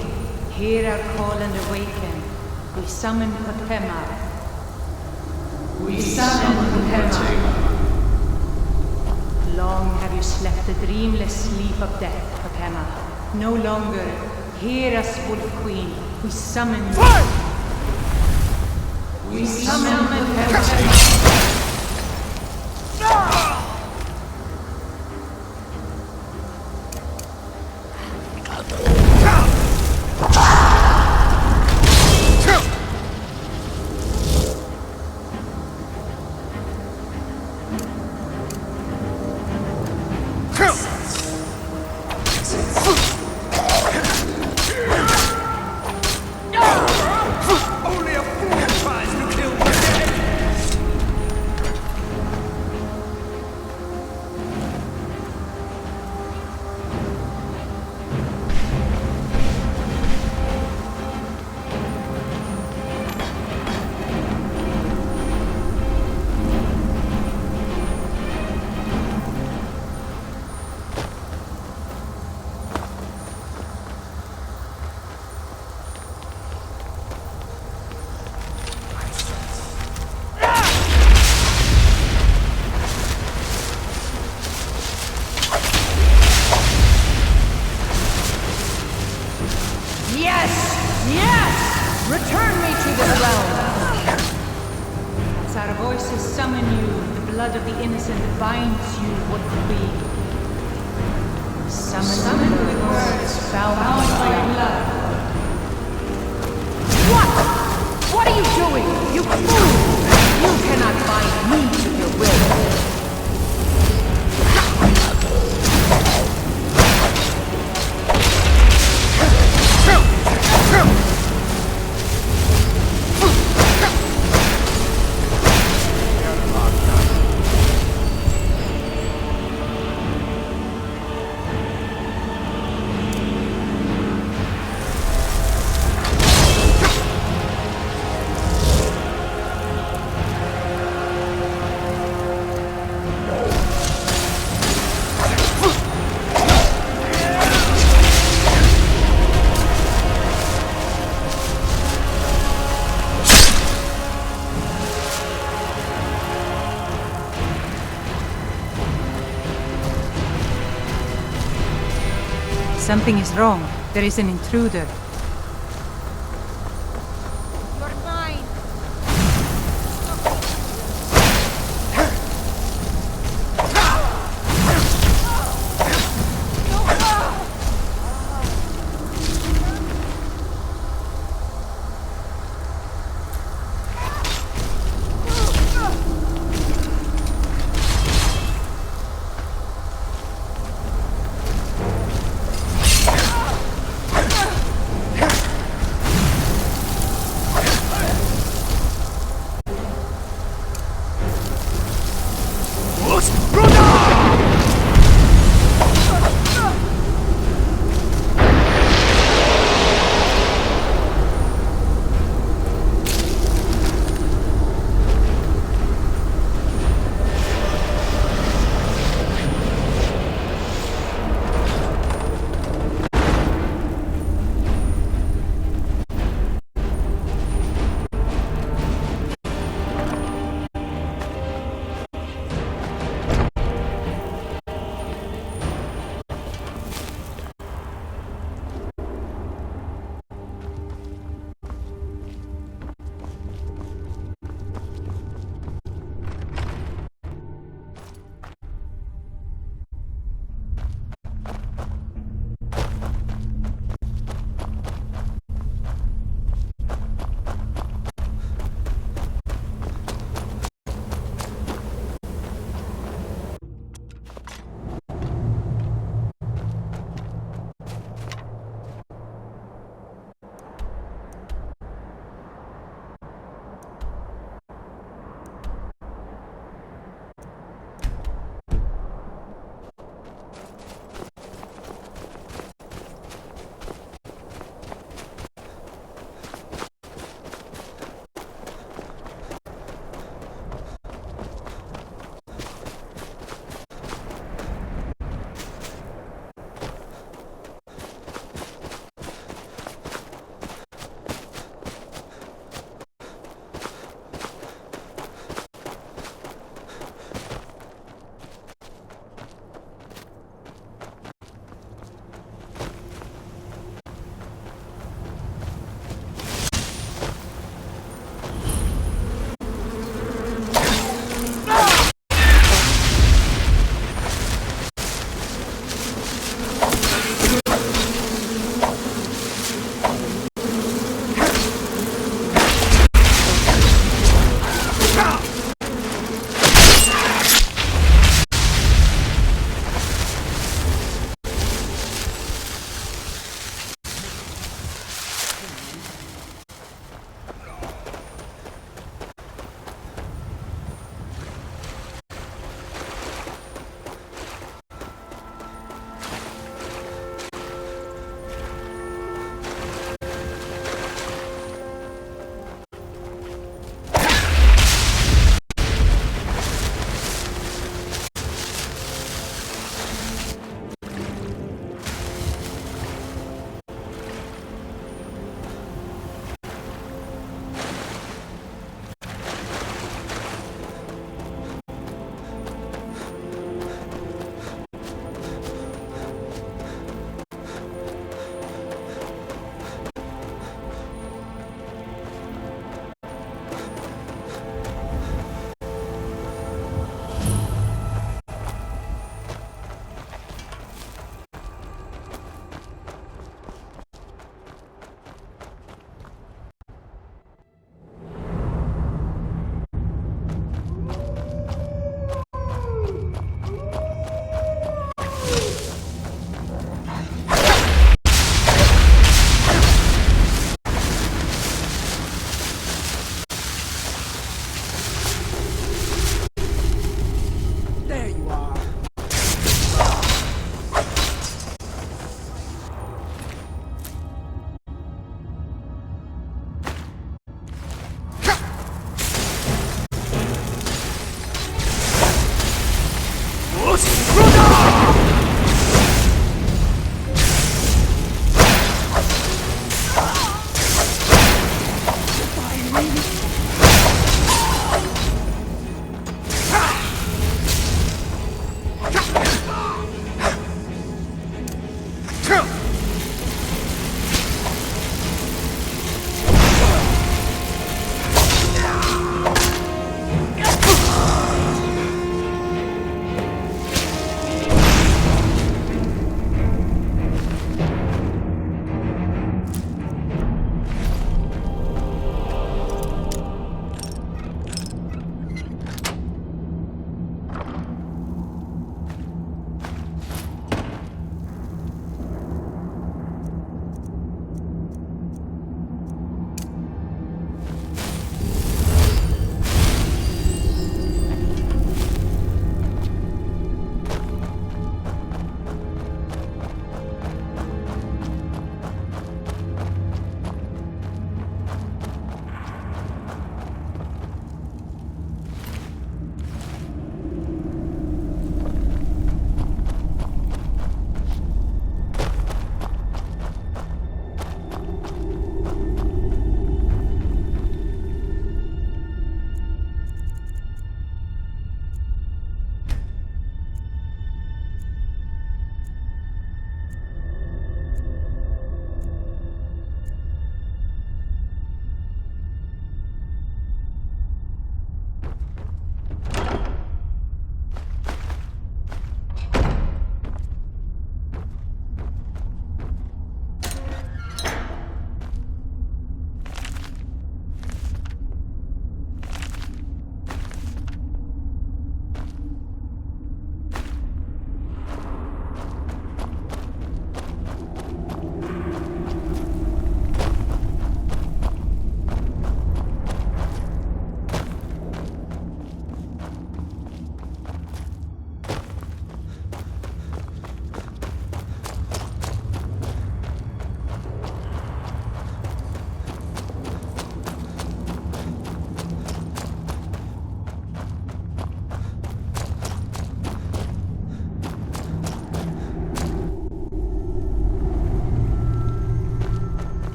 hear our call and awaken. We summon Potema. We summon Potema. Long have you slept the dreamless sleep of death, Potema. No longer. Hear us, Wolf Queen. We summon you. We summon Potema. Something is wrong. There is an intruder.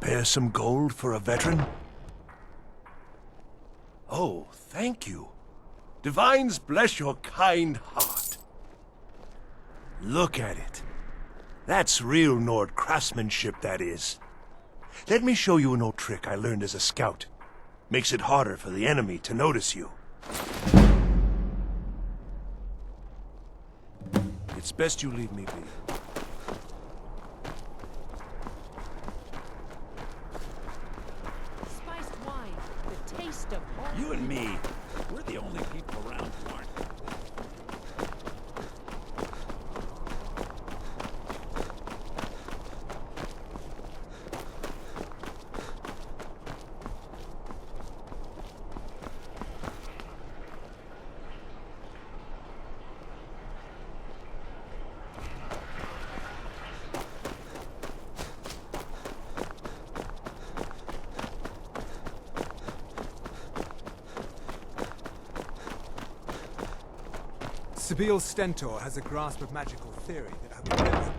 Spare some gold for a veteran? Oh, thank you. Divines bless your kind heart. Look at it. That's real Nord craftsmanship, that is. Let me show you an old trick I learned as a scout. Makes it harder for the enemy to notice you. It's best you leave me be. Spiced wine, the taste of home. You and me, we're the only people around who aren't. Sabil Stentor has a grasp of magical theory that I would never...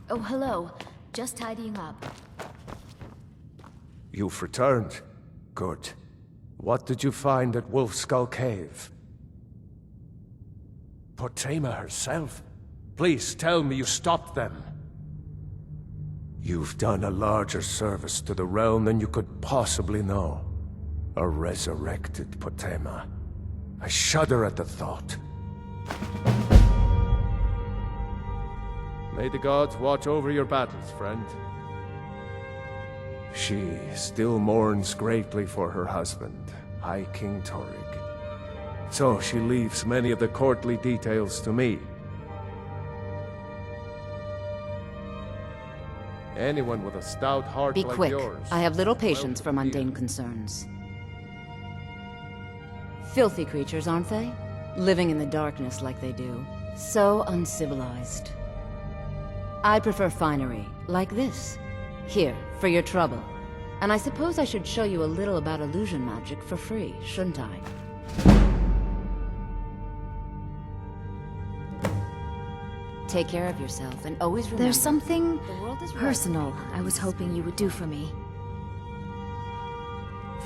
Oh, hello. Just tidying up. You've returned. Good. What did you find at Wolf Skull Cave? Potema herself? Please tell me you stopped them. You've done a larger service to the realm than you could possibly know. A resurrected Potema. I shudder at the thought. May the gods watch over your battles, friend. She still mourns greatly for her husband, High King Torig. So she leaves many of the courtly details to me. Anyone with a stout heart Be like quick. yours. I have little patience for mundane concerns. Filthy creatures, aren't they? Living in the darkness like they do. So uncivilized. I prefer finery, like this. Here, for your trouble. And I suppose I should show you a little about illusion magic for free, shouldn't I? Take care of yourself, and always remember... There's something the world is personal I was hoping you would do for me.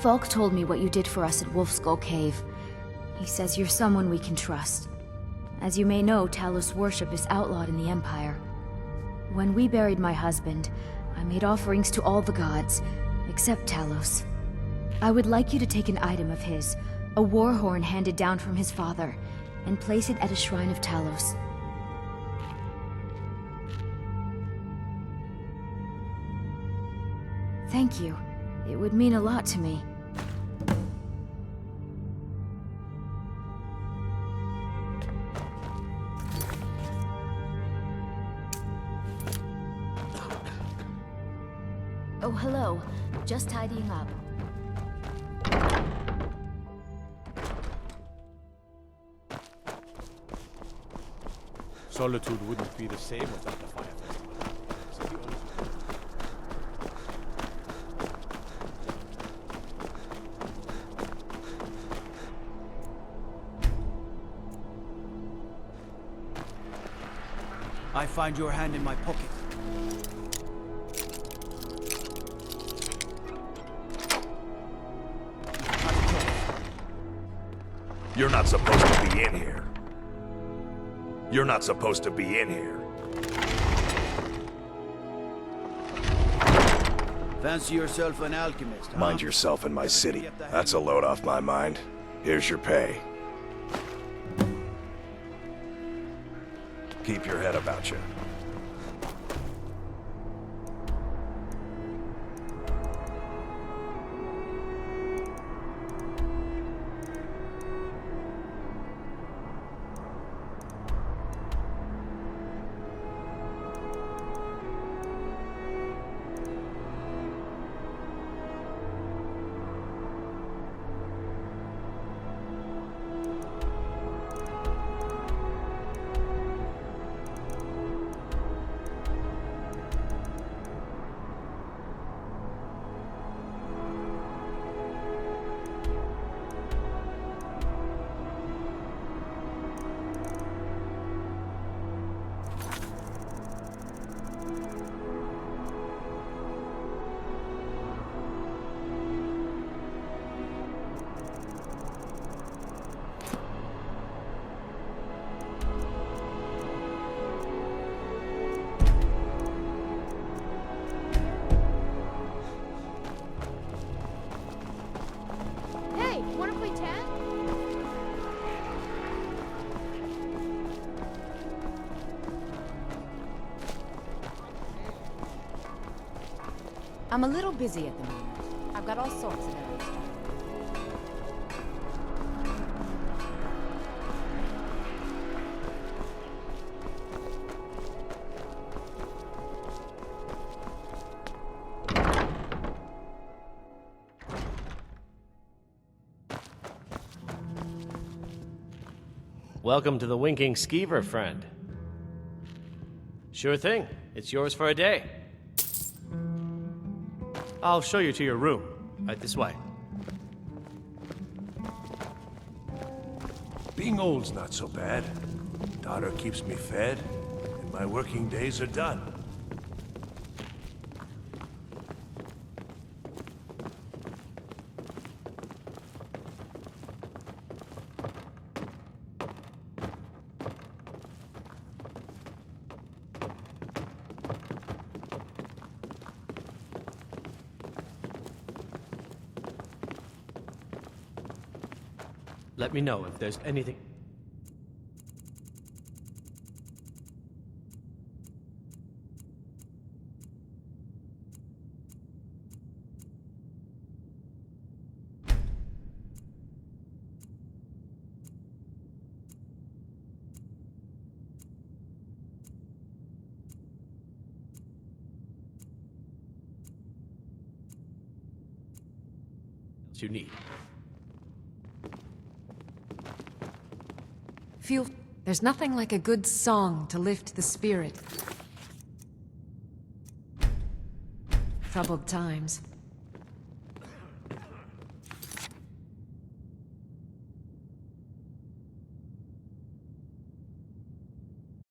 Falk told me what you did for us at Wolfskull Cave. He says you're someone we can trust. As you may know, Talos worship is outlawed in the Empire. When we buried my husband, I made offerings to all the gods, except Talos. I would like you to take an item of his, a war horn handed down from his father, and place it at a shrine of Talos. Thank you. It would mean a lot to me. Oh, hello. Just tidying up. Solitude wouldn't be the same without the fire festival. So the others would- I find your hand in my pocket. You're not supposed to be in here. You're not supposed to be in here. Fancy yourself an alchemist, huh? Mind yourself in my city. That's a load off my mind. Here's your pay. Keep your head about you. I'm a little busy at the moment. I've got all sorts of errands. Welcome to the Winking Skeever, friend. Sure thing. It's yours for a day. I'll show you to your room. Right this way. Being old's not so bad. Daughter keeps me fed, and my working days are done. Let me know if there's anything... you need. There's nothing like a good song to lift the spirit. Troubled times.